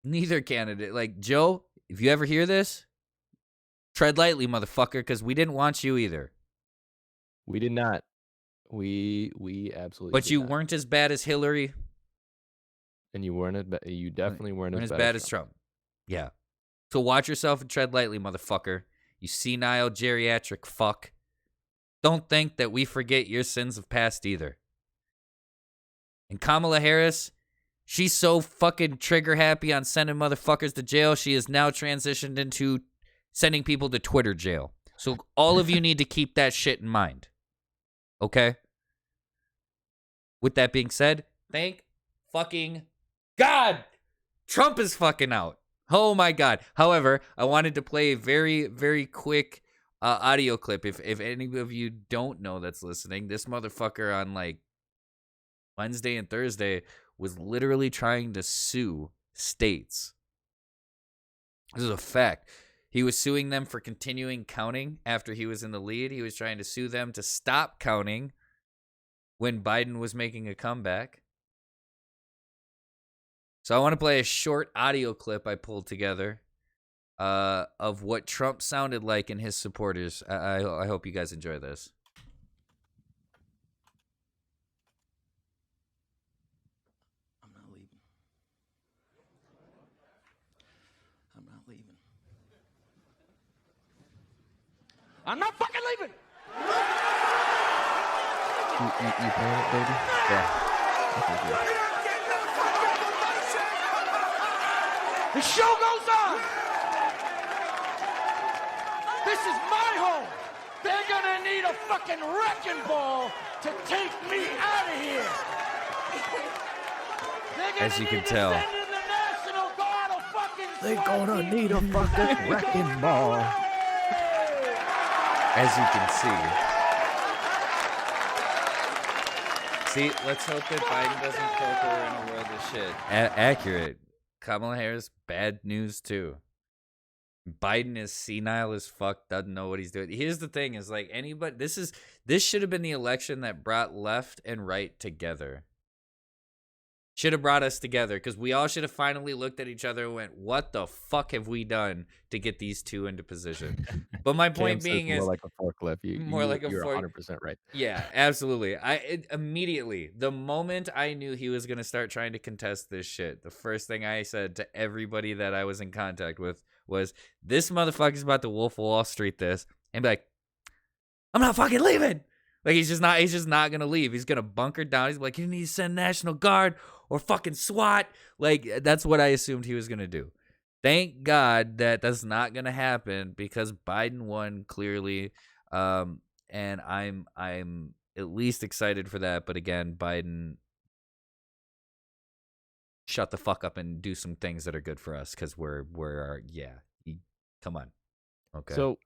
Neither candidate, like Joe, if you ever hear this, tread lightly, motherfucker, because we didn't want you either. We did not. We absolutely. But did you not. weren't as bad as Hillary. And you definitely weren't as bad as Trump. Yeah. So watch yourself and tread lightly, motherfucker. You senile geriatric fuck. Don't think that we forget your sins of past either. And Kamala Harris, she's so fucking trigger happy on sending motherfuckers to jail. She is now transitioned into sending people to Twitter jail. So all of you need to keep that shit in mind. Okay? With that being said, thank fucking God, Trump is fucking out. Oh my God. However, I wanted to play a very, very quick audio clip. If any of you don't know that's listening, this motherfucker on like Wednesday and Thursday was literally trying to sue states. This is a fact. He was suing them for continuing counting after he was in the lead. He was trying to sue them to stop counting when Biden was making a comeback. So I want to play a short audio clip I pulled together of what Trump sounded like and his supporters. I hope you guys enjoy this. I'm not leaving. I'm not leaving. I'm not fucking leaving! You playing it, baby? Yeah. Okay, good. The show goes on! This is my home! They're gonna need a fucking wrecking ball to take me out of here! As you can tell. They're gonna need a fucking wrecking ball. As you can see. See, let's hope that Biden doesn't poker in a world of shit. Accurate. Kamala Harris, bad news too. Biden is senile as fuck, doesn't know what he's doing. Here's the thing, is like anybody, this should have been the election that brought left and right together. Should have brought us together, because we all should have finally looked at each other and went, what the fuck have we done to get these two into position? But my point being is more like a forklift. You're 100% right. Yeah, absolutely. Immediately, the moment I knew he was going to start trying to contest this shit, the first thing I said to everybody that I was in contact with was, this motherfucker's about to Wolf of Wall Street this, and be like, I'm not fucking leaving. Like, he's just not going to leave. He's going to bunker down. He's like, you need to send National Guard or fucking SWAT. Like, that's what I assumed he was going to do. Thank God that that's not going to happen, because Biden won clearly. And I'm at least excited for that. But again, Biden, shut the fuck up and do some things that are good for us, because come on. Okay. So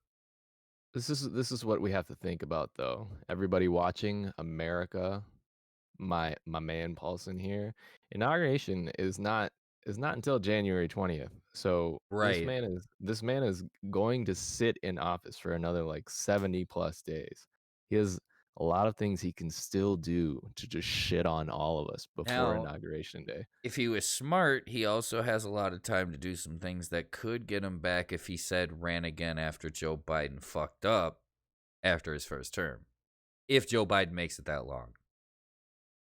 this is what we have to think about, though. Everybody watching, America, my man Paulson here. Inauguration is not until January 20th. So Right. this man is going to sit in office for another like 70 plus days. He has a lot of things he can still do to just shit on all of us before Now, Inauguration Day. if he was smart, he also has a lot of time to do some things that could get him back if he said ran again after Joe Biden fucked up after his first term. If Joe Biden makes it that long.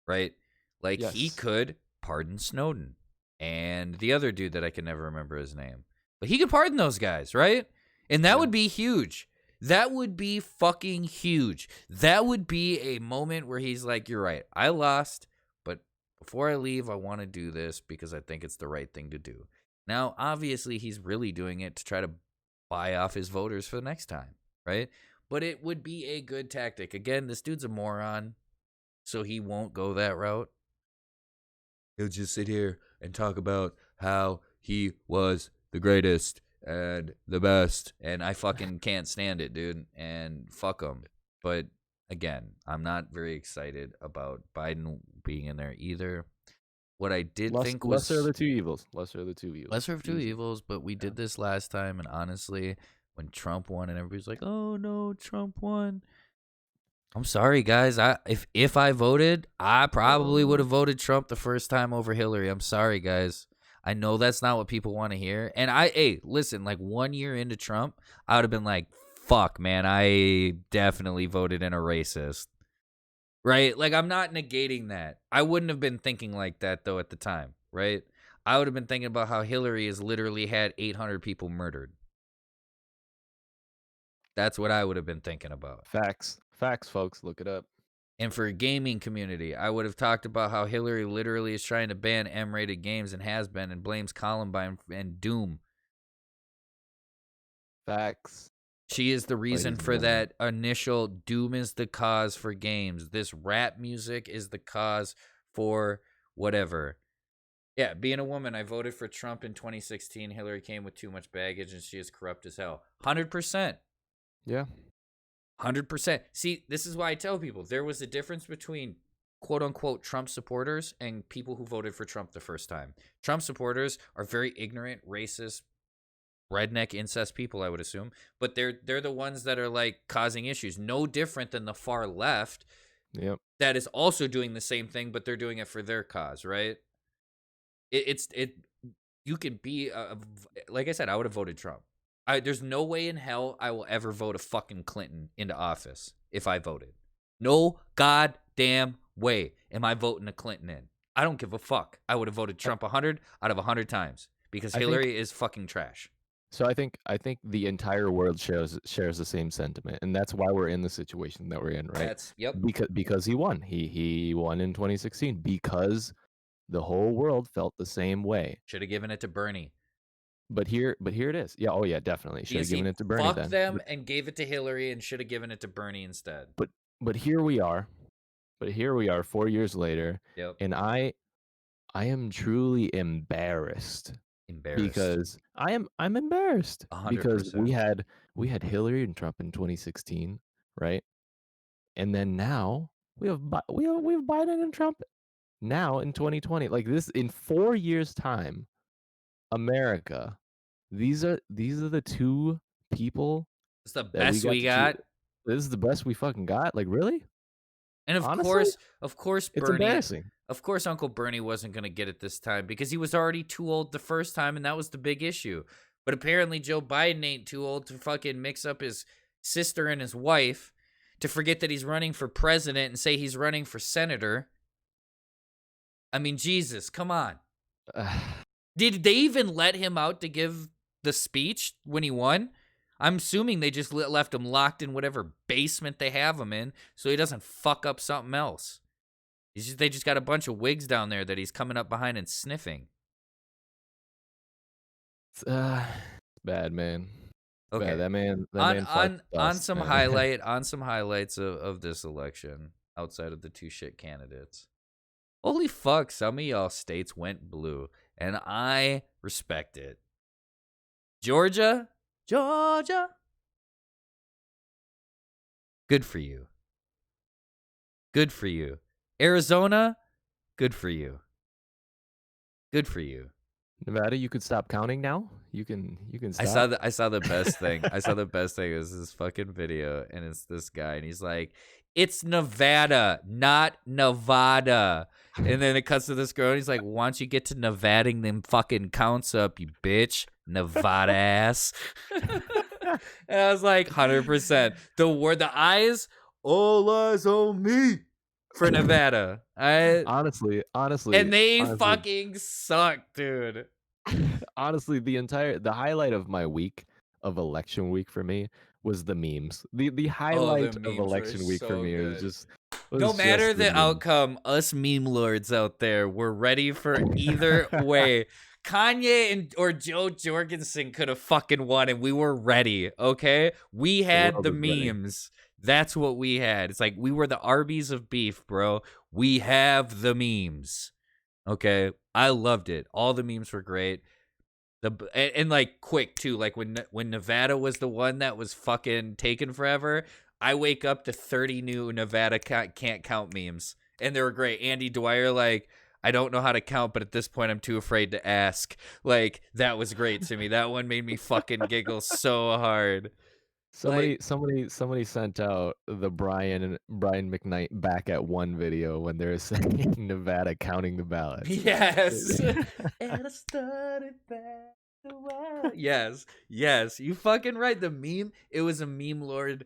Right? Like, he Yes. could pardon Snowden and the other dude that I can never remember his name. But he could pardon those guys, right? And that would be huge. That would be fucking huge. That would be a moment where he's like, you're right, I lost, but before I leave, I want to do this because I think it's the right thing to do. Now, obviously, he's really doing it to try to buy off his voters for the next time, right? But it would be a good tactic. Again, this dude's a moron, so he won't go that route. He'll just sit here and talk about how he was the greatest and the best, and I fucking can't stand it, dude, and fuck him. But again, I'm not very excited about Biden being in there either. What I did think was lesser of the two evils. Lesser of the two evils. lesser of two evils, but we did this last time, and honestly, when Trump won and everybody's like, oh no, Trump won. I'm sorry, guys. If I voted, I probably would have voted Trump the first time over Hillary. I'm sorry, guys. I know that's not what people want to hear. And listen, like 1 year into Trump, I would have been like, fuck, man, I definitely voted in a racist. Right? Like, I'm not negating that. I wouldn't have been thinking like that, though, at the time. Right? I would have been thinking about how Hillary has literally had 800 people murdered. That's what I would have been thinking about. Facts, folks. Look it up. And for a gaming community, I would have talked about how Hillary literally is trying to ban M-rated games and has been, and blames Columbine and Doom. Facts. She is the reason Ladies for and that initial Doom is the cause for games. This rap music is the cause for whatever. Yeah, being a woman, I voted for Trump in 2016. Hillary came with too much baggage and she is corrupt as hell. 100%. Yeah. 100%. See, this is why I tell people there was a difference between quote unquote Trump supporters and people who voted for Trump the first time. Trump supporters are very ignorant, racist, redneck incest people, I would assume. But they're the ones that are like causing issues. No different than the far left Yep. that is also doing the same thing, but they're doing it for their cause, right? It you can be like I said, I would have voted Trump. There's no way in hell I will ever vote a fucking Clinton into office if I voted. No goddamn way am I voting a Clinton in. I don't give a fuck. I would have voted Trump 100 out of 100 times because Hillary is fucking trash. So I think the entire world shares the same sentiment, and that's why we're in the situation that we're in, right? Because he won. He won in 2016 because the whole world felt the same way. Should have given it to Bernie. But here it is. Yeah, oh yeah, definitely. Should have given it to Bernie then. Fuck them and gave it to Hillary and should have given it to Bernie instead. But here we are. 4 years later. Yep. And I am truly embarrassed. Because I'm embarrassed 100%. because we had Hillary and Trump in 2016, right? And then now we have Biden and Trump now in 2020. Like this in 4 years time, America. These are the two people. It's the best we got. This is the best we fucking got. Like really? And Honestly, of course, it's Bernie. Embarrassing. Of course, Uncle Bernie wasn't going to get it this time because he was already too old the first time, and that was the big issue. But apparently, Joe Biden ain't too old to fucking mix up his sister and his wife to forget that he's running for president and say he's running for senator. I mean, Jesus, come on. Did they even let him out to give the speech when he won? I'm assuming they just left him locked in whatever basement they have him in so he doesn't fuck up something else. They just got a bunch of wigs down there that he's coming up behind and sniffing. It's bad, man. Okay, bad. That man on some highlights of this election outside of the two shit candidates. Holy fuck, some of y'all states went blue, and I respect it. Georgia. Good for you. Good for you. Arizona, good for you. Good for you. Nevada, you could stop counting now. You can stop. I saw the best thing. I saw the best thing. It was this fucking video, and it's this guy, and he's like, "It's Nevada, not Nevada." And then it cuts to this girl, and he's like, "Why don't you get to Nevading them fucking counts up, you bitch, Nevada ass." And I was like, 100%. The eyes, all eyes on me for Nevada. Honestly, and they fucking suck, dude. Honestly, the highlight of my week of election week for me was the memes. The highlight of election week for me was no matter the outcome, us meme lords out there, we're ready for either way. Kanye or Joe Jorgensen could have fucking won, and we were ready, okay? We had the memes. That's what we had. It's like we were the Arby's of beef, bro. We have the memes, okay? I loved it. All the memes were great. And like quick too. Like when Nevada was the one that was fucking taken forever, I wake up to 30 new Nevada can't count memes, and they were great. Andy Dwyer, like, I don't know how to count, but at this point I'm too afraid to ask. Like, that was great to me. That one made me fucking giggle so hard. Somebody sent out the Brian McKnight back at one video when they were saying Nevada counting the ballots. Yes. And I started back a while. Yes. You fucking right. The meme. It was a meme lord.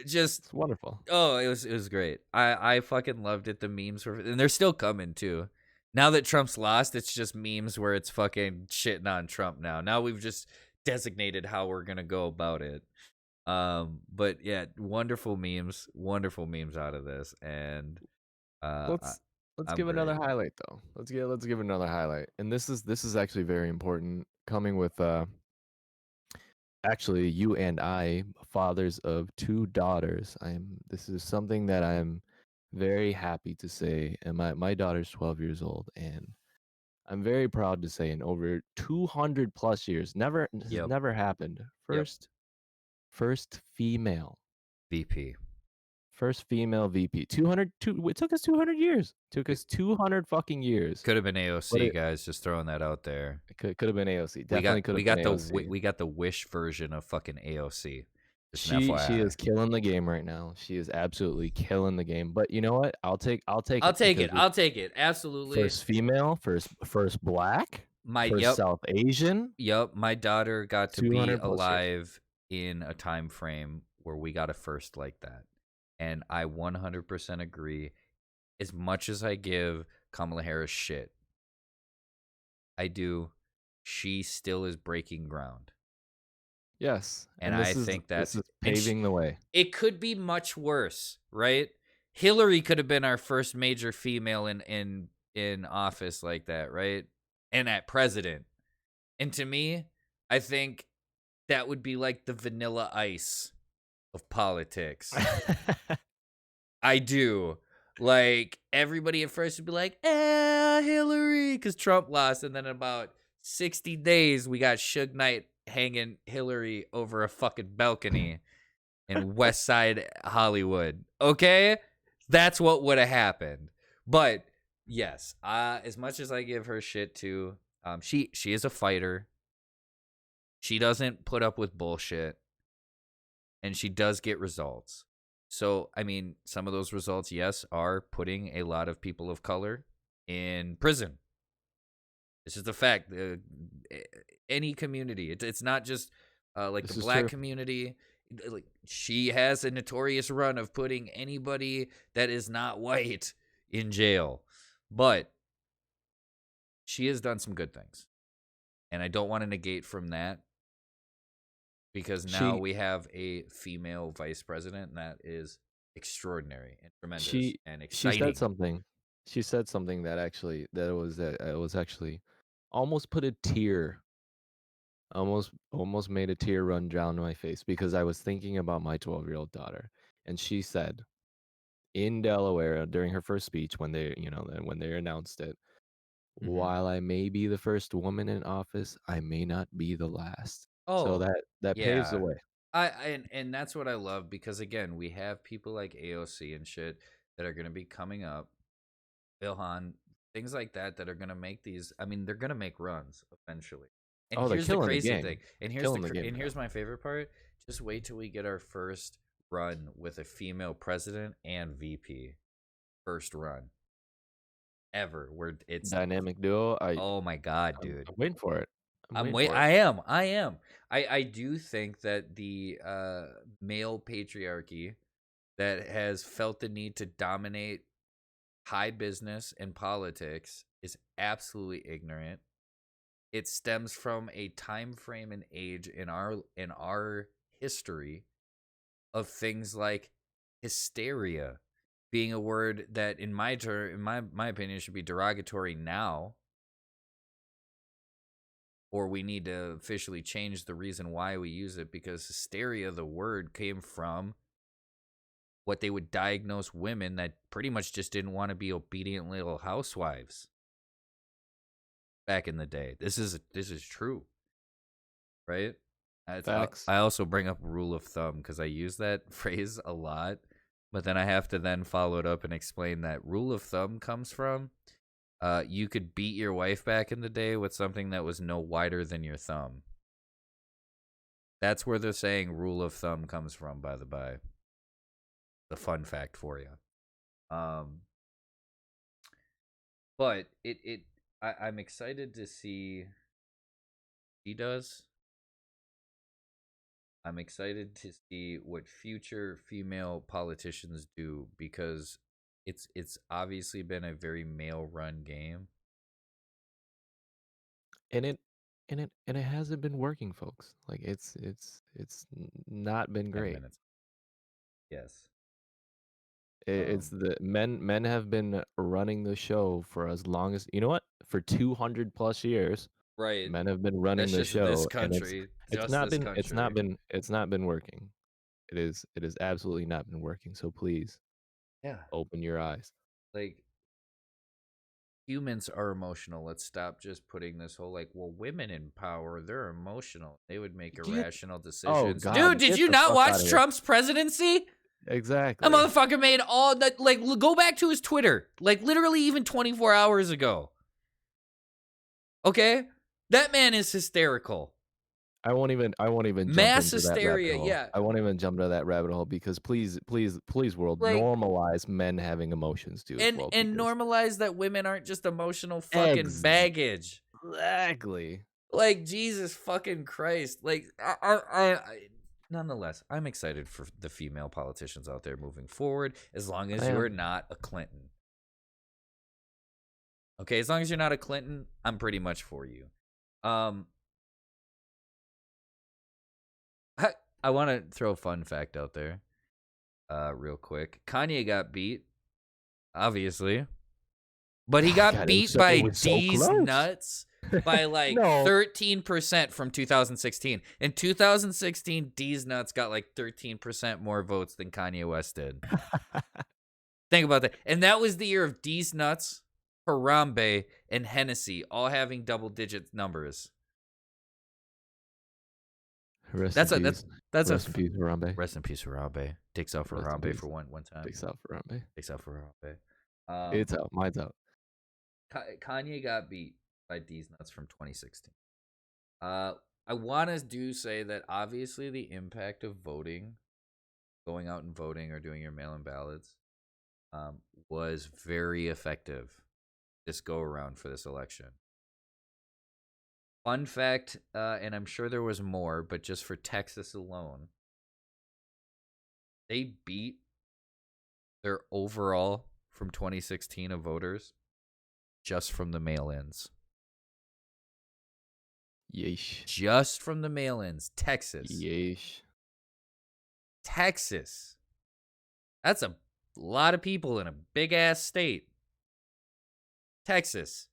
Just it's wonderful. Oh, it was great. I fucking loved it. The memes were, and they're still coming too. Now that Trump's lost, it's just memes where it's fucking shitting on Trump now. We've just designated how we're gonna go about it. But yeah, wonderful memes out of this. And let's give another highlight though. Let's give another highlight. And this is actually very important, coming with actually you and I, fathers of 2 daughters. This is something that I'm very happy to say. And my daughter's 12 years old, and I'm very proud to say in over 200 plus years, never happened. First female VP. First female VP. 200. It took us 200 years. Took us 200 fucking years. Could have been But AOC, guys. Just throwing that out there. It could have been AOC. We Definitely got could we have been got the AOC. we got the Wish version of fucking AOC. Just an She FYI. is killing the game right now. She is absolutely killing the game. But you know what? I'll take I'll it. take it. because I'll take it. Absolutely. First female, first black, first Yep. South Asian. Yep. My daughter got to be 200 plus years. alive in a time frame where we got a first like that. And I 100% agree. As much as I give Kamala Harris shit, I do. She still is breaking ground. Yes, And this I think this is and paving the way. It could be much worse, right? Hillary could have been our first major female in office like that, right? And at president. And to me, I think that would be like the vanilla ice of politics. I do. Like, everybody at first would be like, Hillary, because Trump lost. And then in about 60 days, we got Suge Knight hanging Hillary over a fucking balcony in West Side Hollywood. Okay? That's what would have happened. But, yes, as much as I give her shit too, she is a fighter. She doesn't put up with bullshit. And she does get results. So, I mean, some of those results, yes, are putting a lot of people of color in prison. This is the fact. Any community. It's not just like This the is black true. community. Like, she has a notorious run of putting anybody that is not white in jail. But she has done some good things. And I don't want to negate from that. Because now we have a female vice president, and that is extraordinary and tremendous and exciting. She said something. She said something that was actually almost put a tear. Almost made a tear run down my face because I was thinking about my 12-year-old daughter, and she said in Delaware during her first speech when they announced it, Mhm. while I may be the first woman in office, I may not be the last. Oh, So that paves the yeah. way. And that's what I love because again, we have people like AOC and shit that are gonna be coming up, Ilhan, things like that are gonna make these. I mean, they're gonna make runs eventually. And Oh, they're here's the killing the crazy game. thing. And Killing the game here's now. my favorite part. Just wait till we get our first run with a female president and VP. First run ever. Where it's Dynamic duo. oh my god, dude. I'm waiting for it. I am. I do think that the male patriarchy that has felt the need to dominate high business and politics is absolutely ignorant. It stems from a time frame and age in our history of things like hysteria being a word that in my opinion should be derogatory now, or we need to officially change the reason why we use it, because hysteria, the word, came from what they would diagnose women that pretty much just didn't want to be obedient little housewives back in the day. This is true, right? Facts. I also bring up rule of thumb because I use that phrase a lot, but then I have to then follow it up and explain that rule of thumb comes from you could beat your wife back in the day with something that was no wider than your thumb. That's where the saying rule of thumb comes from, by the by. The fun fact for you. But I'm excited to see she does. I'm excited to see what future female politicians do because it's obviously been a very male run game. And it hasn't been working, folks. Like it's not been 10 great. minutes. Yes. It's the men have been running the show for as long as, you know what? For 200 plus years. Right. Men have been running That's the just show, this and country. it's not been working. It is absolutely not been working. So please, Yeah. open your eyes. Like, humans are emotional. Let's stop just putting this whole like, well, women in power, they're emotional. They would make irrational decisions. God, Dude, did get you the not fuck watch outta here. Trump's presidency? Exactly. That motherfucker made all that. Like, go back to his Twitter. Like, literally, even 24 hours ago. Okay, that man is hysterical. I won't even Mass jump into that hysteria, rabbit hole. yeah. I won't even jump into that rabbit hole because please, world, Like- normalize men having emotions too as well. And because- normalize that women aren't just emotional fucking baggage. Exactly. Like, Jesus fucking Christ. Like, I nonetheless, I'm excited for the female politicians out there moving forward, as long as you're not a Clinton. Okay, as long as you're not a Clinton, I'm pretty much for you. I want to throw a fun fact out there, real quick. Kanye got beat, obviously, but he got beat by D's nuts by like 13% from 2016. In 2016, D's nuts got like 13% more votes than Kanye West did. Think about that. And that was the year of D's nuts, Harambe, and Hennessy all having double-digit numbers. Rest Rest in in peace, Harambe. Rest in peace, Harambe. Takes out for Rest in Harambe peace. for one time. Takes out for Harambe. Takes out for Harambe. It's out. Mine's out. Kanye got beat by D's nuts from 2016. I want to say that obviously the impact of voting, going out and voting or doing your mail-in ballots, was very effective this go around for this election. Fun fact, and I'm sure there was more, but just for Texas alone, they beat their overall from 2016 of voters just from the mail-ins. Yeesh. Just from the mail-ins. Texas. Yeesh. Texas. That's a lot of people in a big-ass state. Texas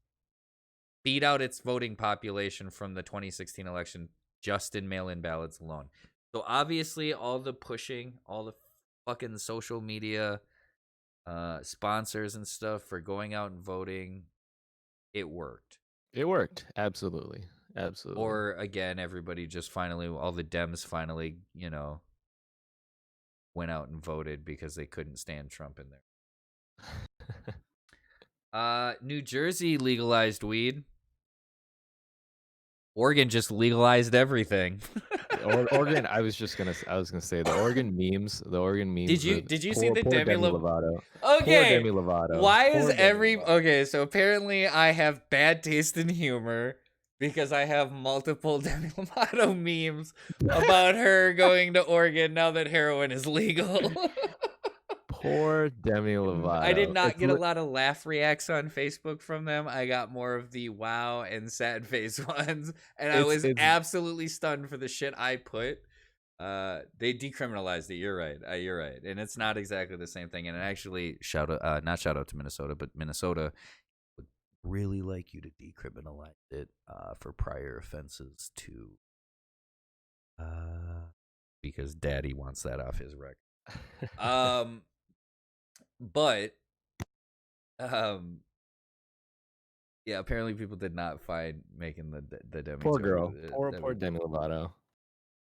beat out its voting population from the 2016 election just in mail-in ballots alone. So obviously all the pushing, all the fucking social media sponsors and stuff for going out and voting, it worked. It worked. Absolutely. Absolutely. Or again, everybody just finally, all the Dems finally, went out and voted because they couldn't stand Trump in there. New Jersey legalized weed. Oregon just legalized everything. Oregon. I was gonna say the Oregon memes. Did you see the Demi Lovato? Okay. Poor Demi Lovato. Why is okay? So apparently I have bad taste in humor because I have multiple Demi Lovato memes about her going to Oregon now that heroin is legal. Poor Demi Lovato. I did not get a lot of laugh reacts on Facebook from them. I got more of the wow and sad face ones, and I was absolutely stunned for the shit I put. They decriminalized it. You're right. You're right, and it's not exactly the same thing. And actually, not shout out to Minnesota, but Minnesota would really like you to decriminalize it for prior offenses too, because Daddy wants that off his record. But, yeah, apparently people did not find making the Demi. Poor girl. Poor Demi Lovato.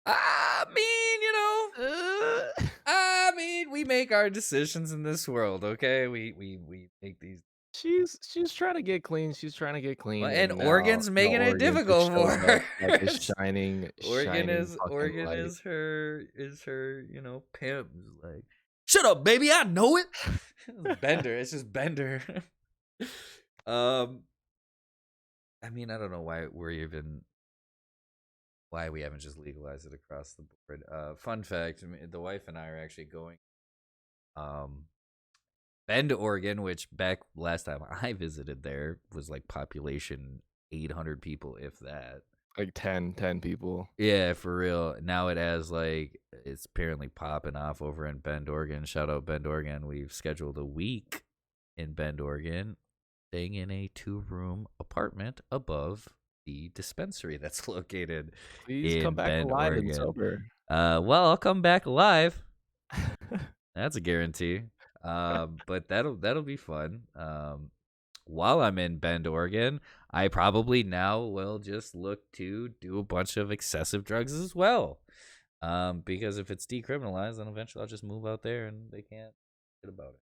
I mean, we make our decisions in this world, okay? We make these. She's trying to get clean. Well, and Oregon's making it difficult for her. Like a shining. Oregon is light. her pimp. Like, shut up, baby. I know it. Bender. It's just Bender. I mean, I don't know why we haven't just legalized it across the board. Fun fact: the wife and I are actually going Bend, Oregon, which back last time I visited there was like population 800 people, if that. Like 10 people. Yeah, for real. Now it has it's apparently popping off over in Bend, Oregon. Shout out Bend, Oregon. We've scheduled a week in Bend, Oregon, staying in a 2-room apartment above the dispensary that's located Please come back Bend, alive Oregon. and sober. Well, I'll come back alive. That's a guarantee. But that'll be fun. While I'm in Bend, Oregon, I probably now will just look to do a bunch of excessive drugs as well. Because if it's decriminalized, then eventually I'll just move out there and they can't get about it.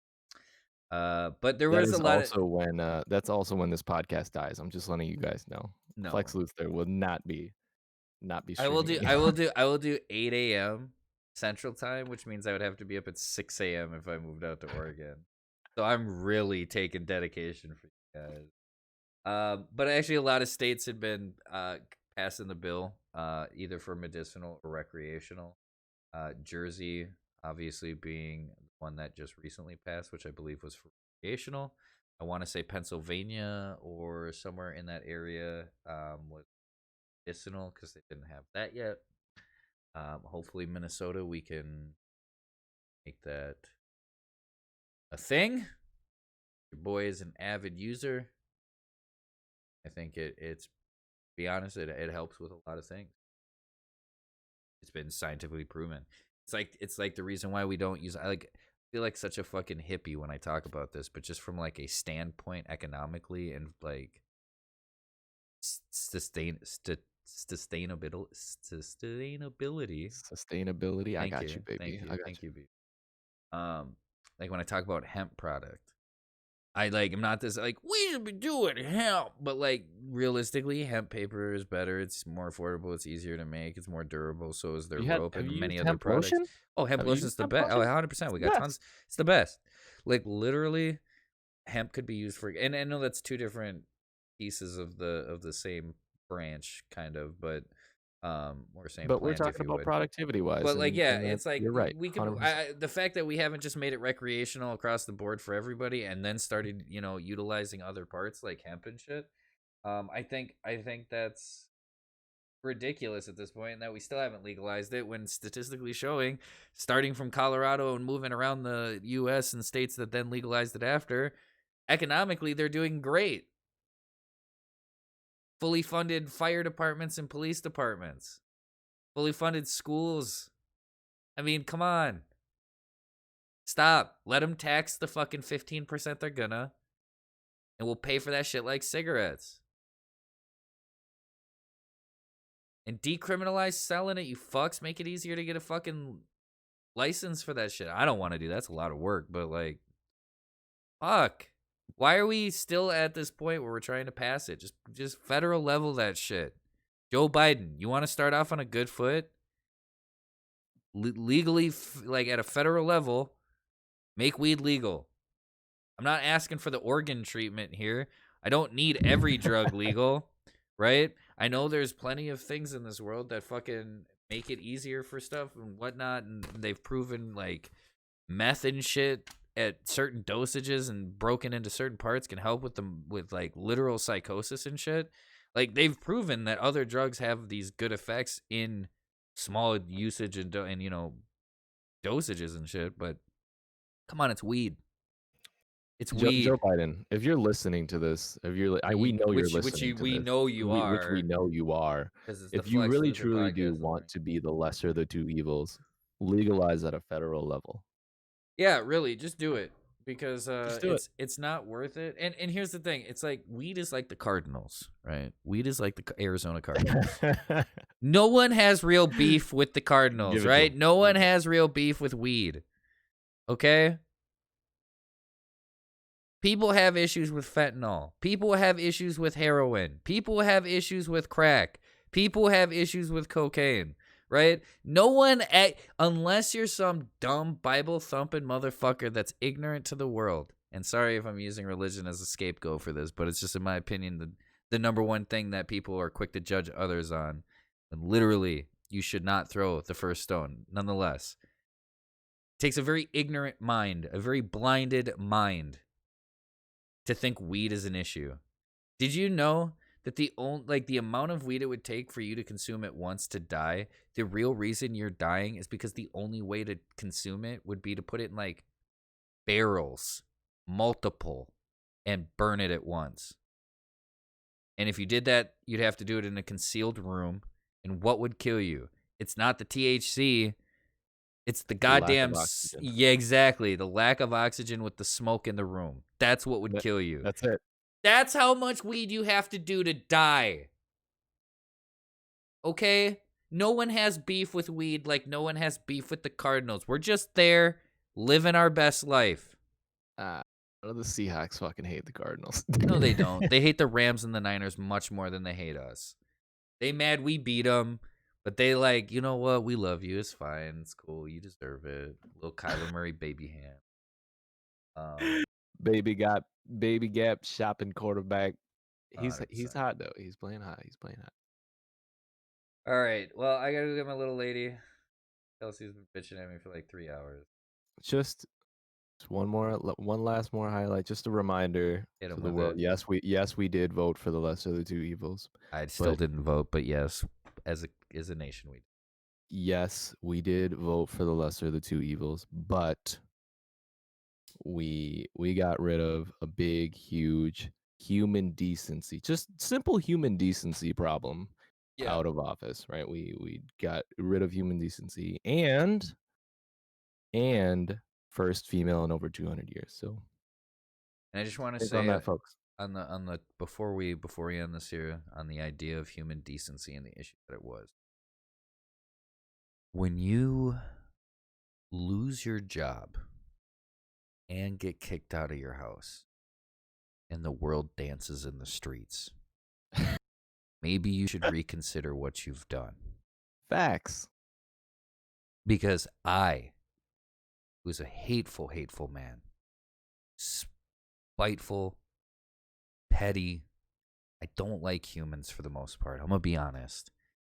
But there That was a is lot of also when that's also when this podcast dies. I'm just letting you guys know. no. Flex Luthor will not be I will streaming do anymore. I will do 8 a.m. Central Time, which means I would have to be up at 6 a.m. if I moved out to Oregon. So I'm really taking dedication for you guys. But actually, a lot of states had been passing the bill, either for medicinal or recreational. Jersey, obviously, being one that just recently passed, which I believe was for recreational. I want to say Pennsylvania or somewhere in that area was medicinal because they didn't have that yet. Hopefully, Minnesota, we can make that a thing. Your boy is an avid user. I think it's, to be honest, it helps with a lot of things. It's been scientifically proven. It's like the reason why we don't use. I feel like such a fucking hippie when I talk about this, but just from like a standpoint economically and like sustainability. Sustainability. I got you, baby. I got Thank you. you, baby. Like when I talk about hemp product, I'm not this like we should be doing hemp, but like realistically, hemp paper is better. It's more affordable. It's easier to make. It's more durable. So is their rope Have and you many used other hemp products. lotion? Oh, hemp Have you lotion is used the hemp best. Oh, lotion? 100%. We It's got the tons. best. It's the best. Like literally, hemp could be used for. And I know that's two different pieces of the same branch, kind of, but or same But we're plant, if talking you about would. productivity wise, But like, yeah, and it's like you're right. we could. 100%. The fact that we haven't just made it recreational across the board for everybody, and then started, utilizing other parts like hemp and shit. I think that's ridiculous at this point, and that we still haven't legalized it. When statistically showing, starting from Colorado and moving around the U.S. and states that then legalized it after, economically they're doing great. Fully funded fire departments and police departments, fully funded schools. I mean, come on. Stop. Let them tax the fucking 15% they're gonna, and we'll pay for that shit like cigarettes. And decriminalize selling it, you fucks. Make it easier to get a fucking license for that shit. I don't want to do that. That's a lot of work, but like, fuck. Why are we still at this point where we're trying to pass it? Just federal level that shit. Joe Biden, you want to start off on a good foot? Legally, like at a federal level, make weed legal. I'm not asking for the organ treatment here. I don't need every drug legal, right? I know there's plenty of things in this world that fucking make it easier for stuff and whatnot, and they've proven like meth and shit at certain dosages and broken into certain parts can help with like literal psychosis and shit. Like they've proven that other drugs have these good effects in small usage and dosages and shit, but come on, it's weed. It's weed. Joe Biden, if you're listening to this, if you're, we know you're listening to we this. know you are. Which we know you are. Because it's If the you Flex really Luthor truly do podcast. want to be the lesser of the two evils, legalize at a federal level. Yeah, really, just do it. Because do it's not worth it. And here's the thing, it's like weed is like the Cardinals, right? Weed is like the Arizona Cardinals. No one has real beef with the Cardinals, right? No one has real beef with weed. Okay? People have issues with fentanyl. People have issues with heroin. People have issues with crack. People have issues with cocaine, right? No one, unless you're some dumb Bible thumping motherfucker that's ignorant to the world. And sorry if I'm using religion as a scapegoat for this, but it's just, in my opinion, the number one thing that people are quick to judge others on. And literally, you should not throw the first stone. Nonetheless, it takes a very ignorant mind, a very blinded mind, to think weed is an issue. Did you know that the amount of weed it would take for you to consume it once to die, the real reason you're dying is because the only way to consume it would be to put it in like barrels, multiple, and burn it at once. And if you did that, you'd have to do it in a concealed room. And what would kill you? It's not the THC. It's the goddamn, yeah, exactly. The lack of oxygen with the smoke in the room. That's what would kill you. That's it. That's how much weed you have to do to die. Okay? No one has beef with weed like no one has beef with the Cardinals. We're just there living our best life. The Seahawks fucking hate the Cardinals. No, they don't. They hate the Rams and the Niners much more than they hate us. They mad we beat them, but they like, you know what? We love you. It's fine. It's cool. You deserve it. Little Kyler Murray baby hand. Baby Gap shopping quarterback. He's 100%. hot though. He's playing hot. All right. Well, I gotta go get my little lady. Kelsey's been bitching at me for like 3 hours. Just one last highlight. Just a reminder Hit to 'em the with world. it. Yes, we did vote for the lesser of the two evils. I still didn't vote, but yes, as a nation, we. Yes, we did vote for the lesser of the two evils, but we got rid of a big, huge human decency, just simple human decency problem out of office, right? We got rid of human decency and first female in over 200 years. So, And I just want to think say on that, folks. on the before we end this here on the idea of human decency and the issue that it was. When you lose your job and get kicked out of your house and the world dances in the streets, maybe you should reconsider what you've done. Facts. Because I was a hateful man. Spiteful, petty. I don't like humans for the most part. I'm going to be honest.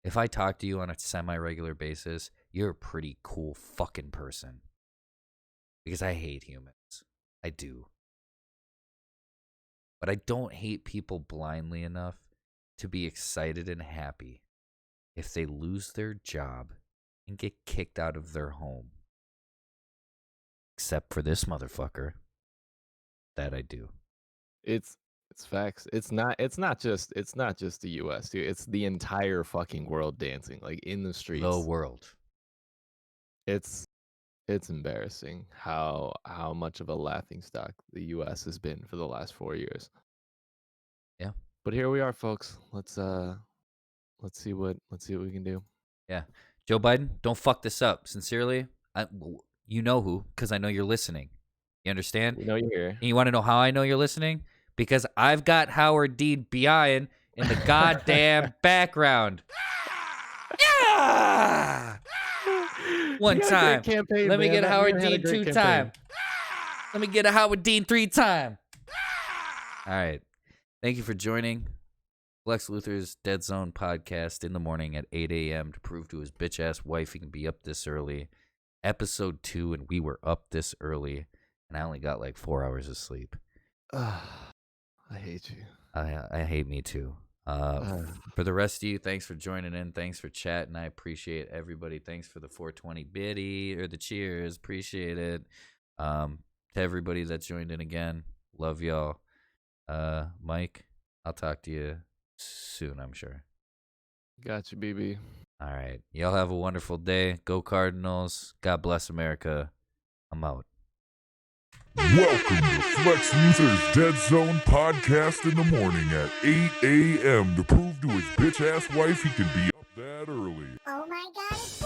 If I talk to you on a semi-regular basis, you're a pretty cool fucking person. Because I hate humans. I do. But I don't hate people blindly enough to be excited and happy if they lose their job and get kicked out of their home. Except for this motherfucker. That I do. It's facts. It's not just the US, dude. It's the entire fucking world dancing, like in the streets. The world. It's embarrassing how much of a laughingstock the US has been for the last 4 years. Yeah. But here we are, folks. Let's see what we can do. Yeah. Joe Biden, don't fuck this up. Sincerely, you know who, because I know you're listening. You understand? We know you're here. And you want to know how I know you're listening? Because I've got Howard Dean behind in the goddamn background. Yeah! One time. Campaign, Let me get a Howard Dean 2 campaign. time. Let me get a Howard Dean 3 time. All right. Thank you for joining Lex Luthor's Dead Zone podcast in the morning at 8 a.m. to prove to his bitch-ass wife he can be up this early. Episode 2, and we were up this early, and I only got like 4 hours of sleep. I hate you. I hate me too. For the rest of you, thanks for joining in. Thanks for chatting. I appreciate everybody. Thanks for the 420 biddy or the cheers. Appreciate it. To everybody that joined in again, love y'all. Mike, I'll talk to you soon, I'm sure. Got you, BB. All right. Y'all have a wonderful day. Go Cardinals. God bless America. I'm out. Welcome to Flex Luthor's Dead Zone podcast in the morning at 8 a.m. to prove to his bitch-ass wife he can be up that early. Oh my god, it's